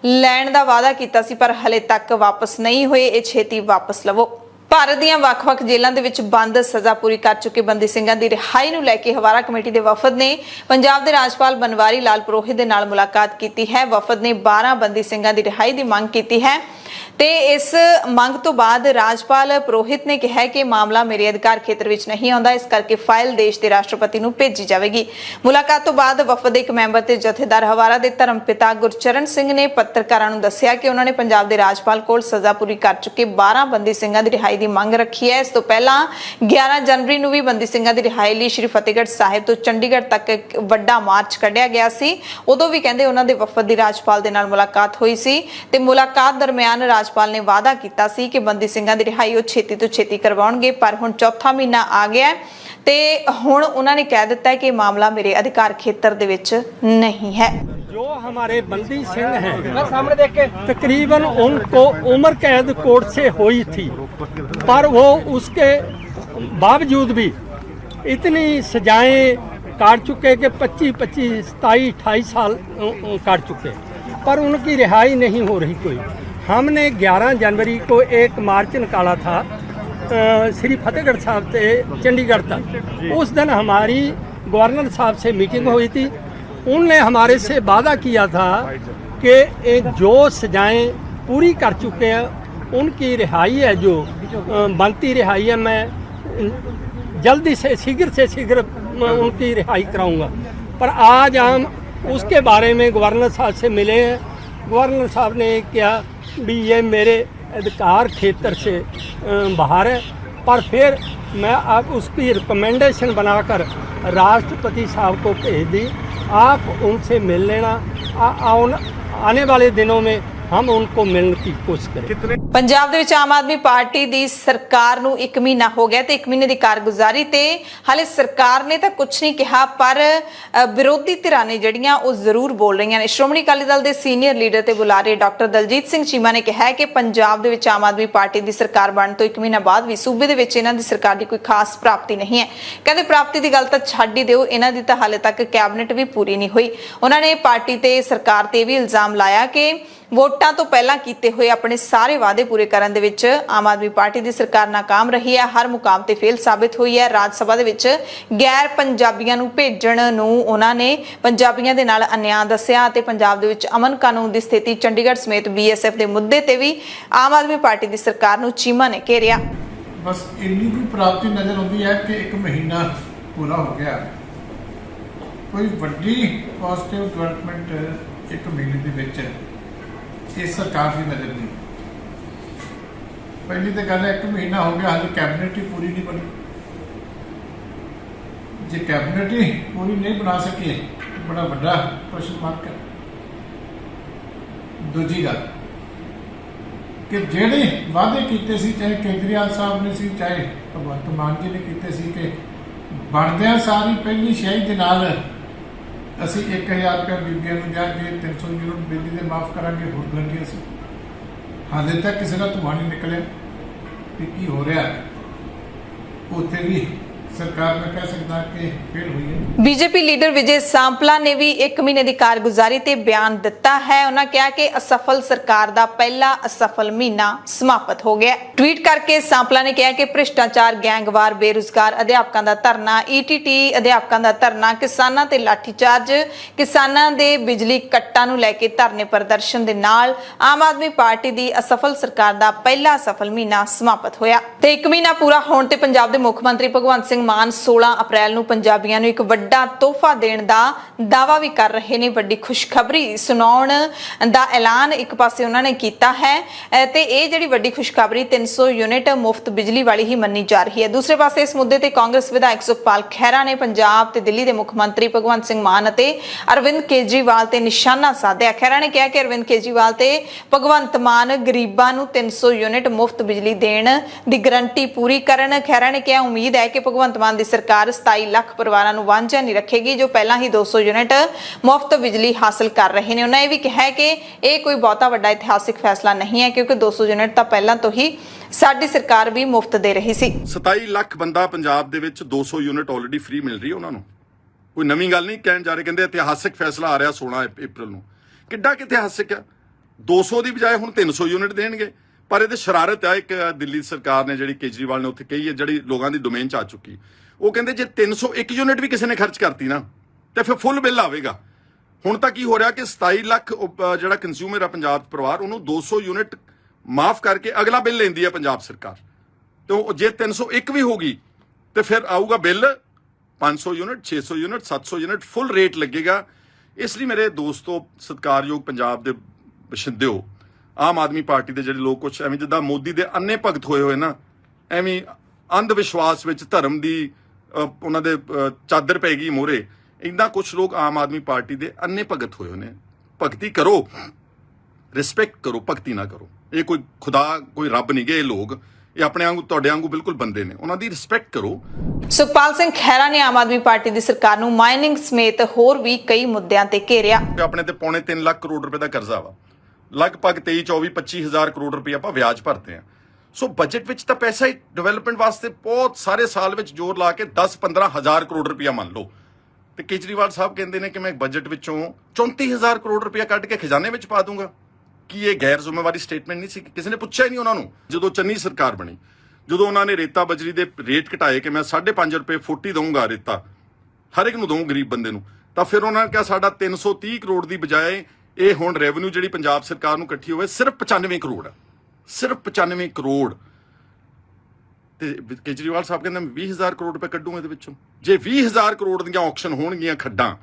ਲੈਣ ਦਾ ਵਾਅਦਾ ਕੀਤਾ ਸੀ, ਪਰ ਹਲੇ ਤੱਕ ਵਾਪਸ ਨਹੀਂ ਹੋਏ। ਇਹ ਛੇਤੀ ਵਾਪਸ ਲਵੋ। ਭਾਰਤ ਦੀਆਂ ਵੱਖ-ਵੱਖ ਜੇਲ੍ਹਾਂ ਦੇ ਵਿੱਚ ਬੰਦ ਸਜ਼ਾ ਪੂਰੀ ਕਰ ਚੁੱਕੇ ਬੰਦੀ ਸਿੰਘਾਂ ਦੀ ਰਿਹਾਈ ਨੂੰ ਲੈ ਕੇ ਹਵਾਰਾ ਕਮੇਟੀ ਦੇ ਵਫਦ ਨੇ ਪੰਜਾਬ ਦੇ ਰਾਜਪਾਲ ਬਨਵਾਰੀ ਲਾਲ ਪੁਰੋਹਿਤ ਦੇ ਨਾਲ ਮੁਲਾਕਾਤ ਕੀਤੀ ਹੈ। ਵਫਦ ਨੇ 12 ਬੰਦੀ ਸਿੰਘਾਂ ਦੀ ਰਿਹਾਈ ਦੀ ਮੰਗ ਕੀਤੀ ਹੈ ਤੇ ਇਸ ਮੰਗ ਤੋਂ ਬਾਅਦ ਰਾਜਪਾਲ ਪੁਰੋਹਿਤ ਨੇ ਕਿਹਾ ਕਿ ਮਾਮਲਾ ਮੇਰੇ ਅਧਿਕਾਰ ਖੇਤਰ ਵਿੱਚ ਨਹੀਂ ਆਉਂਦਾ, ਇਸ ਕਰਕੇ ਫਾਈਲ ਦੇਸ਼ ਦੇ ਰਾਸ਼ਟਰਪਤੀ ਨੂੰ ਭੇਜੀ ਜਾਵੇਗੀ। ਮੁਲਾਕਾਤ ਤੋਂ ਬਾਅਦ ਵਫਦ ਦੇ ਇੱਕ ਮੈਂਬਰ ਤੇ ਜਥੇਦਾਰ ਹਵਾਰਾ ਦੇ ਧਰਮਪਿਤਾ ਗੁਰਚਰਨ ਸਿੰਘ ਨੇ ਪੱਤਰਕਾਰਾਂ ਨੂੰ ਦੱਸਿਆ ਕਿ ਉਹਨਾਂ ਨੇ ਪੰਜਾਬ ਦੇ ਰਾਜਪਾਲ ਕੋਲ ਸਜ਼ਾ ਪੂਰੀ ਕਰ ਚੁੱਕੇ 12 ਬੰਦੀ ਸਿੰਘਾਂ ਦੀ ਰਿਹਾਈ ਦੀ ਮੰਗ ਰੱਖੀ ਹੈ। ਇਸ ਤੋਂ ਪਹਿਲਾਂ 11 ਜਨਵਰੀ ਨੂੰ ਵੀ ਬੰਦੀ ਸਿੰਘਾਂ ਦੀ ਰਿਹਾਈ ਲਈ ਸ਼੍ਰੀ ਫਤਿਹਗੜ੍ਹ ਸਾਹਿਬ ਤੋਂ ਚੰਡੀਗੜ੍ਹ ਤੱਕ ਇੱਕ ਵੱਡਾ ਮਾਰਚ ਕੱਢਿਆ ਗਿਆ ਸੀ। ਉਦੋਂ ਵੀ ਕਹਿੰਦੇ ਉਹਨਾਂ ਦੇ ਵਫਦ ਦੀ ਰਾਜਪਾਲ ਦੇ ਨਾਲ ਮੁਲਾਕਾਤ ਹੋਈ ਸੀ ਤੇ ਮੁਲਾਕਾਤ ਦਰਮਿਆਨ ਰਾਜਪਾਲ ਨੇ ਵਾਅਦਾ ਕੀਤਾ ਸੀ ਕਿ ਬੰਦੀ ਸਿੰਘਾਂ ਦੀ ਰਿਹਾਈ ਉਹ ਛੇਤੀ ਤੋਂ ਛੇਤੀ ਕਰਵਾਉਣਗੇ, ਪਰ ਹੁਣ ਚੌਥਾ ਮਹੀਨਾ ਆ ਗਿਆ ਤੇ ਹੁਣ ਉਹਨਾਂ ਨੇ ਕਹਿ ਦਿੱਤਾ ਹੈ ਕਿ ਮਾਮਲਾ ਮੇਰੇ ਅਧਿਕਾਰ ਖੇਤਰ ਦੇ ਵਿੱਚ ਨਹੀਂ ਹੈ। जो हमारे बंदी सिंह हैं सामने देख के तकरीबन उनको उम्र कैद कोर्ट से हुई थी, पर वो उसके बावजूद भी इतनी सजाएं काट चुके कि 25, 27, 28 साल काट चुके, पर उनकी रिहाई नहीं हो रही कोई। हमने 11 जनवरी को एक मार्च निकाला था श्री फतेहगढ़ साहब से चंडीगढ़ तक। उस दिन हमारी गवर्नर साहब से मीटिंग हुई थी। उनने हमारे से वादा किया था कि जो सजाएं पूरी कर चुके हैं उनकी रिहाई है, जो बनती रिहाई है, मैं जल्दी से शीघ्र उनकी रिहाई कराऊंगा। पर आज हम उसके बारे में गवर्नर साहब से मिले हैं। गवर्नर साहब ने क्या भी ये मेरे अधिकार क्षेत्र से बाहर है, पर फिर मैं अब उसकी रिकमेंडेशन बनाकर राष्ट्रपति साहब को भेज दी। आप उनसे मिल लेना। आने वाले दिनों में हम उनको मिलने की कोशिश करें। ਪੰਜਾਬ ਦੇ ਵਿੱਚ ਆਮ ਆਦਮੀ ਪਾਰਟੀ ਦੀ ਸਰਕਾਰ ਨੂੰ 1 ਮਹੀਨਾ ਹੋ ਗਿਆ ਤੇ 1 ਮਹੀਨੇ ਦੀ ਕਾਰਗੁਜ਼ਾਰੀ ਤੇ ਹਾਲੇ ਸਰਕਾਰ ਨੇ ਤਾਂ ਕੁਝ ਨਹੀਂ ਕਿਹਾ, ਪਰ ਵਿਰੋਧੀ ਧਿਰਾਂ ਨੇ ਜਿਹੜੀਆਂ ਉਹ ਜ਼ਰੂਰ ਬੋਲ ਰਹੀਆਂ ਨੇ। ਸ਼੍ਰੋਮਣੀ ਅਕਾਲੀ ਦਲ ਦੇ ਸੀਨੀਅਰ ਲੀਡਰ ਤੇ ਬੁਲਾਰੇ ਡਾਕਟਰ ਦਲਜੀਤ ਸਿੰਘ ਚੀਮਾ ਨੇ ਕਿਹਾ ਕਿ ਪੰਜਾਬ ਦੇ ਵਿੱਚ ਆਮ ਆਦਮੀ ਪਾਰਟੀ ਦੀ ਸਰਕਾਰ ਬਣਨ ਤੋਂ 1 ਮਹੀਨਾ ਬਾਅਦ ਵੀ ਸੂਬੇ ਦੇ ਵਿੱਚ ਇਹਨਾਂ ਦੀ ਸਰਕਾਰ ਦੀ ਕੋਈ ਖਾਸ ਪ੍ਰਾਪਤੀ ਨਹੀਂ ਹੈ। ਕਹਿੰਦੇ ਪ੍ਰਾਪਤੀ ਦੀ ਗੱਲ ਤਾਂ ਛੱਡ ਹੀ ਦਿਓ, ਇਹਨਾਂ ਦੀ ਤਾਂ ਹਾਲੇ ਤੱਕ ਕੈਬਨਿਟ ਵੀ ਪੂਰੀ ਨਹੀਂ ਹੋਈ। ਉਹਨਾਂ ਨੇ ਪਾਰਟੀ ਤੇ ਸਰਕਾਰ ਤੇ ਵੀ ਇਲਜ਼ਾਮ ਲਾਇਆ ਕਿ ਵੋਟਾਂ ਤੋਂ ਪਹਿਲਾਂ ਕੀਤੇ ਹੋਏ ਆਪਣੇ ਸਾਰੇ ਵਾਅਦੇ ਪੂਰੇ ਕਰਨ ਦੇ ਵਿੱਚ ਆਮ ਆਦਮੀ ਪਾਰਟੀ ਦੀ ਸਰਕਾਰ ਨਾਕਾਮ ਰਹੀ ਹੈ, ਹਰ ਮੁਕਾਮ ਤੇ ਫੇਲ ਸਾਬਿਤ ਹੋਈ ਹੈ। ਰਾਜ ਸਭਾ ਦੇ ਵਿੱਚ ਗੈਰ ਪੰਜਾਬੀਆਂ ਨੂੰ ਭੇਜਣ ਨੂੰ ਉਹਨਾਂ ਨੇ ਪੰਜਾਬੀਆਂ ਦੇ ਨਾਲ ਅਨਿਆਂ ਦੱਸਿਆ ਤੇ ਪੰਜਾਬ ਦੇ ਵਿੱਚ ਅਮਨ ਕਾਨੂੰਨ ਦੀ ਸਥਿਤੀ, ਚੰਡੀਗੜ੍ਹ ਸਮੇਤ BSF ਦੇ ਮੁੱਦੇ ਤੇ ਵੀ ਆਮ ਆਦਮੀ ਪਾਰਟੀ ਦੀ ਸਰਕਾਰ ਨੂੰ ਚੀਮਾ ਨੇ ਘੇਰਿਆ। ਬਸ ਇੰਨੀ ਵੀ ਪ੍ਰਾਪਤੀ ਨਜ਼ਰ ਆਉਂਦੀ ਹੈ ਕਿ 1 ਮਹੀਨਾ ਪੂਰਾ ਹੋ ਗਿਆ, ਕੋਈ ਵੱਡੀ ਪੋਜ਼ਿਟਿਵ ਡਿਵੈਲਪਮੈਂਟ 1 ਮਹੀਨੇ ਦੇ ਵਿੱਚ ਇਸ ਸਰਕਾਰ ਦੀ ਨਜ਼ਰ ਨਹੀਂ। ਪਹਿਲੀ ਤਾਂ ਗੱਲ ਹੈ 1 ਮਹੀਨਾ ਹੋ ਗਿਆ, ਹਾਲੇ ਕੈਬਨਿਟ ਹੀ ਪੂਰੀ ਨਹੀਂ ਬਣੀ। ਜੇ ਕੈਬਨਿਟ ਹੀ ਪੂਰੀ ਨਹੀਂ ਬਣਾ ਸਕੇ ਬੜਾ ਵੱਡਾ ਕੁਐਸਚਨ ਮਾਰਕ ਹੈ। ਦੂਜੀ ਗੱਲ ਕਿ ਜਿਹੜੇ ਵਾਅਦੇ ਕੀਤੇ ਸੀ, ਚਾਹੇ ਕੇਜਰੀਵਾਲ ਸਾਹਿਬ ਨੇ ਸੀ, ਚਾਹੇ ਭਗਵੰਤ ਮਾਨ ਜੀ ਨੇ ਕੀਤੇ ਸੀ ਕਿ ਬਣਦਿਆਂ ਸਾਰੀ ਪਹਿਲੀ ਸ਼ਹਿ ਦੇ ਨਾਲ ਅਸੀਂ 1000 ਰੁਪਏ ਬੀਬੀਆਂ ਨੂੰ ਦਿਆਂਗੇ, 300 ਯੂਨਿਟ ਬਿਜਲੀ ਦੇ ਮਾਫ ਕਰਾਂਗੇ, ਹੋਰ ਦਿਆਂਗੇ। ਅਸੀਂ ਹਾਲੇ ਤੱਕ ਕਿਸੇ ਦਾ ਧੂੰਆਂ ਨਹੀਂ ਨਿਕਲਿਆ ਕਿ ਕੀ ਹੋ ਰਿਹਾ। ਉੱਥੇ ਵੀ ਸਰਕਾਰ ਮੈਂ ਕਹਿ ਸਕਦਾ ਕਿ ਫੇਲ ਹੋਈ ਹੈ। ਬੀਜੇਪੀ ਲੀਡਰ ਵਿਜੇ ਸਾਂਪਲਾ ਨੇ ਵੀ 1 ਮਹੀਨੇ ਦੀ ਕਾਰਗੁਜ਼ਾਰੀ ਤੇ ਬਿਆਨ ਦਿੱਤਾ ਹੈ। ਉਹਨਾਂ ਕਿਹਾ ਕਿ ਅਸਫਲ ਸਰਕਾਰ ਦਾ ਪਹਿਲਾ ਅਸਫਲ ਮਹੀਨਾ ਸਮਾਪਤ ਹੋ ਗਿਆ। ਟਵੀਟ ਕਰਕੇ ਸਾਂਪਲਾ ਨੇ ਕਿਹਾ ਕਿ ਭ੍ਰਿਸ਼ਟਾਚਾਰ, ਗੈਂਗਵਾਰ, ਬੇਰੁਜ਼ਗਾਰ ਅਧਿਆਪਕਾਂ ਦਾ ਧਰਨਾ, ETT ਅਧਿਆਪਕਾਂ ਦਾ ਧਰਨਾ, ਕਿਸਾਨਾਂ ਤੇ ਲਾਠੀਚਾਰਜ, ਕਿਸਾਨਾਂ ਦੇ ਬਿਜਲੀ ਕੱਟਾਂ ਨੂੰ ਲੈ ਕੇ ਧਰਨੇ ਪ੍ਰਦਰਸ਼ਨ ਦੇ ਨਾਲ ਆਮ ਆਦਮੀ ਪਾਰਟੀ ਦੀ ਅਸਫਲ ਸਰਕਾਰ ਦਾ ਪਹਿਲਾ ਸਫਲ ਮਹੀਨਾ ਸਮਾਪਤ ਹੋਇਆ ਤੇ 1 ਮਹੀਨਾ ਪੂਰਾ ਹੋਣ ਤੇ ਪੰਜਾਬ ਦੇ ਮੁੱਖ ਮੰਤਰੀ ਭਗਵੰਤ ਸਿੰਘ ਮਾਨ 16 ਅਪ੍ਰੈਲ ਨੂੰ ਪੰਜਾਬੀਆਂ ਨੂੰ ਇੱਕ ਵੱਡਾ ਤੋਹਫਾ ਦੇਣ ਦਾ ਦਾਅਵਾ ਵੀ ਕਰ ਰਹੇ ਨੇ। ਵੱਡੀ ਖੁਸ਼ਖਬਰੀ ਸੁਣਾਉਣ ਦਾ ਐਲਾਨ ਇੱਕ ਪਾਸੇ ਉਹਨਾਂ ਨੇ ਕੀਤਾ ਹੈ ਤੇ ਇਹ ਜਿਹੜੀ ਵੱਡੀ ਖੁਸ਼ਖਬਰੀ 300 ਯੂਨਿਟ ਮੁਫਤ ਬਿਜਲੀ ਵਾਲੀ ਹੀ ਮੰਨੀ ਜਾ ਰਹੀ ਹੈ। ਦੂਸਰੇ ਪਾਸੇ ਇਸ ਮੁੱਦੇ ਤੇ ਕਾਂਗਰਸ ਵਿਧਾਇਕ ਸੁਖਪਾਲ ਖਹਿਰਾ ਨੇ ਪੰਜਾਬ ਤੇ ਦਿੱਲੀ ਦੇ ਮੁੱਖ ਮੰਤਰੀ ਭਗਵੰਤ ਸਿੰਘ ਮਾਨ ਅਤੇ ਅਰਵਿੰਦ ਕੇਜਰੀਵਾਲ ਤੇ ਨਿਸ਼ਾਨਾ ਸਾਧਿਆ। ਖਹਿਰਾ ਨੇ ਕਿਹਾ ਕਿ ਅਰਵਿੰਦ ਕੇਜਰੀਵਾਲ ਤੇ ਭਗਵੰਤ ਮਾਨ ਗਰੀਬਾਂ ਨੂੰ 300 ਯੂਨਿਟ ਮੁਫਤ ਬਿਜਲੀ ਦੇਣ ਦੀ ਗਰੰਟੀ ਪੂਰੀ ਕਰਨ। ਖਹਿਰਾ ਨੇ ਕਿਹਾ ਉਮੀਦ ਹੈ ਕਿ ਭਗਵੰਤ ਮਾਨ ਦੀ ਸਰਕਾਰ 27 ਲੱਖ ਪਰਿਵਾਰਾਂ ਨੂੰ ਵਾਂਝਾ ਨਹੀਂ ਰੱਖੇਗੀ ਜੋ ਪਹਿਲਾਂ ਹੀ 200 ਯੂਨਿਟ ਮੁਫਤ ਬਿਜਲੀ ਹਾਸਲ ਕਰ ਰਹੇ ਨੇ। ਉਹਨਾਂ ਇਹ ਵੀ ਕਿਹਾ ਕਿ ਇਹ ਕੋਈ ਬਹੁਤਾ ਵੱਡਾ ਇਤਿਹਾਸਿਕ ਫੈਸਲਾ ਨਹੀਂ ਹੈ ਕਿਉਂਕਿ 200 ਯੂਨਿਟ ਤਾਂ ਪਹਿਲਾਂ ਤੋਂ ਹੀ ਸਾਡੀ ਸਰਕਾਰ ਵੀ ਮੁਫਤ ਦੇ ਰਹੀ ਸੀ। 27 ਲੱਖ ਬੰਦਾ ਪੰਜਾਬ ਦੇ ਵਿੱਚ 200 ਯੂਨਿਟ ਆਲਰੇਡੀ ਫ੍ਰੀ ਮਿਲ ਰਹੀ ਹੈ ਉਹਨਾਂ ਨੂੰ। ਕੋਈ ਨਵੀਂ ਗੱਲ ਨਹੀਂ ਕਹਿਣ ਜਾ ਰਹੇ। ਕਹਿੰਦੇ ਇਤਿਹਾਸਿਕ ਫੈਸਲਾ ਆ ਰਿਹਾ 16 ਅਪ੍ਰੈਲ ਨੂੰ। ਕਿੱਡਾ ਕਿ ਇਤਿਹਾਸਿਕ ਆ? 200 ਦੀ ਬਜਾਏ ਹੁਣ 300 ਯੂਨਿਟ ਦੇਣਗੇ। ਪਰ ਇਹਦੇ ਸ਼ਰਾਰਤ ਆ ਇੱਕ ਦਿੱਲੀ ਸਰਕਾਰ ਨੇ ਜਿਹੜੀ ਕੇਜਰੀਵਾਲ ਨੇ ਉੱਥੇ ਕਹੀ ਹੈ, ਜਿਹੜੀ ਲੋਕਾਂ ਦੀ ਡੋਮੇਨ 'ਚ ਆ ਚੁੱਕੀ। ਉਹ ਕਹਿੰਦੇ ਜੇ 301 ਯੂਨਿਟ ਵੀ ਕਿਸੇ ਨੇ ਖਰਚ ਕਰਤੀ ਨਾ ਤੇ ਫਿਰ ਫੁੱਲ ਬਿੱਲ ਆਵੇਗਾ। ਹੁਣ ਤਾਂ ਕੀ ਹੋ ਰਿਹਾ ਕਿ 27 ਲੱਖ ਜਿਹੜਾ ਕੰਜ਼ਿਊਮਰ ਆ ਪੰਜਾਬ ਦਾ ਪਰਿਵਾਰ, ਉਹਨੂੰ 200 ਯੂਨਿਟ ਮਾਫ ਕਰਕੇ ਅਗਲਾ ਬਿੱਲ ਲੈਂਦੀ ਹੈ ਪੰਜਾਬ ਸਰਕਾਰ। ਤੇ ਜੇ 301 ਵੀ ਹੋਗੀ ਤੇ ਫਿਰ ਆਊਗਾ bill 500 unit, 600 unit, 700 unit, full rate ਲੱਗੇਗਾ। ਇਸ ਲਈ ਮੇਰੇ ਦੋਸਤੋ, ਸਤਿਕਾਰਯੋਗ ਪੰਜਾਬ ਦੇ ਬਸ਼ਿੰਦਿਓ, ਆਮ ਆਦਮੀ ਪਾਰਟੀ ਦੇ ਜਿਹੜੇ ਲੋਕ ਕੁਛ ਐਵੇਂ ਜਿੱਦਾਂ ਮੋਦੀ ਦੇ ਅੰਨੇ ਭਗਤ ਹੋਏ ਨਾ, ਐਵੇਂ ਅੰਧ ਵਿਸ਼ਵਾਸ ਵਿੱਚ ਧਰਮ ਦੀ ਉਹਨਾਂ ਦੇ ਚਾਦਰ ਪੈ ਗਈ ਮੋਹਰੇ, ਇੱਦਾਂ ਕੁਛ ਲੋਕ ਆਮ ਆਦਮੀ ਪਾਰਟੀ ਦੇ ਅੰਨੇ ਭਗਤ ਹੋਏ ਨੇ। ਭਗਤੀ ਕਰੋ, ਰਿਸਪੈਕਟ ਕਰੋ, ਭਗਤੀ ਨਾ ਕਰੋ। ਇਹ ਕੋਈ ਖੁਦਾ, ਕੋਈ ਰੱਬ ਨਹੀਂ ਗੇ ਇਹ ਲੋਕ। ਇਹ ਆਪਣੇ ਵਾਂਗੂ, ਤੁਹਾਡੇ ਵਾਂਗੂ ਬਿਲਕੁਲ ਬੰਦੇ ਨੇ। ਉਹਨਾਂ ਦੀ ਰਿਸਪੈਕਟ ਕਰੋ। ਸੁਖਪਾਲ ਸਿੰਘ ਖਹਿਰਾ ਨੇ ਆਮ ਆਦਮੀ ਪਾਰਟੀ ਦੀ ਸਰਕਾਰ ਨੂੰ ਮਾਈਨਿੰਗ ਸਮੇਤ ਹੋਰ ਵੀ ਕਈ ਮੁੱਦਿਆਂ ਤੇ ਘੇਰਿਆ। ਆਪਣੇ ਤੇ ਪੌਣੇ 3 ਲੱਖ ਕਰੋੜ ਰੁਪਏ ਦਾ ਕਰਜ਼ਾ ਵਾ। ਲਗਭਗ 23, 24, 25 ਹਜ਼ਾਰ ਕਰੋੜ ਰੁਪਏ ਆਪਾਂ ਵਿਆਜ ਭਰਦੇ ਆ। ਸੋ ਬਜਟ ਵਿੱਚ ਤਾਂ ਪੈਸਾ ਹੀ ਡਿਵੈਲਪਮੈਂਟ ਵਾਸਤੇ ਬਹੁਤ ਸਾਰੇ ਸਾਲ ਵਿੱਚ ਜ਼ੋਰ ਲਾ ਕੇ 10-15 ਹਜ਼ਾਰ ਕਰੋੜ ਰੁਪਇਆ ਮੰਨ ਲਓ। ਤੇ ਕੇਜਰੀਵਾਲ ਸਾਹਿਬ ਕਹਿੰਦੇ ਨੇ ਕਿ ਮੈਂ ਬਜਟ ਵਿੱਚੋਂ 34 ਹਜ਼ਾਰ ਕਰੋੜ ਰੁਪਇਆ ਕੱਢ ਕੇ ਖਜ਼ਾਨੇ ਵਿੱਚ ਪਾ ਦੂੰਗਾ। ਕੀ ਇਹ ਗੈਰ ਜ਼ਿੰਮੇਵਾਰੀ ਸਟੇਟਮੈਂਟ ਨਹੀਂ ਸੀ? ਕਿਸੇ ਨੇ ਪੁੱਛਿਆ ਹੀ ਨਹੀਂ ਉਹਨਾਂ ਨੂੰ। ਜਦੋਂ ਚੰਨੀ ਸਰਕਾਰ ਬਣੀ, ਜਦੋਂ ਉਹਨਾਂ ਨੇ ਰੇਤਾ ਬਜਰੀ ਦੇ ਰੇਟ ਘਟਾਏ ਕਿ ਮੈਂ 5.5 ਰੁਪਏ 40 ਦਊਂਗਾ ਰੇਤਾ, ਹਰ ਇੱਕ ਨੂੰ ਦਊਂ ਗਰੀਬ ਬੰਦੇ ਨੂੰ, ਤਾਂ ਫਿਰ ਉਹਨਾਂ ਨੇ ਕਿਹਾ ਸਾਡਾ 330 ਕਰੋੜ ਦੀ ਬਜਾਏ ਇਹ ਹੁਣ ਰੈਵਨਿਊ ਜਿਹੜੀ ਪੰਜਾਬ ਸਰਕਾਰ ਨੂੰ ਇਕੱਠੀ ਹੋਵੇ ਸਿਰਫ 95 ਕਰੋੜ ਹੈ। ਸਿਰਫ 95 ਕਰੋੜ। ਤੇ ਕੇਜਰੀਵਾਲ ਸਾਹਿਬ ਕਹਿੰਦੇ ਮੈਂ 20,000 ਕਰੋੜ ਰੁਪਏ ਕੱਢੂਗਾ ਇਹਦੇ ਵਿੱਚੋਂ। ਜੇ 20,000 ਕਰੋੜ ਦੀਆਂ ਆਕਸ਼ਨ ਹੋਣਗੀਆਂ ਖੱਡਾਂ,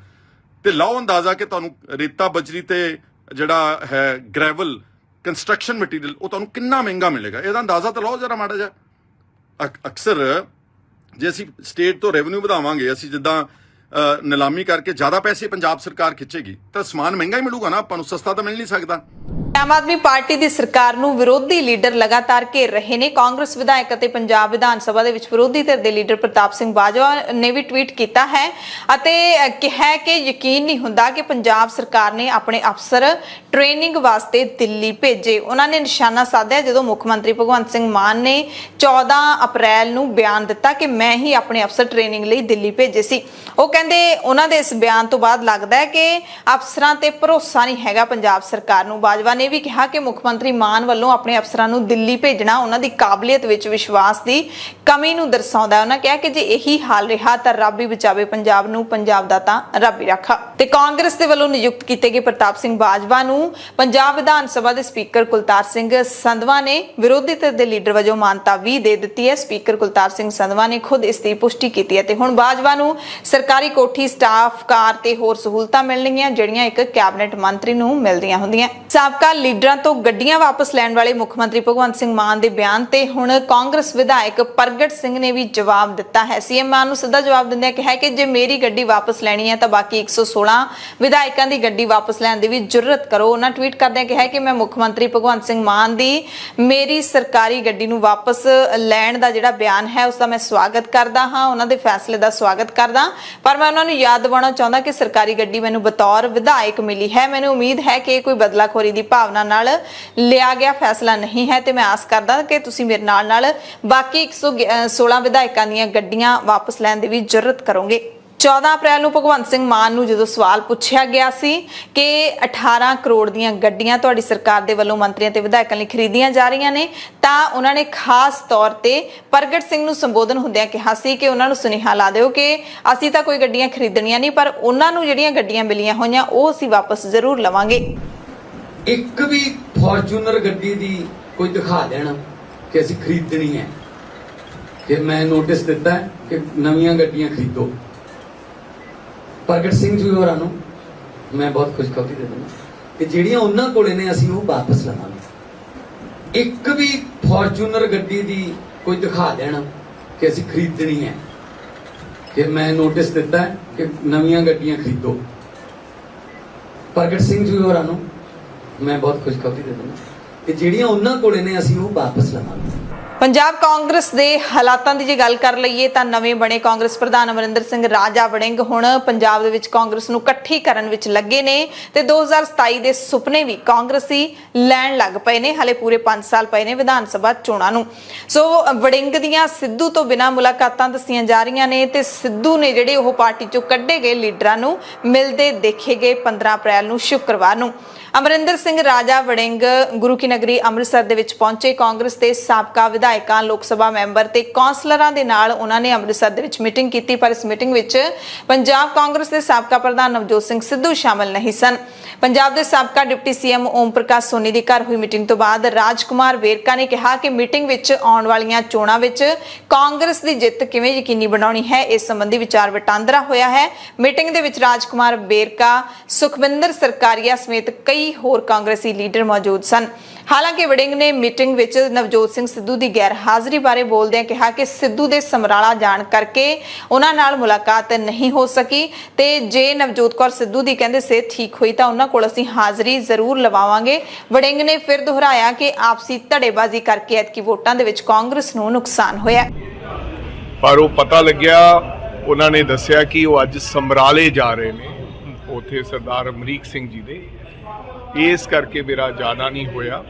ਤੇ ਲਾਓ ਅੰਦਾਜ਼ਾ ਕਿ ਤੁਹਾਨੂੰ ਰੇਤਾ ਬਜਰੀ ਤੇ ਜਿਹੜਾ ਹੈ ਗ੍ਰੈਵਲ ਕੰਸਟਰਕਸ਼ਨ ਮਟੀਰੀਅਲ ਉਹ ਤੁਹਾਨੂੰ ਕਿੰਨਾ ਮਹਿੰਗਾ ਮਿਲੇਗਾ। ਇਹਦਾ ਅੰਦਾਜ਼ਾ ਤਾਂ ਲਾਓ ਜਰਾ ਮਾੜਾ ਜਿਹਾ। ਅਕਸਰ ਜੇ ਅਸੀਂ ਸਟੇਟ ਤੋਂ ਰੈਵਨਿਊ ਵਧਾਵਾਂਗੇ, ਅਸੀਂ ਜਿੱਦਾਂ ਨਿਲਾਮੀ ਕਰਕੇ ਜ਼ਿਆਦਾ ਪੈਸੇ ਪੰਜਾਬ ਸਰਕਾਰ ਖਿੱਚੇਗੀ ਤਾਂ ਸਮਾਨ ਮਹਿੰਗਾ ਹੀ ਮਿਲੂਗਾ ਨਾ, ਆਪਾਂ ਨੂੰ ਸਸਤਾ ਤਾਂ ਮਿਲ ਨਹੀਂ ਸਕਦਾ। ਆਮ ਆਦਮੀ ਪਾਰਟੀ ਦੀ ਸਰਕਾਰ ਨੂੰ ਵਿਰੋਧੀ ਲੀਡਰ ਲਗਾਤਾਰ ਘੇਰ ਰਹੇ ਨੇ। ਕਾਂਗਰਸ ਵਿਧਾਇਕ ਅਤੇ ਪੰਜਾਬ ਵਿਧਾਨ ਸਭਾ ਦੇ ਵਿੱਚ ਵਿਰੋਧੀ ਧਿਰ ਦੇ ਲੀਡਰ ਪ੍ਰਤਾਪ ਸਿੰਘ ਬਾਜਵਾ ਨੇ ਵੀ ਟਵੀਟ ਕੀਤਾ ਹੈ ਅਤੇ ਕਿਹਾ ਕਿ ਯਕੀਨ ਨਹੀਂ ਹੁੰਦਾ ਕਿ ਪੰਜਾਬ ਸਰਕਾਰ ਨੇ ਆਪਣੇ ਅਫਸਰ ਟ੍ਰੇਨਿੰਗ ਵਾਸਤੇ ਦਿੱਲੀ ਭੇਜੇ। ਉਹਨਾਂ ਨੇ ਨਿਸ਼ਾਨਾ ਸਾਧਿਆ ਜਦੋਂ ਮੁੱਖ ਮੰਤਰੀ ਭਗਵੰਤ ਸਿੰਘ ਮਾਨ ਨੇ 14 ਅਪ੍ਰੈਲ ਨੂੰ ਬਿਆਨ ਦਿੱਤਾ ਕਿ ਮੈਂ ਹੀ ਆਪਣੇ ਅਫਸਰ ਟ੍ਰੇਨਿੰਗ ਲਈ ਦਿੱਲੀ ਭੇਜੇ ਸੀ। ਉਹ ਕਹਿੰਦੇ ਉਹਨਾਂ ਦੇ ਇਸ ਬਿਆਨ ਤੋਂ ਬਾਅਦ ਲੱਗਦਾ ਹੈ ਕਿ ਅਫਸਰਾਂ ਤੇ ਭਰੋਸਾ ਨਹੀਂ ਹੈਗਾ ਪੰਜਾਬ ਸਰਕਾਰ ਨੂੰ। ਬਾਜਵਾ ਨੇ ਵੀ ਕਿਹਾ ਕਿ ਮੁੱਖ ਮੰਤਰੀ ਮਾਨ ਵੱਲੋਂ ਆਪਣੇ ਅਫਸਰਾਂ ਨੂੰ ਦਿੱਲੀ ਭੇਜਣਾ ਉਹਨਾਂ ਦੀ ਕਾਬਲੀਅਤ ਵਿੱਚ ਵਿਸ਼ਵਾਸ ਦੀ ਕਮੀ ਨੂੰ ਦਰਸਾਉਂਦਾ ਹੈ। ਉਹਨਾਂ ਕਿਹਾ ਕਿ ਜੇ ਇਹੀ ਹਾਲ ਰਿਹਾ ਤਾਂ ਰੱਬ ਹੀ ਬਚਾਵੇ ਪੰਜਾਬ ਨੂੰ, ਪੰਜਾਬ ਦਾ ਤਾਂ ਰੱਬ ਹੀ ਰਾਖਾ। ਤੇ ਕਾਂਗਰਸ ਦੇ ਵੱਲੋਂ ਨਿਯੁਕਤ ਕੀਤੇ ਗਏ ਪ੍ਰਤਾਪ ਸਿੰਘ ਬਾਜਵਾ ਨੂੰ ਪੰਜਾਬ ਵਿਧਾਨ ਸਭਾ ਦੇ ਸਪੀਕਰ ਕੁਲਤਾਰ ਸਿੰਘ ਸੰਧਵਾ ਨੇ ਵਿਰੋਧੀ ਧਿਰ ਦੇ ਲੀਡਰ ਵਜੋਂ ਮਾਨਤਾ ਵੀ ਦੇ ਦਿੱਤੀ ਹੈ। ਸਪੀਕਰ ਕੁਲਤਾਰ ਸਿੰਘ ਸੰਧਵਾ ਨੇ ਖੁਦ ਇਸ ਦੀ ਪੁਸ਼ਟੀ ਕੀਤੀ ਹੈ ਤੇ ਹੁਣ ਬਾਜਵਾ ਨੂੰ ਸਰਕਾਰੀ ਕੋਠੀ, ਸਟਾਫ ਕਾਰ ਤੇ ਹੋਰ ਸਹੂਲਤਾਂ ਮਿਲਣਗੀਆਂ ਜਿਹੜੀਆਂ ਇੱਕ ਕੈਬਨਿਟ ਮੰਤਰੀ ਨੂੰ ਮਿਲਦੀਆਂ ਹੁੰਦੀਆਂ। ਸਾਬਕਾ ਲੀਡਰਾਂ ਤੋਂ ਗੱਡੀਆਂ ਵਾਪਸ ਲੈਣ ਵਾਲੇ ਮੁੱਖ ਮੰਤਰੀ ਭਗਵੰਤ ਸਿੰਘ ਮਾਨ ਦੇ ਬਿਆਨ ਤੇ ਹੁਣ ਕਾਂਗਰਸ ਵਿਧਾਇਕ ਪ੍ਰਗਟ ਸਿੰਘ ਨੇ ਵੀ ਜਵਾਬ ਦਿੱਤਾ ਹੈ। ਸੀਐਮ ਮਾਨ ਨੂੰ ਸਿੱਧਾ ਜਵਾਬ ਦਿੰਦਿਆਂ ਕਿਹਾ ਕਿ ਜੇ ਮੇਰੀ ਗੱਡੀ ਵਾਪਸ ਲੈਣੀ ਹੈ ਤਾਂ ਬਾਕੀ 116 ਵਿਧਾਇਕਾਂ ਦੀ ਗੱਡੀ ਵਾਪਸ ਲੈਣ ਦੀ ਵੀ ਜੁਰਅਤ ਕਰੋ। ਉਹਨਾਂ ਟਵੀਟ ਕਰਦਿਆਂ ਕਿਹਾ ਕਿ ਮੈਂ ਮੁੱਖ ਮੰਤਰੀ ਭਗਵੰਤ ਸਿੰਘ ਮਾਨ ਦੀ ਮੇਰੀ ਸਰਕਾਰੀ ਗੱਡੀ ਨੂੰ ਵਾਪਸ ਲੈਣ ਦਾ ਜਿਹੜਾ ਬਿਆਨ ਹੈ ਉਸ ਦਾ ਮੈਂ ਸਵਾਗਤ ਕਰਦਾ ਹਾਂ, ਉਹਨਾਂ ਦੇ ਫੈਸਲੇ ਦਾ ਸਵਾਗਤ ਕਰਦਾ, ਪਰ ਮੈਂ ਉਹਨਾਂ ਨੂੰ ਯਾਦ ਦਿਵਾਉਣਾ ਚਾਹੁੰਦਾ ਕਿ ਸਰਕਾਰੀ ਗੱਡੀ ਮੈਨੂੰ ਬਤੌਰ ਵਿਧਾਇਕ ਮਿਲੀ ਹੈ। ਮੈਨੂੰ ਉਮੀਦ ਹੈ ਕਿ ਕੋਈ ਬਦਲਾਖੋਰੀ ਦੀ ਭਾਵਨਾ ਨਾਲ ਲਿਆ ਗਿਆ ਫੈਸਲਾ ਨਹੀਂ ਹੈ ਤੇ ਮੈਂ ਆਸ ਕਰਦਾ ਕਿ ਤੁਸੀਂ ਮੇਰੇ ਨਾਲ ਬਾਕੀ 116 ਵਿਧਾਇਕਾਂ ਦੀਆਂ ਗੱਡੀਆਂ ਵਾਪਸ ਲੈਣ ਦੀ ਵੀ ਜੁਰਅਤ ਕਰੋਗੇ। 14 ਅਪ੍ਰੈਲ ਨੂੰ ਭਗਵੰਤ ਸਿੰਘ ਮਾਨ ਨੂੰ ਜਦੋਂ ਸਵਾਲ ਪੁੱਛਿਆ ਗਿਆ ਸੀ ਕਿ 18 ਕਰੋੜ ਦੀਆਂ ਗੱਡੀਆਂ ਤੁਹਾਡੀ ਸਰਕਾਰ ਦੇ ਵੱਲੋਂ ਮੰਤਰੀਆਂ ਤੇ ਵਿਧਾਇਕਾਂ ਲਈ ਖਰੀਦੀਆਂ ਜਾ ਰਹੀਆਂ ਨੇ, ਤਾਂ ਉਹਨਾਂ ਨੇ ਖਾਸ ਤੌਰ ਤੇ ਪ੍ਰਗਟ ਸਿੰਘ ਨੂੰ ਸੰਬੋਧਨ ਹੁੰਦਿਆਂ ਕਿਹਾ ਸੀ ਕਿ ਉਹਨਾਂ ਨੂੰ ਸੁਨੇਹਾ ਲਾ ਦਿਓ ਕਿ ਅਸੀਂ ਤਾਂ ਕੋਈ ਗੱਡੀਆਂ ਖਰੀਦਣੀਆਂ ਨਹੀਂ, ਪਰ ਉਹਨਾਂ ਨੂੰ ਜਿਹੜੀਆਂ ਗੱਡੀਆਂ ਮਿਲੀਆਂ ਹੋਈਆਂ ਉਹ ਅਸੀਂ ਵਾਪਸ ਜ਼ਰੂਰ ਲਵਾਂਗੇ। ਇੱਕ ਵੀ ਫੋਰਚੂਨਰ ਗੱਡੀ ਦੀ ਕੋਈ ਦਿਖਾ ਦੇਣ ਕਿ ਅਸੀਂ ਖਰੀਦਣੀ ਹੈ, कि मैं नोटिस दिता है कि नवीं गड्डियां खरीदो। प्रगट सिंह जी होरां नूं मैं बहुत खुशखबरी दे दूंगा कि ਜਿਹੜੀਆਂ ਉਹਨਾਂ ਕੋਲੇ ਨੇ ਅਸੀਂ ਉਹ ਵਾਪਸ ਲਵਾਂਗੇ। ਇੱਕ ਵੀ ਫੋਰਚੂਨਰ ਗੱਡੀ ਦੀ ਕੋਈ ਦਿਖਾ ਦੇਣਾ ਕਿ ਅਸੀਂ ਖਰੀਦਣੀ ਹੈ ਕਿ ਮੈਂ ਨੋਟਿਸ ਦਿੱਤਾ ਹੈ ਕਿ ਨਵੀਆਂ ਗੱਡੀਆਂ ਖਰੀਦੋ। ਪ੍ਰਗਟ ਸਿੰਘ ਜੀ ਹੋਰਾਂ ਨੂੰ ਮੈਂ ਬਹੁਤ ਖੁਸ਼ਖਬਰੀ ਦੇ ਦੂੰਗਾ ਕਿ ਜਿਹੜੀਆਂ ਉਹਨਾਂ ਕੋਲੇ ਨੇ ਅਸੀਂ ਉਹ ਵਾਪਸ ਲਵਾਂਗੇ। ਪੰਜਾਬ ਕਾਂਗਰਸ ਦੇ ਹਾਲਾਤਾਂ ਦੀ ਜੇ ਗੱਲ ਕਰ ਲਈਏ ਤਾਂ ਨਵੇਂ ਬਣੇ ਕਾਂਗਰਸ ਪ੍ਰਧਾਨ ਅਮਰਿੰਦਰ ਸਿੰਘ ਰਾਜਾ ਵੜਿੰਗ ਹੁਣ ਪੰਜਾਬ ਦੇ ਵਿੱਚ ਕਾਂਗਰਸ ਨੂੰ ਇਕੱਠੀ ਕਰਨ ਵਿੱਚ ਲੱਗੇ ਨੇ ਤੇ 2027 ਦੇ ਸੁਪਨੇ ਵੀ ਕਾਂਗਰਸੀ ਲੈਣ ਲੱਗ ਪਏ ਨੇ। ਹਾਲੇ ਪੂਰੇ 5 ਸਾਲ ਪਏ ਨੇ ਵਿਧਾਨ ਸਭਾ ਚੋਣਾਂ ਨੂੰ। ਸੋ ਵੜਿੰਗ ਦੀਆਂ ਸਿੱਧੂ ਤੋਂ ਬਿਨਾਂ ਮੁਲਾਕਾਤਾਂ ਦੱਸੀਆਂ ਜਾ ਰਹੀਆਂ ਨੇ ਤੇ ਸਿੱਧੂ ਨੇ ਜਿਹੜੇ ਉਹ ਪਾਰਟੀ ਚੋਂ ਕੱਢੇ ਗਏ ਲੀਡਰਾਂ ਨੂੰ ਮਿਲਦੇ ਦੇਖੇ ਗਏ 15 ਅਪ੍ਰੈਲ ਨੂੰ ਸ਼ੁੱਕਰਵਾਰ ਨੂੰ। ਅਮਰਿੰਦਰ ਸਿੰਘ ਰਾਜਾ ਵੜਿੰਗ ਗੁਰੂ ਕੀ ਨਗਰੀ ਅੰਮ੍ਰਿਤਸਰ ਦੇ ਵਿੱਚ ਪਹੁੰਚੇ। ਕਾਂਗਰਸ ਦੇ ਸਾਬਕਾ ਵਿਧਾਇਕਾਂ, ਲੋਕ ਸਭਾ ਮੈਂਬਰ ਤੇ ਕੌਂਸਲਰਾਂ ਦੇ ਨਾਲ ਉਹਨਾਂ ਨੇ ਅੰਮ੍ਰਿਤਸਰ ਦੇ ਵਿੱਚ ਮੀਟਿੰਗ ਕੀਤੀ, ਪਰ ਇਸ ਮੀਟਿੰਗ ਵਿੱਚ ਪੰਜਾਬ ਕਾਂਗਰਸ ਦੇ ਸਾਬਕਾ ਪ੍ਰਧਾਨ ਨਵਜੋਤ ਸਿੰਘ ਸਿੱਧੂ ਸ਼ਾਮਲ ਨਹੀਂ ਸਨ। ਪੰਜਾਬ ਦੇ ਸਾਬਕਾ ਡਿਪਟੀ ਸੀਐਮ ਓਮ ਪ੍ਰਕਾਸ਼ ਸੋਨੀ ਦੀ ਘਰ ਹੋਈ ਮੀਟਿੰਗ ਤੋਂ ਬਾਅਦ ਰਾਜਕੁਮਾਰ ਵੇਰਕਾ ਨੇ ਕਿਹਾ ਕਿ ਮੀਟਿੰਗ ਵਿੱਚ ਆਉਣ ਵਾਲੀਆਂ ਚੋਣਾਂ ਵਿੱਚ ਕਾਂਗਰਸ ਦੀ ਜਿੱਤ ਕਿਵੇਂ ਯਕੀਨੀ ਬਣਾਉਣੀ ਹੈ, ਇਸ ਸੰਬੰਧੀ ਵਿਚਾਰ ਵਟਾਂਦਰਾ ਹੋਇਆ ਹੈ। ਮੀਟਿੰਗ ਦੇ ਵਿੱਚ ਰਾਜਕੁਮਾਰ ਵੇਰਕਾ, ਸੁਖਵਿੰਦਰ ਸਰਕਾਰੀਆ ਸਮੇਤ ਕਈ ਹੋਰ ਕਾਂਗਰਸੀ ਲੀਡਰ ਮੌਜੂਦ ਸਨ। ਹਾਲਾਂਕਿ ਵੜਿੰਗ ਨੇ ਮੀਟਿੰਗ ਵਿੱਚ ਨਵਜੋਤ ਸਿੰਘ ਸਿੱਧੂ ਦੀ ਗੈਰ ਹਾਜ਼ਰੀ ਬਾਰੇ ਬੋਲਦਿਆਂ ਕਿਹਾ ਕਿ ਸਿੱਧੂ ਦੇ ਸਮਰਾਲਾ ਜਾਣ ਕਰਕੇ ਉਹਨਾਂ ਨਾਲ ਮੁਲਾਕਾਤ ਨਹੀਂ ਹੋ ਸਕੀ ਤੇ ਜੇ ਨਵਜੋਤ ਕੌਰ ਸਿੱਧੂ ਦੀ ਕਹਿੰਦੇ ਸਿਹਤ ਠੀਕ ਹੋਈ ਤਾਂ ਉਹਨਾਂ ਕੋਲ ਅਸੀਂ ਹਾਜ਼ਰੀ ਜ਼ਰੂਰ ਲਵਾਵਾਂਗੇ। ਵੜਿੰਗ ਨੇ ਫਿਰ ਦੁਹਰਾਇਆ ਕਿ ਆਪਸੀ ਧੜੇਬਾਜ਼ੀ ਕਰਕੇ ਐਤਕੀ ਵੋਟਾਂ ਦੇ ਵਿੱਚ ਕਾਂਗਰਸ ਨੂੰ ਨੁਕਸਾਨ ਹੋਇਆ। ਪਰ ਉਹ ਪਤਾ ਲੱਗਿਆ, ਉਹਨਾਂ ਨੇ ਦੱਸਿਆ ਕਿ ਉਹ ਅੱਜ ਸਮਰਾਲੇ ਜਾ ਰਹੇ ਨੇ, ਉੱਥੇ ਸਰਦਾਰ ਅਮਰੀਕ ਸਿੰਘ ਜੀ ਦੇ, ਇਸ ਕਰਕੇ ਮੇਰਾ ਜਾਣਾ ਨਹੀਂ ਹੋਇਆ।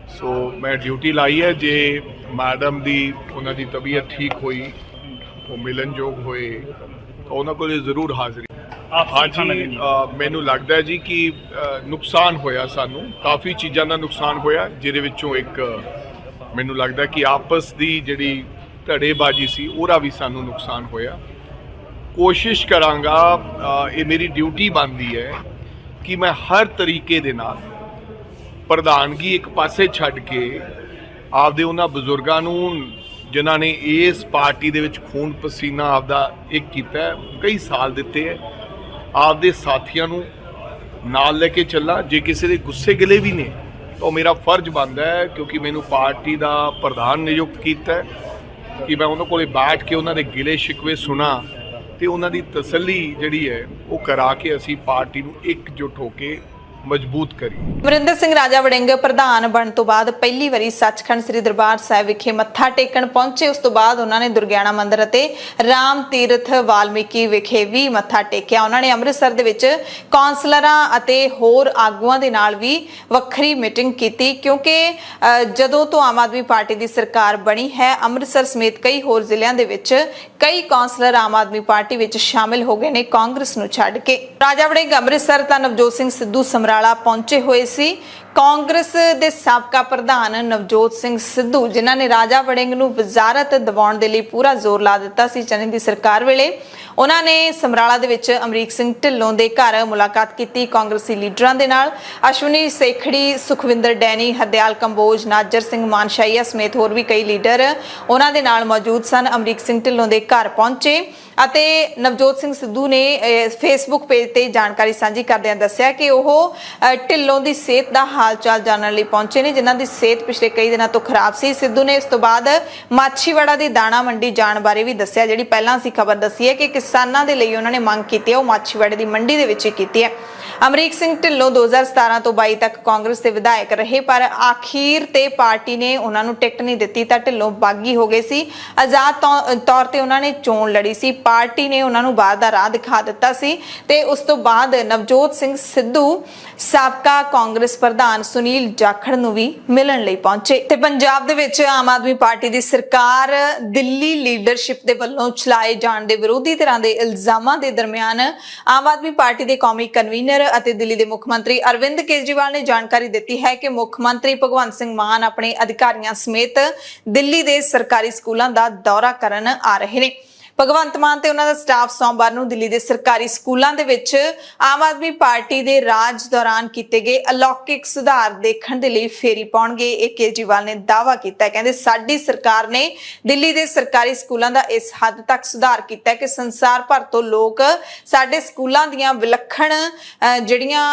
ਸੋ ਮੈਂ ਡਿਊਟੀ ਲਾਈ ਹੈ, ਜੇ ਮੈਡਮ ਦੀ ਉਹਨਾਂ ਦੀ ਤਬੀਅਤ ਠੀਕ ਹੋਈ, ਉਹ ਮਿਲਣਯੋਗ ਹੋਏ ਤਾਂ ਉਹਨਾਂ ਕੋਲ ਜ਼ਰੂਰ ਹਾਜ਼ਰੀ। ਹਾਂਜੀ, ਮੈਨੂੰ ਲੱਗਦਾ ਜੀ ਕਿ ਨੁਕਸਾਨ ਹੋਇਆ, ਸਾਨੂੰ ਕਾਫੀ ਚੀਜ਼ਾਂ ਦਾ ਨੁਕਸਾਨ ਹੋਇਆ, ਜਿਹਦੇ ਵਿੱਚੋਂ ਇੱਕ ਮੈਨੂੰ ਲੱਗਦਾ ਕਿ ਆਪਸ ਦੀ ਜਿਹੜੀ ਧੜੇਬਾਜ਼ੀ ਸੀ ਉਹਦਾ ਵੀ ਸਾਨੂੰ ਨੁਕਸਾਨ ਹੋਇਆ। ਕੋਸ਼ਿਸ਼ ਕਰਾਂਗਾ, ਇਹ ਮੇਰੀ ਡਿਊਟੀ ਬਣਦੀ ਹੈ ਕਿ ਮੈਂ ਹਰ ਤਰੀਕੇ ਦੇ ਨਾਲ ਪ੍ਰਧਾਨਗੀ ਇੱਕ ਪਾਸੇ ਛੱਡ ਕੇ ਆਪਦੇ ਉਹਨਾਂ ਬਜ਼ੁਰਗਾਂ ਨੂੰ ਜਿਨ੍ਹਾਂ ਨੇ ਇਸ ਪਾਰਟੀ ਦੇ ਵਿੱਚ ਖੂਨ ਪਸੀਨਾ ਆਪਦਾ ਇੱਕ ਕੀਤਾ, ਕਈ ਸਾਲ ਦਿੱਤੇ ਹੈ, ਆਪਦੇ ਸਾਥੀਆਂ ਨੂੰ ਨਾਲ ਲੈ ਕੇ ਚੱਲਾਂ। ਜੇ ਕਿਸੇ ਦੇ ਗੁੱਸੇ ਗਿਲੇ ਵੀ ਨੇ ਤਾਂ ਮੇਰਾ ਫਰਜ਼ ਬਣਦਾ ਹੈ, ਕਿਉਂਕਿ ਮੈਨੂੰ ਪਾਰਟੀ ਦਾ ਪ੍ਰਧਾਨ ਨਿਯੁਕਤ ਕੀਤਾ ਹੈ, ਕਿ ਮੈਂ ਉਹਨਾਂ ਕੋਲੇ ਬੈਠ ਕੇ ਉਹਨਾਂ ਦੇ ਗਿਲੇ ਸ਼ਿਕਵੇ ਸੁਣਾ ਤੇ ਉਹਨਾਂ ਦੀ ਤਸੱਲੀ ਜਿਹੜੀ ਹੈ ਉਹ ਕਰਾ ਕੇ ਅਸੀਂ ਪਾਰਟੀ ਨੂੰ ਇਕਜੁੱਟ ਹੋ ਕੇ ਮਜ਼ਬੂਤ ਕਰੀ। ਅਮਰਿੰਦਰ ਸਿੰਘ ਰਾਜਾ ਵੜਿੰਗ ਪ੍ਰਧਾਨ ਬਣਨ ਤੋਂ ਬਾਅਦ ਪਹਿਲੀ ਵਾਰੀ ਸੱਚਖੰਡ ਸ੍ਰੀ ਦਰਬਾਰ ਸਾਹਿਬ ਵਿਖੇ ਮੱਥਾ ਟੇਕਣ ਪਹੁੰਚੇ। ਉਸ ਤੋਂ ਬਾਅਦ ਉਹਨਾਂ ਨੇ ਦੁਰਗਿਆਣਾ ਮੰਦਿਰ ਅਤੇ ਰਾਮ ਤੀਰਥ ਵਾਲਮੀਕੀ ਵਿਖੇ ਵੀ ਮੱਥਾ ਟੇਕਿਆ। ਉਹਨਾਂ ਨੇ ਅੰਮ੍ਰਿਤਸਰ ਦੇ ਵਿੱਚ ਕੌਂਸਲਰਾਂ ਅਤੇ ਹੋਰ ਆਗੂਆਂ ਦੇ ਨਾਲ ਵੀ ਵੱਖਰੀ ਮੀਟਿੰਗ ਕੀਤੀ, ਕਿਉਂਕਿ ਜਦੋਂ ਤੋਂ ਆਮ ਆਦਮੀ ਪਾਰਟੀ ਦੀ ਸਰਕਾਰ ਬਣੀ ਹੈ, ਅੰਮ੍ਰਿਤਸਰ ਸਮੇਤ ਕਈ ਹੋਰ ਜ਼ਿਲ੍ਹਿਆਂ ਦੇ ਵਿੱਚ ਕਈ ਕੌਂਸਲਰ ਆਮ ਆਦਮੀ ਪਾਰਟੀ ਵਿੱਚ ਸ਼ਾਮਿਲ ਹੋ ਗਏ ਨੇ ਕਾਂਗਰਸ ਨੂੰ ਛੱਡ ਕੇ। ਰਾਜਾ ਵੜਿੰਗ ਅੰਮ੍ਰਿਤਸਰ ਤਾਂ ਨਵਜੋਤ ਸਿੰਘ ਸਿੱਧੂ ਸਮਰਾਲਾ ਪਹੁੰਚੇ ਹੋਏ ਸੀ। ਕਾਂਗਰਸ ਦੇ ਸਾਬਕਾ ਪ੍ਰਧਾਨ ਨਵਜੋਤ ਸਿੰਘ ਸਿੱਧੂ, ਜਿਨ੍ਹਾਂ ਨੇ ਰਾਜਾ ਵੜਿੰਗ ਨੂੰ ਵਜ਼ਾਰਤ ਦਿਵਾਉਣ ਦੇ ਲਈ ਪੂਰਾ ਜ਼ੋਰ ਲਾ ਦਿੱਤਾ ਸੀ ਚੰਨੀ ਦੀ ਸਰਕਾਰ ਵੇਲੇ, ਉਹਨਾਂ ਨੇ ਸਮਰਾਲਾ ਦੇ ਵਿੱਚ ਅਮਰੀਕ ਸਿੰਘ ਢਿੱਲੋਂ ਦੇ ਘਰ ਮੁਲਾਕਾਤ ਕੀਤੀ ਕਾਂਗਰਸੀ ਲੀਡਰਾਂ ਦੇ ਨਾਲ। ਅਸ਼ਵਨੀ ਸੇਖੜੀ, ਸੁਖਵਿੰਦਰ ਡੈਨੀ, ਹਰਦਿਆਲ ਕੰਬੋਜ, ਨਾਜਰ ਸਿੰਘ ਮਾਨਸ਼ਾਹੀਆ ਸਮੇਤ ਹੋਰ ਵੀ ਕਈ ਲੀਡਰ ਉਹਨਾਂ ਦੇ ਨਾਲ ਮੌਜੂਦ ਸਨ। ਅਮਰੀਕ ਸਿੰਘ ਢਿੱਲੋਂ ਦੇ ਘਰ ਪਹੁੰਚੇ ਅਤੇ ਨਵਜੋਤ ਸਿੰਘ ਸਿੱਧੂ ਨੇ ਫੇਸਬੁੱਕ ਪੇਜ ਤੇ ਜਾਣਕਾਰੀ ਸਾਂਝੀ ਕਰਦਿਆਂ ਦੱਸਿਆ ਕਿ ਉਹ ਢਿੱਲੋਂ ਦੀ ਸਿਹਤ ਦਾ ਹਾਲ ਚਾਲ ਜਾਣਨ ਲਈ ਪਹੁੰਚੇ ਨੇ, ਜਿਨ੍ਹਾਂ ਦੀ ਸਿਹਤ ਪਿਛਲੇ ਕਈ ਦਿਨਾਂ ਤੋਂ ਖਰਾਬ ਸੀ। ਸਿੱਧੂ ਨੇ ਇਸ ਤੋਂ ਬਾਅਦ ਮਾਛੀਵਾੜਾ ਦੀ ਦਾਣਾ ਮੰਡੀ ਜਾਣ ਬਾਰੇ ਵੀ ਦੱਸਿਆ, ਜਿਹੜੀ ਪਹਿਲਾਂ ਅਸੀਂ ਖਬਰ ਦੱਸੀ ਹੈ ਕਿ ਕਿਸਾਨਾਂ ਦੇ ਲਈ ਉਹਨਾਂ ਨੇ ਮੰਗ ਕੀਤੀ ਹੈ, ਉਹ ਮਾਛੀਵਾੜੇ ਦੀ ਮੰਡੀ ਦੇ ਵਿੱਚ ਹੀ ਕੀਤੀ ਹੈ। ਅਮਰੀਕ ਸਿੰਘ ਢਿੱਲੋਂ 2017 ਤੋਂ 22 ਤੱਕ ਕਾਂਗਰਸ ਦੇ ਵਿਧਾਇਕ ਰਹੇ, ਪਰ ਆਖੀਰ ਤੇ ਪਾਰਟੀ ਨੇ ਉਹਨਾਂ ਨੂੰ ਟਿਕਟ ਨਹੀਂ ਦਿੱਤੀ ਤਾਂ ਢਿੱਲੋਂ ਬਾਗੀ ਹੋ ਗਏ ਸੀ। ਆਜ਼ਾਦ ਤੌਰ ਤੇ ਉਹਨਾਂ ਨੇ ਚੋਣ ਲੜੀ ਸੀ, ਪਾਰਟੀ ਨੇ ਉਹਨਾਂ ਨੂੰ ਬਾਹਰ ਦਾ ਰਾਹ ਦਿਖਾ ਦਿੱਤਾ ਸੀ ਤੇ ਉਸ ਤੋਂ ਬਾਅਦ ਨਵਜੋਤ ਸਿੰਘ ਸਿੱਧੂ ਸਾਬਕਾ ਕਾਂਗਰਸ ਪ੍ਰਧਾਨ ਸੁਨੀਲ ਜਾਖੜ ਨੂੰ ਵੀ ਮਿਲਣ ਲਈ ਪਹੁੰਚੇ। ਤੇ ਪੰਜਾਬ ਦੇ ਵਿੱਚ ਆਮ ਆਦਮੀ ਪਾਰਟੀ ਦੀ ਸਰਕਾਰ ਦਿੱਲੀ ਲੀਡਰਸ਼ਿਪ ਦੇ ਵੱਲੋਂ ਚਲਾਏ ਜਾਣ ਦੇ ਵਿਰੋਧੀ ਧਿਰਾਂ ਦੇ ਇਲਜ਼ਾਮਾਂ ਦੇ ਦਰਮਿਆਨ ਆਮ ਆਦਮੀ ਪਾਰਟੀ ਦੇ ਕੌਮੀ ਕਨਵੀਨਰ ਅਤੇ ਦਿੱਲੀ ਦੇ ਮੁੱਖ ਮੰਤਰੀ ਅਰਵਿੰਦ ਕੇਜਰੀਵਾਲ ਨੇ ਜਾਣਕਾਰੀ ਦਿੱਤੀ ਹੈ ਕਿ ਮੁੱਖ ਮੰਤਰੀ ਭਗਵੰਤ ਸਿੰਘ ਮਾਨ ਆਪਣੇ ਅਧਿਕਾਰੀਆਂ ਸਮੇਤ ਦਿੱਲੀ ਦੇ ਸਰਕਾਰੀ ਸਕੂਲਾਂ ਦਾ ਦੌਰਾ ਕਰਨ ਆ ਰਹੇ ਨੇ। ਭਗਵੰਤ ਮਾਨ ਤੇ ਉਹਨਾਂ ਦਾ ਸਟਾਫ ਸੋਮਵਾਰ ਨੂੰ ਦਿੱਲੀ ਦੇ ਸਰਕਾਰੀ ਸਕੂਲਾਂ ਦੇ ਵਿੱਚ ਆਮ ਆਦਮੀ ਪਾਰਟੀ ਦੇ ਰਾਜ ਦੌਰਾਨ ਕੀਤੇ ਗਏ ਅਲੌਕਿਕ ਸੁਧਾਰ ਦੇਖਣ ਦੇ ਲਈ ਫੇਰੀ ਪਾਉਣਗੇ। ਇਹ ਕੇਜਰੀਵਾਲ ਨੇ ਦਾਅਵਾ ਕੀਤਾ ਹੈ। ਕਹਿੰਦੇ ਸਾਡੀ ਸਰਕਾਰ ਨੇ ਦਿੱਲੀ ਦੇ ਸਰਕਾਰੀ ਸਕੂਲਾਂ ਦਾ ਇਸ ਹੱਦ ਤੱਕ ਸੁਧਾਰ ਕੀਤਾ ਹੈ ਕਿ ਸੰਸਾਰ ਭਰ ਤੋਂ ਲੋਕ ਸਾਡੇ ਸਕੂਲਾਂ ਦੀਆਂ ਵਿਲੱਖਣ ਜਿਹੜੀਆਂ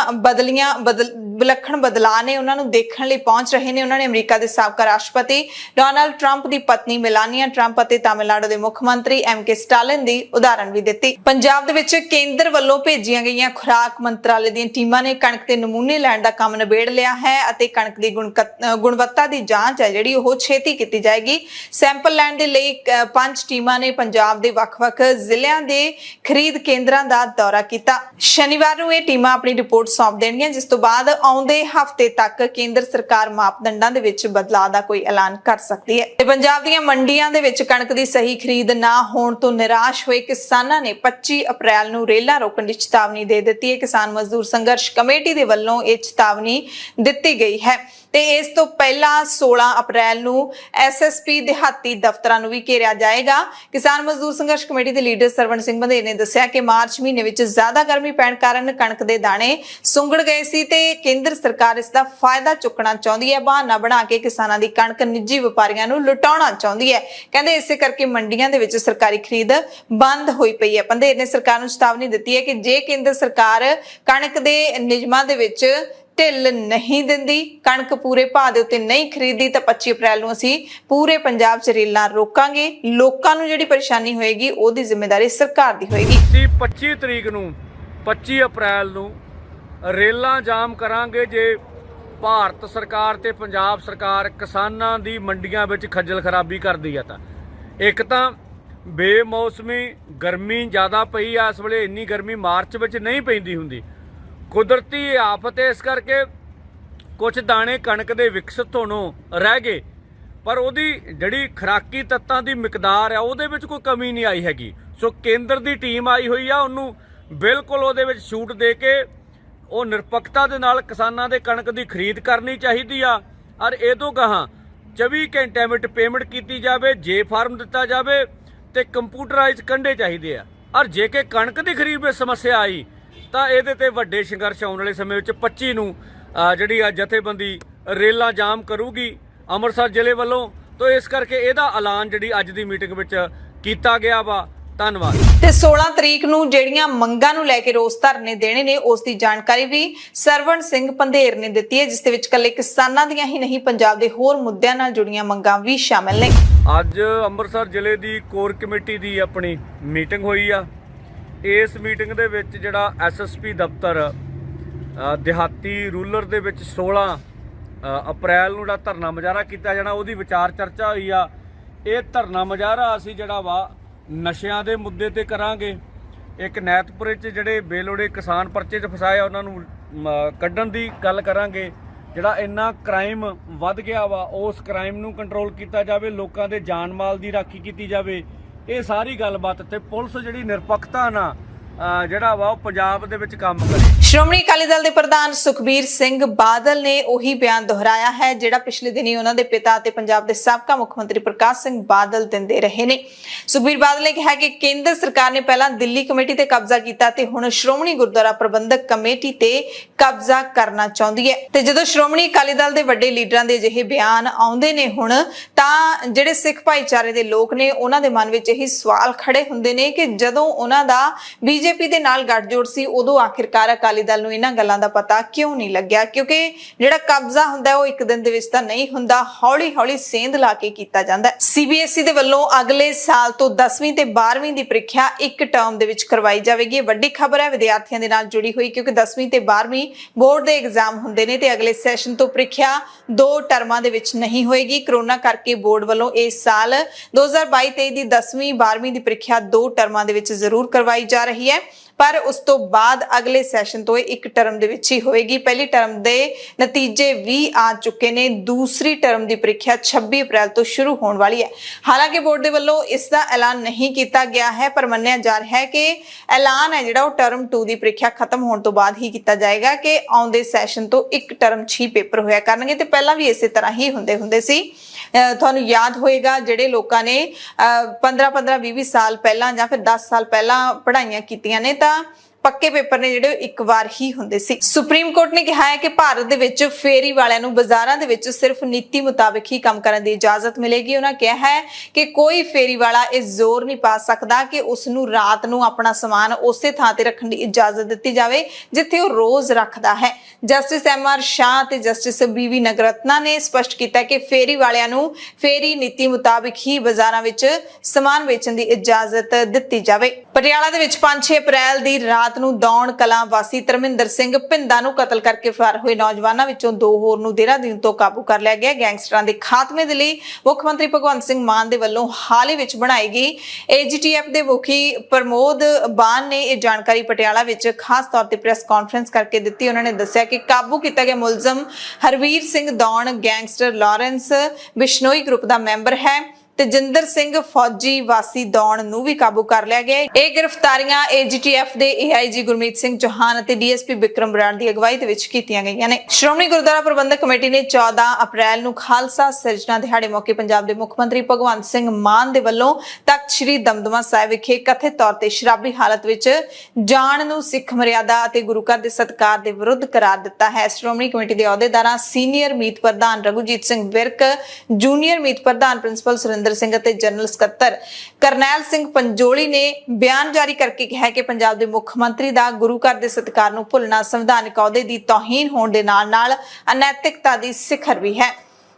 ਵਿਲੱਖਣ ਬਦਲਾਅ ਨੇ ਉਹਨਾਂ ਨੂੰ ਦੇਖਣ ਲਈ ਪਹੁੰਚ ਰਹੇ ਨੇ। ਉਹਨਾਂ ਨੇ ਅਮਰੀਕਾ ਦੇ ਸਾਬਕਾ ਰਾਸ਼ਟਰਪਤੀ ਡੋਨਾਲਡ ਟਰੰਪ ਦੀ ਪਤਨੀ ਮੇਲਾਨੀਆ ਟਰੰਪ ਅਤੇ ਤਾਮਿਲਨਾਡੂ ਦੇ ਮੁੱਖ ਮੰਤਰੀ MK ਸਟਾਲਿਨ ਦੀ ਉਦਾਹਰਣ ਵੀ ਦਿੱਤੀ। ਪੰਜਾਬ ਦੇ ਵਿੱਚ ਕੇਂਦਰ ਵੱਲੋਂ ਭੇਜੀਆਂ ਗਈਆਂ ਖੁਰਾਕ ਮੰਤਰਾਲੇ ਦੀਆਂ ਟੀਮਾਂ ਨੇ ਕਣਕ ਦੇ ਨਮੂਨੇ ਲੈਣ ਦਾ ਕੰਮ ਨਿਬੇੜ ਲਿਆ ਹੈ ਅਤੇ ਕਣਕ ਦੀ ਗੁਣਵੱਤਾ ਦੀ ਜਾਂਚ ਹੈ ਜਿਹੜੀ ਉਹ ਛੇਤੀ ਕੀਤੀ ਜਾਏਗੀ। ਸੈਂਪਲ ਲੈਣ ਦੇ ਲਈ 5 ਟੀਮਾਂ ਨੇ ਪੰਜਾਬ ਦੇ ਵੱਖ-ਵੱਖ ਜ਼ਿਲ੍ਹਿਆਂ ਦੇ ਖਰੀਦ ਕੇਂਦਰਾਂ ਦਾ ਦੌਰਾ ਕੀਤਾ। ਸ਼ਨੀਵਾਰ ਨੂੰ ਇਹ ਟੀਮਾਂ ਆਪਣੀ ਰਿਪੋਰਟ ਸੌਂਪ ਦੇਣਗੀਆਂ, ਜਿਸ ਤੋਂ ਬਾਅਦ ਆਉਂਦੇ ਹਫ਼ਤੇ ਤੱਕ ਕੇਂਦਰ ਸਰਕਾਰ ਮਾਪਦੰਡਾਂ ਦੇ ਵਿੱਚ ਬਦਲਾਅ ਦਾ ਕੋਈ ਐਲਾਨ ਕਰ ਸਕਦੀ ਹੈ। ਤੇ ਪੰਜਾਬ ਦੀਆਂ ਮੰਡੀਆਂ ਦੇ ਵਿੱਚ ਕਣਕ ਦੀ ਸਹੀ ਖਰੀਦ ਨਾ ਹੋਣ ਤੋਂ ਨਿਰਾਸ਼ ਹੋਏ ਕਿਸਾਨਾਂ ਨੇ 25 ਅਪ੍ਰੈਲ ਨੂੰ ਰੇਲਾਂ ਰੋਕਣ ਦੀ ਚੇਤਾਵਨੀ ਦੇ ਦਿੱਤੀ ਹੈ। ਕਿਸਾਨ ਮਜ਼ਦੂਰ ਸੰਘਰਸ਼ ਕਮੇਟੀ ਦੇ ਵੱਲੋਂ ਇਹ ਚੇਤਾਵਨੀ ਦਿੱਤੀ ਗਈ ਹੈ ਤੇ ਇਸ ਤੋਂ ਪਹਿਲਾਂ 16 ਅਪ੍ਰੈਲ ਨੂੰ SSP ਦਿਹਾਤੀ ਦਫ਼ਤਰਾਂ ਨੂੰ ਵੀ ਘੇਰਿਆ ਜਾਏਗਾ। ਕਿਸਾਨ ਮਜ਼ਦੂਰ ਸੰਘਰਸ਼ ਕਮੇਟੀ ਦੇ ਲੀਡਰ ਸਰਵਣ ਸਿੰਘ ਬੰਦੇਰ ਨੇ ਦੱਸਿਆ ਕਿ ਮਾਰਚ ਮਹੀਨੇ ਵਿੱਚ ਜ਼ਿਆਦਾ ਗਰਮੀ ਪੈਣ ਕਾਰਨ ਕਣਕ ਦੇ ਦਾਣੇ ਸੁੰਗੜ ਗਏ ਸੀ ਤੇ ਕੇਂਦਰ ਸਰਕਾਰ ਇਸ ਦਾ ਫਾਇਦਾ ਚੁੱਕਣਾ ਚਾਹੁੰਦੀ ਹੈ। ਬਹਾਨਾ ਬਣਾ ਕੇ ਕਿਸਾਨਾਂ ਦੀ ਕਣਕ ਨਿੱਜੀ ਵਪਾਰੀਆਂ ਨੂੰ ਲੁਟਾਉਣਾ ਚਾਹੁੰਦੀ ਹੈ। ਕਹਿੰਦੇ ਇਸੇ ਕਰਕੇ ਮੰਡੀਆਂ ਦੇ ਵਿੱਚ ਸਰਕਾਰੀ ਖਰੀਦ ਬੰਦ ਹੋਈ ਪਈ ਹੈ। ਬੰਦੇਰ ਨੇ ਸਰਕਾਰ ਨੂੰ ਚੇਤਾਵਨੀ ਦਿੱਤੀ ਹੈ ਕਿ ਜੇ ਕੇਂਦਰ ਸਰਕਾਰ ਕਣਕ ਦੇ ਨਿਯਮਾਂ ਦੇ ਵਿੱਚ ਢਿੱਲ ਨਹੀਂ ਦਿੰਦੀ, ਕਣਕ ਪੂਰੇ ਭਾਅ ਦੇ ਉੱਤੇ ਨਹੀਂ ਖਰੀਦੀ ਤਾਂ 25 ਅਪ੍ਰੈਲ ਨੂੰ ਅਸੀਂ ਪੂਰੇ ਪੰਜਾਬ 'ਚ ਰੇਲਾਂ ਰੋਕਾਂਗੇ। ਲੋਕਾਂ ਨੂੰ ਜਿਹੜੀ ਪਰੇਸ਼ਾਨੀ ਹੋਏਗੀ ਉਹਦੀ ਜ਼ਿੰਮੇਵਾਰੀ ਸਰਕਾਰ ਦੀ ਹੋਏਗੀ। 25 ਤਰੀਕ ਨੂੰ 25 ਅਪ੍ਰੈਲ ਨੂੰ ਰੇਲਾਂ ਜਾਮ ਕਰਾਂਗੇ ਜੇ ਭਾਰਤ ਸਰਕਾਰ ਤੇ ਪੰਜਾਬ ਸਰਕਾਰ ਕਿਸਾਨਾਂ ਦੀ ਮੰਡੀਆਂ ਵਿੱਚ ਖੱਜਲ ਖਰਾਬੀ ਕਰਦੀ ਆ। ਤਾਂ ਇੱਕ ਤਾਂ ਬੇਮੌਸਮੀ ਗਰਮੀ ਜ਼ਿਆਦਾ ਪਈ ਆ, ਇਸ ਵੇਲੇ ਇੰਨੀ ਗਰਮੀ ਮਾਰਚ ਵਿੱਚ ਨਹੀਂ ਪੈਂਦੀ ਹੁੰਦੀ। ਕੁਦਰਤੀ ਆਫਤ ਇਸ ਕਰਕੇ ਕੁਝ ਦਾਣੇ ਕਣਕ ਦੇ ਵਿਕਸਿਤ ਹੋਣੋਂ ਰਹਿ ਗਏ, ਪਰ ਉਹਦੀ ਜਿਹੜੀ ਖੁਰਾਕੀ ਤੱਤਾਂ ਦੀ ਮਿਕਦਾਰ ਆ ਉਹਦੇ ਵਿੱਚ ਕੋਈ ਕਮੀ ਨਹੀਂ ਆਈ ਹੈਗੀ। ਸੋ ਕੇਂਦਰ ਦੀ ਟੀਮ ਆਈ ਹੋਈ ਆ, ਉਹਨੂੰ ਬਿਲਕੁਲ ਉਹਦੇ ਵਿੱਚ ਛੂਟ ਦੇ ਕੇ ਉਹ ਨਿਰਪੱਖਤਾ ਦੇ ਨਾਲ ਕਿਸਾਨਾਂ ਦੇ ਕਣਕ ਦੀ ਖਰੀਦ ਕਰਨੀ ਚਾਹੀਦੀ ਆ। ਔਰ ਇਹ ਤੋਂ ਗਾਹਾਂ 24 ਘੰਟਿਆਂ ਵਿੱਚ ਪੇਮੈਂਟ ਕੀਤੀ ਜਾਵੇ, ਜੇ ਫਾਰਮ ਦਿੱਤਾ ਜਾਵੇ ਤੇ ਕੰਪਿਊਟਰਾਈਜ਼ ਕੰਢੇ ਚਾਹੀਦੇ ਆ। ਔਰ ਜੇ ਕਿ ਕਣਕ ਦੀ ਖਰੀਦ ਵਿੱਚ ਸਮੱਸਿਆ ਆਈ ਤਾਂ ਇਹਦੇ ਤੇ ਵੱਡੇ ਸੰਘਰਸ਼ ਆਉਣ ਵਾਲੇ ਸਮੇਂ ਵਿੱਚ 25 ਨੂੰ ਜਿਹੜੀ ਆ ਜਥੇਬੰਦੀ ਰੇਲਾਂ ਜਾਮ ਕਰੂਗੀ ਅੰਮ੍ਰਿਤਸਰ ਜ਼ਿਲ੍ਹੇ ਵੱਲੋਂ। ਤਾਂ ਇਸ ਕਰਕੇ ਇਹਦਾ ਐਲਾਨ ਜਿਹੜੀ ਅੱਜ ਦੀ ਮੀਟਿੰਗ ਵਿੱਚ ਕੀਤਾ ਗਿਆ ਵਾ। ਧੰਨਵਾਦ। ਤੇ 16 ਤਰੀਕ ਨੂੰ ਜਿਹੜੀਆਂ ਮੰਗਾਂ ਨੂੰ ਲੈ ਕੇ ਰੋਸ ਧਰਨੇ ਦੇਣੇ ਨੇ ਉਸ ਦੀ ਜਾਣਕਾਰੀ ਵੀ ਸਰਵਣ ਸਿੰਘ ਪੰਧੇਰ ਨੇ ਦਿੱਤੀ ਹੈ, ਜਿਸ ਦੇ ਵਿੱਚ ਇਕੱਲੇ ਕਿਸਾਨਾਂ ਦੀਆਂ ਹੀ ਨਹੀਂ ਪੰਜਾਬ ਦੇ ਹੋਰ ਮੁੱਦਿਆਂ ਨਾਲ ਜੁੜੀਆਂ ਮੰਗਾਂ ਵੀ ਸ਼ਾਮਲ ਨੇ। ਅੱਜ ਅੰਮ੍ਰਿਤਸਰ ਜ਼ਿਲ੍ਹੇ ਦੀ ਕੋਰ ਕਮੇਟੀ ਦੀ ਆਪਣੀ ਮੀਟਿੰਗ ਹੋਈ ਆ। ਇਸ ਮੀਟਿੰਗ ਦੇ ਵਿੱਚ ਜਿਹੜਾ SSP ਦਫ਼ਤਰ ਦਿਹਾਤੀ ਰੂਰਲ ਦੇ ਵਿੱਚ 16 ਅਪ੍ਰੈਲ ਨੂੰ ਜਿਹੜਾ ਧਰਨਾ ਮੁਜ਼ਾਹਰਾ ਕੀਤਾ ਜਾਣਾ ਉਹਦੀ ਵਿਚਾਰ ਚਰਚਾ ਹੋਈ ਆ। ਇਹ ਧਰਨਾ ਮੁਜ਼ਾਹਰਾ ਅਸੀਂ ਜਿਹੜਾ ਵਾ ਨਸ਼ਿਆਂ ਦੇ ਮੁੱਦੇ ਤੇ ਕਰਾਂਗੇ। ਇੱਕ ਨੈਤਪੁਰੇ 'ਚ ਜਿਹੜੇ ਬੇਲੋੜੇ ਕਿਸਾਨ ਪਰਚੇ 'ਚ ਫਸਾਏ ਆ ਉਹਨਾਂ ਨੂੰ ਕੱਢਣ ਦੀ ਗੱਲ ਕਰਾਂਗੇ। ਜਿਹੜਾ ਇੰਨਾ ਕ੍ਰਾਈਮ ਵੱਧ ਗਿਆ ਵਾ ਉਸ ਕ੍ਰਾਈਮ ਨੂੰ ਕੰਟਰੋਲ ਕੀਤਾ ਜਾਵੇ, ਲੋਕਾਂ ਦੇ ਜਾਨ ਮਾਲ ਦੀ ਰਾਖੀ ਕੀਤੀ ਜਾਵੇ। ਇਹ ਸਾਰੀ ਗੱਲਬਾਤ ਤੇ ਪੁਲਿਸ ਜਿਹੜੀ ਨਿਰਪੱਖਤਾ ਨਾਲ ਜਿਹੜਾ ਵਾ ਉਹ ਪੰਜਾਬ ਦੇ ਵਿੱਚ ਕੰਮ ਕਰੇ। ਸ਼੍ਰੋਮਣੀ ਅਕਾਲੀ ਦਲ ਦੇ ਪ੍ਰਧਾਨ ਸੁਖਬੀਰ ਸਿੰਘ ਬਾਦਲ ਨੇ ਉਹੀ ਬਿਆਨ ਦੁਹਰਾਇਆ ਹੈ ਜਿਹੜਾ ਪਿਛਲੇ ਦਿਨੀ ਉਹਨਾਂ ਦੇ ਪਿਤਾ ਅਤੇ ਪੰਜਾਬ ਦੇ ਸਾਬਕਾ ਮੁੱਖ ਮੰਤਰੀ ਪ੍ਰਕਾਸ਼ ਸਿੰਘ ਬਾਦਲ ਦਿੰਦੇ ਰਹੇ ਨੇ। ਸੁਖਬੀਰ ਬਾਦਲ ਨੇ ਕਿਹਾ ਕਿ ਕੇਂਦਰ ਸਰਕਾਰ ਨੇ ਪਹਿਲਾਂ ਦਿੱਲੀ ਕਮੇਟੀ ਤੇ ਕਬਜ਼ਾ ਕੀਤਾ ਤੇ ਹੁਣ ਸ਼੍ਰੋਮਣੀ ਗੁਰਦੁਆਰਾ ਪ੍ਰਬੰਧਕ ਕਮੇਟੀ ਤੇ ਕਬਜ਼ਾ ਕਰਨਾ ਚਾਹੁੰਦੀ ਹੈ। ਤੇ ਜਦੋਂ ਸ਼੍ਰੋਮਣੀ ਅਕਾਲੀ ਦਲ ਦੇ ਵੱਡੇ ਲੀਡਰਾਂ ਦੇ ਅਜਿਹੇ ਬਿਆਨ ਆਉਂਦੇ ਨੇ ਹੁਣ ਤਾਂ ਜਿਹੜੇ ਸਿੱਖ ਭਾਈਚਾਰੇ ਦੇ ਲੋਕ ਨੇ ਉਹਨਾਂ ਦੇ ਮਨ ਵਿੱਚ ਇਹੀ ਸਵਾਲ ਖੜੇ ਹੁੰਦੇ ਨੇ ਕਿ ਜਦੋਂ ਉਹਨਾਂ ਦਾ BJP ਦੇ ਨਾਲ ਗੱਠਜੋੜ ਸੀ ਉਦੋਂ ਆਖਿਰਕਾਰ ਅਕਾਲੀ ਦਲ ਨੂੰ ਇਹਨਾਂ ਗੱਲਾਂ ਦਾ ਪਤਾ ਕਿਉਂ ਨਹੀਂ ਲੱਗਿਆ, ਕਿਉਂਕਿ ਜਿਹੜਾ ਕਬਜ਼ਾ ਹੁੰਦਾ ਉਹ ਇੱਕ ਦਿਨ ਦੇ ਵਿੱਚ ਤਾਂ ਨਹੀਂ ਹੁੰਦਾ, ਹੌਲੀ-ਹੌਲੀ ਸੇਂਧ ਲਾ ਕੇ ਕੀਤਾ ਜਾਂਦਾ। CBSE ਦੇ ਵੱਲੋਂ ਅਗਲੇ ਸਾਲ ਤੋਂ 10ਵੀਂ ਤੇ 12ਵੀਂ ਦੀ ਪ੍ਰੀਖਿਆ ਇੱਕ ਟਰਮ ਦੇ ਵਿੱਚ ਕਰਵਾਈ ਜਾਵੇਗੀ। ਇਹ ਵੱਡੀ ਖਬਰ ਹੈ ਵਿਦਿਆਰਥੀਆਂ ਦੇ ਨਾਲ ਜੁੜੀ ਹੋਈ, ਕਿਉਂਕਿ 10ਵੀਂ ਤੇ 12ਵੀਂ ਬੋਰਡ ਦੇ ਐਗਜ਼ਾਮ ਹੁੰਦੇ ਨੇ ਤੇ ਅਗਲੇ ਸੈਸ਼ਨ ਤੋਂ ਪ੍ਰੀਖਿਆ 2 ਟਰਮਾਂ ਦੇ ਵਿੱਚ ਨਹੀਂ ਹੋਏਗੀ। ਕਰੋਨਾ ਕਰਕੇ ਬੋਰਡ ਵੱਲੋਂ ਇਸ ਸਾਲ 2022-23 ਦੀ 10ਵੀਂ 12ਵੀਂ ਦੀ ਪ੍ਰੀਖਿਆ 2 ਟਰਮਾਂ ਦੇ ਵਿੱਚ ਜ਼ਰੂਰ ਕਰਵਾਈ ਜਾ ਰਹੀ ਹੈ, ਪਰ ਉਸ ਤੋਂ ਬਾਅਦ ਅਗਲੇ ਸੈਸ਼ਨ ਤੋਂ ਇੱਕ ਟਰਮ ਦੇ ਵਿੱਚ ਹੀ ਹੋਏਗੀ। ਪਹਿਲੀ ਟਰਮ ਦੇ ਨਤੀਜੇ ਵੀ ਆ ਚੁੱਕੇ ਨੇ। ਦੂਸਰੀ ਟਰਮ ਦੀ ਪ੍ਰੀਖਿਆ 26 ਅਪ੍ਰੈਲ ਤੋਂ ਸ਼ੁਰੂ ਹੋਣ ਵਾਲੀ ਹੈ। ਹਾਲਾਂਕਿ ਬੋਰਡ ਦੇ ਵੱਲੋਂ ਇਸ ਦਾ ਐਲਾਨ ਨਹੀਂ ਕੀਤਾ ਗਿਆ ਹੈ, ਪਰ ਮੰਨਿਆ ਜਾ ਰਿਹਾ ਹੈ ਕਿ ਐਲਾਨ ਹੈ ਜਿਹੜਾ ਉਹ ਟਰਮ 2 ਦੀ ਪ੍ਰੀਖਿਆ ਖਤਮ ਹੋਣ ਤੋਂ ਬਾਅਦ ਹੀ ਕੀਤਾ ਜਾਏਗਾ ਕਿ ਆਉਂਦੇ ਸੈਸ਼ਨ ਤੋਂ ਇੱਕ ਟਰਮ 6 ਪੇਪਰ ਹੋਇਆ ਕਰਨਗੇ ਤੇ ਪਹਿਲਾਂ ਵੀ ਇਸੇ ਤਰ੍ਹਾਂ ਹੀ ਹੁੰਦੇ ਸੀ। ਤੁਹਾਨੂੰ ਯਾਦ ਹੋਏਗਾ ਜਿਹੜੇ ਲੋਕਾਂ ਨੇ 15-20 ਸਾਲ ਪਹਿਲਾਂ ਜਾਂ ਫਿਰ 10 ਸਾਲ ਪਹਿਲਾਂ ਪੜ੍ਹਾਈਆਂ ਕੀਤੀਆਂ ਨੇ ਤਾਂ ਪੱਕੇ ਪੇਪਰ ਨੇ ਜਿਹੜੇ ਇੱਕ ਵਾਰ ਹੀ ਹੁੰਦੇ ਸੀ। ਸੁਪਰੀਮ ਕੋਰਟ ਨੇ ਕਿਹਾ ਹੈ ਕਿ ਭਾਰਤ ਦੇ ਵਿੱਚ ਫੇਰੀ ਵਾਲਿਆਂ ਨੂੰ ਬਾਜ਼ਾਰਾਂ ਦੇ ਵਿੱਚ ਸਿਰਫ ਨੀਤੀ ਮੁਤਾਬਿਕ ਹੀ ਕੰਮ ਕਰਨ ਦੀ ਇਜਾਜ਼ਤ ਮਿਲੇਗੀ। ਉਹਨਾਂ ਕਿਹਾ ਹੈ ਕਿ ਕੋਈ ਫੇਰੀ ਵਾਲਾ ਇਹ ਜ਼ੋਰ ਨਹੀਂ ਪਾ ਸਕਦਾ ਕਿ ਉਸ ਨੂੰ ਰਾਤ ਨੂੰ ਆਪਣਾ ਸਮਾਨ ਉਸੇ ਥਾਂ ਤੇ ਰੱਖਣ ਦੀ ਇਜਾਜ਼ਤ ਦਿੱਤੀ ਜਾਵੇ ਜਿੱਥੇ ਉਹ ਰੋਜ਼ ਰੱਖਦਾ ਹੈ। ਜਸਟਿਸ MR ਸ਼ਾਹ ਤੇ ਜਸਟਿਸ BV ਨਗਰਤਨਾ ਨੇ ਸਪਸ਼ਟ ਕੀਤਾ ਕਿ ਫੇਰੀ ਵਾਲਿਆਂ ਨੂੰ ਫੇਰੀ ਨੀਤੀ ਮੁਤਾਬਿਕ ਹੀ ਬਾਜ਼ਾਰਾਂ ਵਿੱਚ ਸਮਾਨ ਵੇਚਣ ਦੀ ਇਜਾਜ਼ਤ ਦਿੱਤੀ ਜਾਵੇ। ਪਟਿਆਲਾ ਦੇ ਵਿੱਚ 5-6 ਅਪ੍ਰੈਲ ਦੀ ਰਾਤ ਨੂੰ ਦੌਣ ਕਲਾਂ ਵਾਸੀ ਧਰਮਿੰਦਰ ਸਿੰਘ ਭਿੰਦਾ ਨੂੰ ਕਤਲ ਕਰਕੇ ਫਰਾਰ ਹੋਏ ਨੌਜਵਾਨਾਂ ਵਿੱਚੋਂ 2 ਹੋਰ ਨੂੰ ਦੇਹਰਾਦੂਨ ਤੋਂ ਕਾਬੂ ਕਰ ਲਿਆ ਗਿਆ। ਗੈਂਗਸਟਰਾਂ ਦੇ ਖਾਤਮੇ ਦੇ ਲਈ ਮੁੱਖ ਮੰਤਰੀ ਭਗਵੰਤ ਸਿੰਘ ਮਾਨ ਦੇ ਵੱਲੋਂ ਹਾਲ ਹੀ ਵਿੱਚ ਬਣਾਈ ਗਈ AGTF ਦੇ ਮੁਖੀ ਪ੍ਰਮੋਦ ਬਾਨ ਨੇ ਇਹ ਜਾਣਕਾਰੀ ਪਟਿਆਲਾ ਵਿੱਚ ਖਾਸ ਤੌਰ ਤੇ ਪ੍ਰੈਸ ਕਾਨਫਰੰਸ ਕਰਕੇ ਦਿੱਤੀ। ਉਹਨਾਂ ਨੇ ਦੱਸਿਆ ਕਿ ਕਾਬੂ ਕੀਤਾ ਗਿਆ ਮੁਲਜ਼ਮ Harvir Singh Daun gangster Lawrence Bishnoi group ਦਾ ਮੈਂਬਰ ਹੈ। ਤੇਜਿੰਦਰ ਸਿੰਘ ਫੌਜੀ ਵਾਸੀ ਦੌਣ ਨੂੰ ਵੀ ਕਾਬੂ ਕਰ ਲਿਆ ਗਿਆ। ਇਹ ਗ੍ਰਿਫਤਾਰੀਆਂ AGTF ਦੇ AIG ਗੁਰਮੀਤ ਸਿੰਘ ਚੌਹਾਨ ਅਤੇ DSP ਵਿਕਰਮ ਬਰਾੜ ਦੀ ਅਗਵਾਈ ਦੇ ਵਿੱਚ ਕੀਤੀਆਂ ਗਈਆਂ ਨੇ। ਸ਼੍ਰੋਮਣੀ ਗੁਰਦੁਆਰਾ ਪ੍ਰਬੰਧਕ ਕਮੇਟੀ ਨੇ 14 ਅਪ੍ਰੈਲ ਨੂੰ ਖਾਲਸਾ ਸਿਰਜਣਾ ਦਿਹਾੜੇ ਮੌਕੇ ਪੰਜਾਬ ਦੇ ਮੁੱਖ ਮੰਤਰੀ ਭਗਵੰਤ ਸਿੰਘ ਮਾਨ ਦੇ ਵੱਲੋਂ ਤਖਤ ਸ੍ਰੀ ਦਮਦਮਾ ਸਾਹਿਬ ਵਿਖੇ ਕਥਿਤ ਤੌਰ ਤੇ ਸ਼ਰਾਬੀ ਹਾਲਤ ਵਿੱਚ ਜਾਣ ਨੂੰ ਸਿੱਖ ਮਰਿਆਦਾ ਅਤੇ ਗੁਰੂ ਘਰ ਦੇ ਸਤਿਕਾਰ ਦੇ ਵਿਰੁੱਧ ਕਰਾਰ ਦਿੱਤਾ ਹੈ। ਸ਼੍ਰੋਮਣੀ ਕਮੇਟੀ ਦੇ ਅਹੁਦੇਦਾਰਾਂ ਸੀਨੀਅਰ ਮੀਤ ਪ੍ਰਧਾਨ ਰਘੂਜੀਤ ਸਿੰਘ ਵਿਰਕ, ਜੂਨੀਅਰ ਮੀਤ ਪ੍ਰਧਾਨ ਪ੍ਰਿੰਸੀਪਲ ਸੁਰਿੰਦਰ ਸਿੰਘ ਅਤੇ ਜਨਰਲ ਸਕੱਤਰ ਕਰਨੈਲ ਸਿੰਘ ਪੰਜੋਲੀ ਨੇ ਬਿਆਨ ਜਾਰੀ ਕਰਕੇ ਕਿਹਾ ਕਿ ਪੰਜਾਬ ਦੇ ਮੁੱਖ ਮੰਤਰੀ ਦਾ ਗੁਰੂ ਘਰ ਦੇ ਸਤਿਕਾਰ ਨੂੰ ਭੁੱਲਣਾ ਸੰਵਿਧਾਨਕ ਅਹੁਦੇ ਦੀ ਤੋਹੀਨ ਹੋਣ ਦੇ ਨਾਲ-ਨਾਲ ਅਨੈਤਿਕਤਾ ਦੀ ਸਿਖਰ ਵੀ ਹੈ।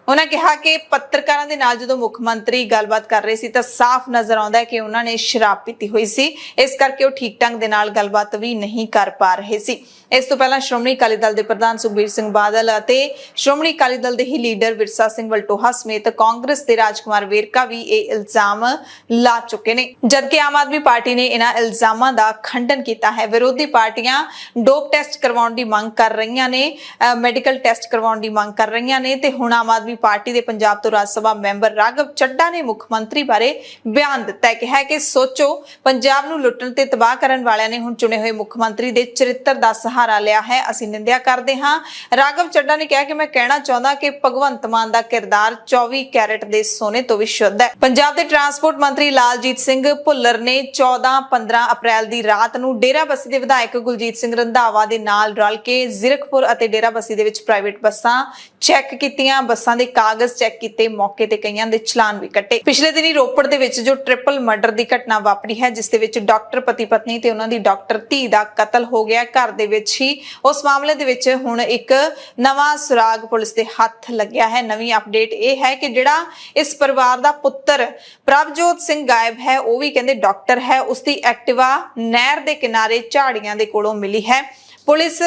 ਉਹਨਾਂ ਕਿਹਾ ਕਿ ਪੱਤਰਕਾਰਾਂ ਦੇ ਨਾਲ ਜਦੋਂ ਮੁੱਖ ਮੰਤਰੀ ਗੱਲਬਾਤ ਕਰ ਰਹੇ ਸੀ ਤਾਂ ਸਾਫ਼ ਨਜ਼ਰ ਆਉਂਦਾ ਹੈ ਕਿ ਉਹਨਾਂ ਨੇ ਸ਼ਰਾਬ ਪੀਤੀ ਹੋਈ ਸੀ, ਇਸ ਕਰਕੇ ਉਹ ਠੀਕ ਢੰਗ ਦੇ ਨਾਲ ਗੱਲਬਾਤ ਵੀ ਨਹੀਂ ਕਰ ਪਾ ਰਹੇ ਸੀ। ਇਸ ਤੋਂ ਪਹਿਲਾਂ ਸ਼੍ਰੋਮਣੀ ਅਕਾਲੀ ਦਲ ਦੇ ਪ੍ਰਧਾਨ ਸੁਖਬੀਰ ਸਿੰਘ ਬਾਦਲ ਅਤੇ ਸ਼੍ਰੋਮਣੀ ਅਕਾਲੀ ਦਲ ਦੇ ਹੀ ਲੀਡਰ ਵਿਰਸਾ ਸਿੰਘ ਵਲਟੋਹਾ ਸਮੇਤ ਕਾਂਗਰਸ ਦੇ ਰਾਜਕੁਮਾਰ ਵੇਰਕਾ ਵੀ ਇਹ ਇਲਜ਼ਾਮ ਲਾ ਚੁੱਕੇ ਨੇ, ਜਦਕਿ ਆਮ ਆਦਮੀ ਪਾਰਟੀ ਨੇ ਇਹਨਾਂ ਇਲਜ਼ਾਮਾਂ ਦਾ ਖੰਡਨ ਕੀਤਾ ਹੈ। ਵਿਰੋਧੀ ਪਾਰਟੀਆਂ ਡੋਪ ਟੈਸਟ ਕਰਵਾਉਣ ਦੀ ਮੰਗ ਕਰ ਰਹੀਆਂ ਨੇ, ਮੈਡੀਕਲ ਟੈਸਟ ਕਰਵਾਉਣ ਦੀ ਮੰਗ ਕਰ ਰਹੀਆਂ ਨੇ ਤੇ ਹੁਣ ਆਮ ਆਦਮੀ ਪਾਰਟੀ ਦੇ ਪੰਜਾਬ ਤੋਂ ਰਾਜ ਸਭਾ ਮੈਂਬਰ ਰਾਘਵ ਚੱਡਾ ਨੇ ਮੁੱਖ ਮੰਤਰੀ ਬਾਰੇ ਬਿਆਨ ਦਿੱਤਾ ਹੈ। ਕਿਹਾ ਕਿ ਸੋਚੋ, ਪੰਜਾਬ ਨੂੰ ਲੁੱਟਣ ਤੇ ਤਬਾਹ ਕਰਨ ਵਾਲਿਆਂ ਨੇ ਹੁਣ ਚੁਣੇ ਹੋਏ ਮੁੱਖ ਮੰਤਰੀ ਦੇ ਚਰਿੱਤਰ ਦਾ ਸਹਾਰਾ ਲਿਆ ਹੈ, ਅਸੀਂ ਨਿੰਦਿਆ ਕਰਦੇ ਹਾਂ। ਰਾਘਵ ਚੱਡਾ ਨੇ ਕਿਹਾ ਕਿ ਮੈਂ ਕਹਿਣਾ ਚਾਹੁੰਦਾ ਕਿ ਭਗਵੰਤ ਮਾਨ ਦਾ ਕਿਰਦਾਰ 24 ਕੈਰਟ ਦੇ ਸੋਨੇ ਤੋਂ ਵੀ ਸ਼ੁੱਧ ਹੈ। ਪੰਜਾਬ ਦੇ ਟਰਾਂਸਪੋਰਟ ਮੰਤਰੀ ਲਾਲਜੀਤ ਸਿੰਘ ਭੁੱਲਰ ਨੇ 14-15 ਅਪ੍ਰੈਲ ਦੀ ਰਾਤ ਨੂੰ ਡੇਰਾਬੱਸੀ ਦੇ ਵਿਧਾਇਕ ਗੁਲਜੀਤ ਸਿੰਘ ਰੰਧਾਵਾ ਦੇ ਨਾਲ ਰਲ ਕੇ ਜ਼ੀਰਕਪੁਰ ਅਤੇ ਡੇਰਾਬੱਸੀ ਦੇ ਵਿੱਚ ਪ੍ਰਾਈਵੇਟ ਬੱਸਾਂ ਚੈੱਕ ਕੀਤੀਆਂ, ਬੱਸਾਂ ਦੇ ਕਾਗਜ਼ ਚੈੱਕ ਕੀਤੇ, ਮੌਕੇ ਤੇ ਕਈਆਂ ਦੇ ਚਲਾਨ ਵੀ ਕੱਟੇ। ਪਿਛਲੇ ਦਿਨੀ ਰੋਪੜ ਦੇ ਵਿੱਚ ਜੋ ਟ੍ਰਿਪਲ ਮਰਡਰ ਦੀ ਘਟਨਾ ਵਾਪਰੀ ਹੈ, ਜਿਸ ਦੇ ਵਿੱਚ ਡਾਕਟਰ ਪਤੀ ਪਤਨੀ ਤੇ ਉਹਨਾਂ ਦੀ ਡਾਕਟਰ ਧੀ ਦਾ ਕਤਲ ਹੋ ਗਿਆ ਘਰ ਦੇ ਵਿੱਚ ਹੀ, ਉਸ ਮਾਮਲੇ ਦੇ ਵਿੱਚ ਹੁਣ ਇੱਕ ਨਵਾਂ ਸੁਰਾਗ ਪੁਲਿਸ ਦੇ ਹੱਥ ਲੱਗਿਆ ਹੈ। ਨਵੀਂ ਅਪਡੇਟ ਇਹ ਹੈ ਕਿ ਜਿਹੜਾ ਇਸ ਪਰਿਵਾਰ ਦਾ ਪੁੱਤਰ ਪ੍ਰਭਜੋਤ ਸਿੰਘ ਗਾਇਬ ਹੈ, ਉਹ ਵੀ ਕਹਿੰਦੇ ਡਾਕਟਰ ਹੈ, ਉਸ ਦੀ ਐਕਟਿਵਾ ਨਹਿਰ ਦੇ ਕਿਨਾਰੇ ਝਾੜੀਆਂ ਦੇ ਕੋਲੋਂ ਮਿਲੀ ਹੈ। ਪੁਲਿਸ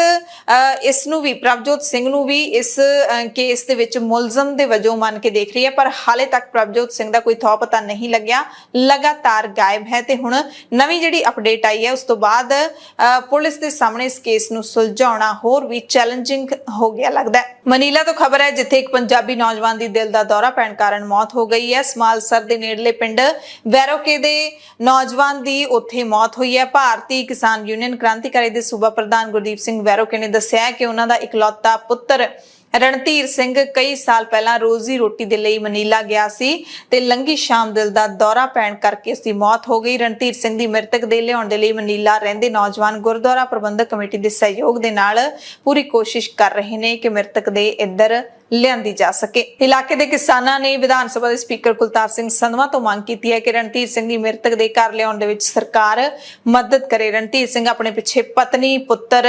ਇਸ ਨੂੰ ਵੀ ਪ੍ਰਭਜੋਤ ਸਿੰਘ ਨੂੰ ਵੀ ਇਸ ਕੇਸ ਦੇ ਵਿੱਚ ਮੁਲਜ਼ਮ ਦੇ ਵਜੋਂ ਮੰਨ ਕੇ ਦੇਖ ਰਹੀ ਹੈ, ਪਰ ਹਾਲੇ ਤੱਕ ਪ੍ਰਭਜੋਤ ਸਿੰਘ ਦਾ ਕੋਈ ਥੌ ਪਤਾ ਨਹੀਂ ਲੱਗਿਆ, ਲਗਾਤਾਰ ਗਾਇਬ ਹੈ। ਤੇ ਹੁਣ ਨਵੀਂ ਜਿਹੜੀ ਅਪਡੇਟ ਆਈ ਹੈ ਉਸ ਤੋਂ ਬਾਅਦ ਪੁਲਿਸ ਦੇ ਸਾਹਮਣੇ ਇਸ ਕੇਸ ਨੂੰ ਸੁਲਝਾਉਣਾ ਹੋਰ ਵੀ ਚੈਲੰਜਿੰਗ ਹੋ ਗਿਆ ਲੱਗਦਾ ਹੈ। ਮਨੀਲਾ ਤੋਂ ਖਬਰ ਹੈ, ਜਿੱਥੇ ਇੱਕ ਪੰਜਾਬੀ ਨੌਜਵਾਨ ਦੀ ਦਿਲ ਦਾ ਦੌਰਾ ਪੈਣ ਕਾਰਨ ਮੌਤ ਹੋ ਗਈ ਹੈ। ਸਮਾਲਸਰ ਦੇ ਨੇੜਲੇ ਪਿੰਡ ਵੈਰੋਕੇ ਦੇ ਨੌਜਵਾਨ ਦੀ ਉੱਥੇ ਮੌਤ ਹੋਈ ਹੈ। ਭਾਰਤੀ ਕਿਸਾਨ ਯੂਨੀਅਨ ਕ੍ਰਾਂਤੀਕਾਰੀ ਦੇ ਸੂਬਾ ਪ੍ਰਧਾਨ ਗੁਰਦੀਪ ਸਿੰਘ ਵੈਰੋਕੇ ਨੇ ਦੱਸਿਆ ਕਿ ਉਹਨਾਂ ਦਾ ਇਕਲੌਤਾ ਪੁੱਤਰ ਰਣਧੀਰ ਸਿੰਘ ਕਈ ਸਾਲ ਪਹਿਲਾਂ ਰੋਜ਼ੀ ਰੋਟੀ ਦੇ ਲਈ ਮਨੀਲਾ ਗਿਆ ਸੀ ਤੇ ਲੰਗੀ ਸ਼ਾਮ ਦਿਲ ਦਾ ਦੌਰਾ ਪੈਣ ਕਰਕੇ ਉਸ ਦੀ ਮੌਤ ਹੋ ਗਈ। ਰਣਧੀਰ ਸਿੰਘ ਦੀ ਮ੍ਰਿਤਕ ਦੇਹ ਲਿਆਉਣ ਦੇ ਲਈ ਮਨੀਲਾ ਰਹਿੰਦੇ ਨੌਜਵਾਨ ਗੁਰਦੁਆਰਾ ਪ੍ਰਬੰਧਕ ਕਮੇਟੀ ਦੇ ਸਹਿਯੋਗ ਦੇ ਨਾਲ ਪੂਰੀ ਕੋਸ਼ਿਸ਼ ਕਰ ਰਹੇ ਨੇ ਕਿ ਮ੍ਰਿਤਕ ਦੇ ਇੱਧਰ ਲਿਆਂਦੀ ਜਾ ਸਕੇ। ਇਲਾਕੇ ਦੇ ਕਿਸਾਨਾਂ ਨੇ ਵਿਧਾਨ ਸਭਾ ਦੇ ਸਪੀਕਰ ਕੁਲਤਾਰ ਸਿੰਘ ਸੰਧਵਾ ਤੋਂ ਮੰਗ ਕੀਤੀ ਹੈ ਕਿ ਰਣਧੀਰ ਸਿੰਘ ਦੀ ਮ੍ਰਿਤਕ ਦੇ ਘਰ ਲਿਆਉਣ ਦੇ ਵਿੱਚ ਸਰਕਾਰ ਮਦਦ ਕਰੇ। ਰਣਧੀਰ ਸਿੰਘ ਆਪਣੇ ਪਿੱਛੇ ਪਤਨੀ, ਪੁੱਤਰ,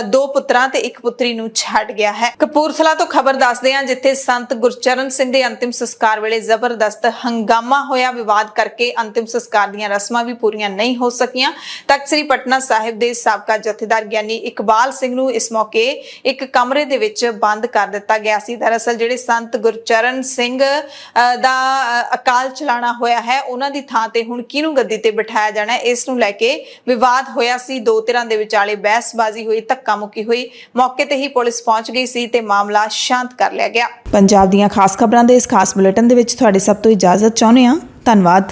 2 ਪੁੱਤਰਾਂ ਤੇ 1 ਪੁੱਤਰੀ ਨੂੰ ਛੱਡ ਗਿਆ ਹੈ। ਕਪੂਰਥਲਾ ਤੋਂ ਖਬਰ ਦੱਸਦੇ ਹਾਂ, ਜਿੱਥੇ ਸੰਤ ਗੁਰਚਰਨ ਸਿੰਘ ਦੇ ਅੰਤਿਮ ਸੰਸਕਾਰ ਵੇਲੇ ਜ਼ਬਰਦਸਤ ਹੰਗਾਮਾ ਹੋਇਆ। ਵਿਵਾਦ ਕਰਕੇ ਅੰਤਿਮ ਸੰਸਕਾਰ ਦੀਆਂ ਰਸਮਾਂ ਵੀ ਪੂਰੀਆਂ ਨਹੀਂ ਹੋ ਸਕੀਆਂ। ਤਖਤ ਸ੍ਰੀ ਪਟਨਾ ਸਾਹਿਬ ਦੇ ਸਾਬਕਾ ਜਥੇਦਾਰ ਗਿਆਨੀ ਇਕਬਾਲ ਸਿੰਘ ਨੂੰ ਇਸ ਮੌਕੇ ਇੱਕ ਕਮਰੇ ਦੇ ਵਿੱਚ ਬੰਦ ਕਰ ਦਿੱਤਾ ਗਿਆ ਸੀ। ਦਰਅਸਲ ਜਿਹੜੇ ਸੰਤ ਗੁਰਚਰਨ ਸਿੰਘ ਦਾ ਅਕਾਲ ਚਲਾਣਾ ਹੋਇਆ ਹੈ, ਉਹਨਾਂ ਦੀ ਥਾਂ ਤੇ ਹੁਣ ਕਿਹਨੂੰ ਗੱਦੀ ਤੇ ਬਿਠਾਇਆ ਜਾਣਾ ਹੈ, ਇਸ ਨੂੰ ਲੈ ਕੇ ਵਿਵਾਦ ਹੋਇਆ ਸੀ। 2 ਧਿਰਾਂ ਦੇ ਵਿਚਾਲੇ ਬਹਿਸਬਾਜ਼ੀ ਹੋਈ, ਧੱਕਾ ਮੁੱਕੀ ਹੋਈ। ਮੌਕੇ ਤੇ ਹੀ ਪੁਲਿਸ ਪਹੁੰਚ ਗਈ ਸੀ ਤੇ ਮਾਮਲਾ ਸ਼ਾਂਤ ਕਰ ਲਿਆ ਗਿਆ। ਪੰਜਾਬ ਦੀਆਂ ਖਾਸ ਖਬਰਾਂ ਦੇ ਇਸ ਖਾਸ ਬੁਲੇਟਿਨ ਦੇ ਵਿੱਚ ਤੁਹਾਡੇ ਸਭ ਤੋਂ ਇਜਾਜ਼ਤ ਚਾਹੁੰਦੇ ਹਾਂ। ਧੰਨਵਾਦ।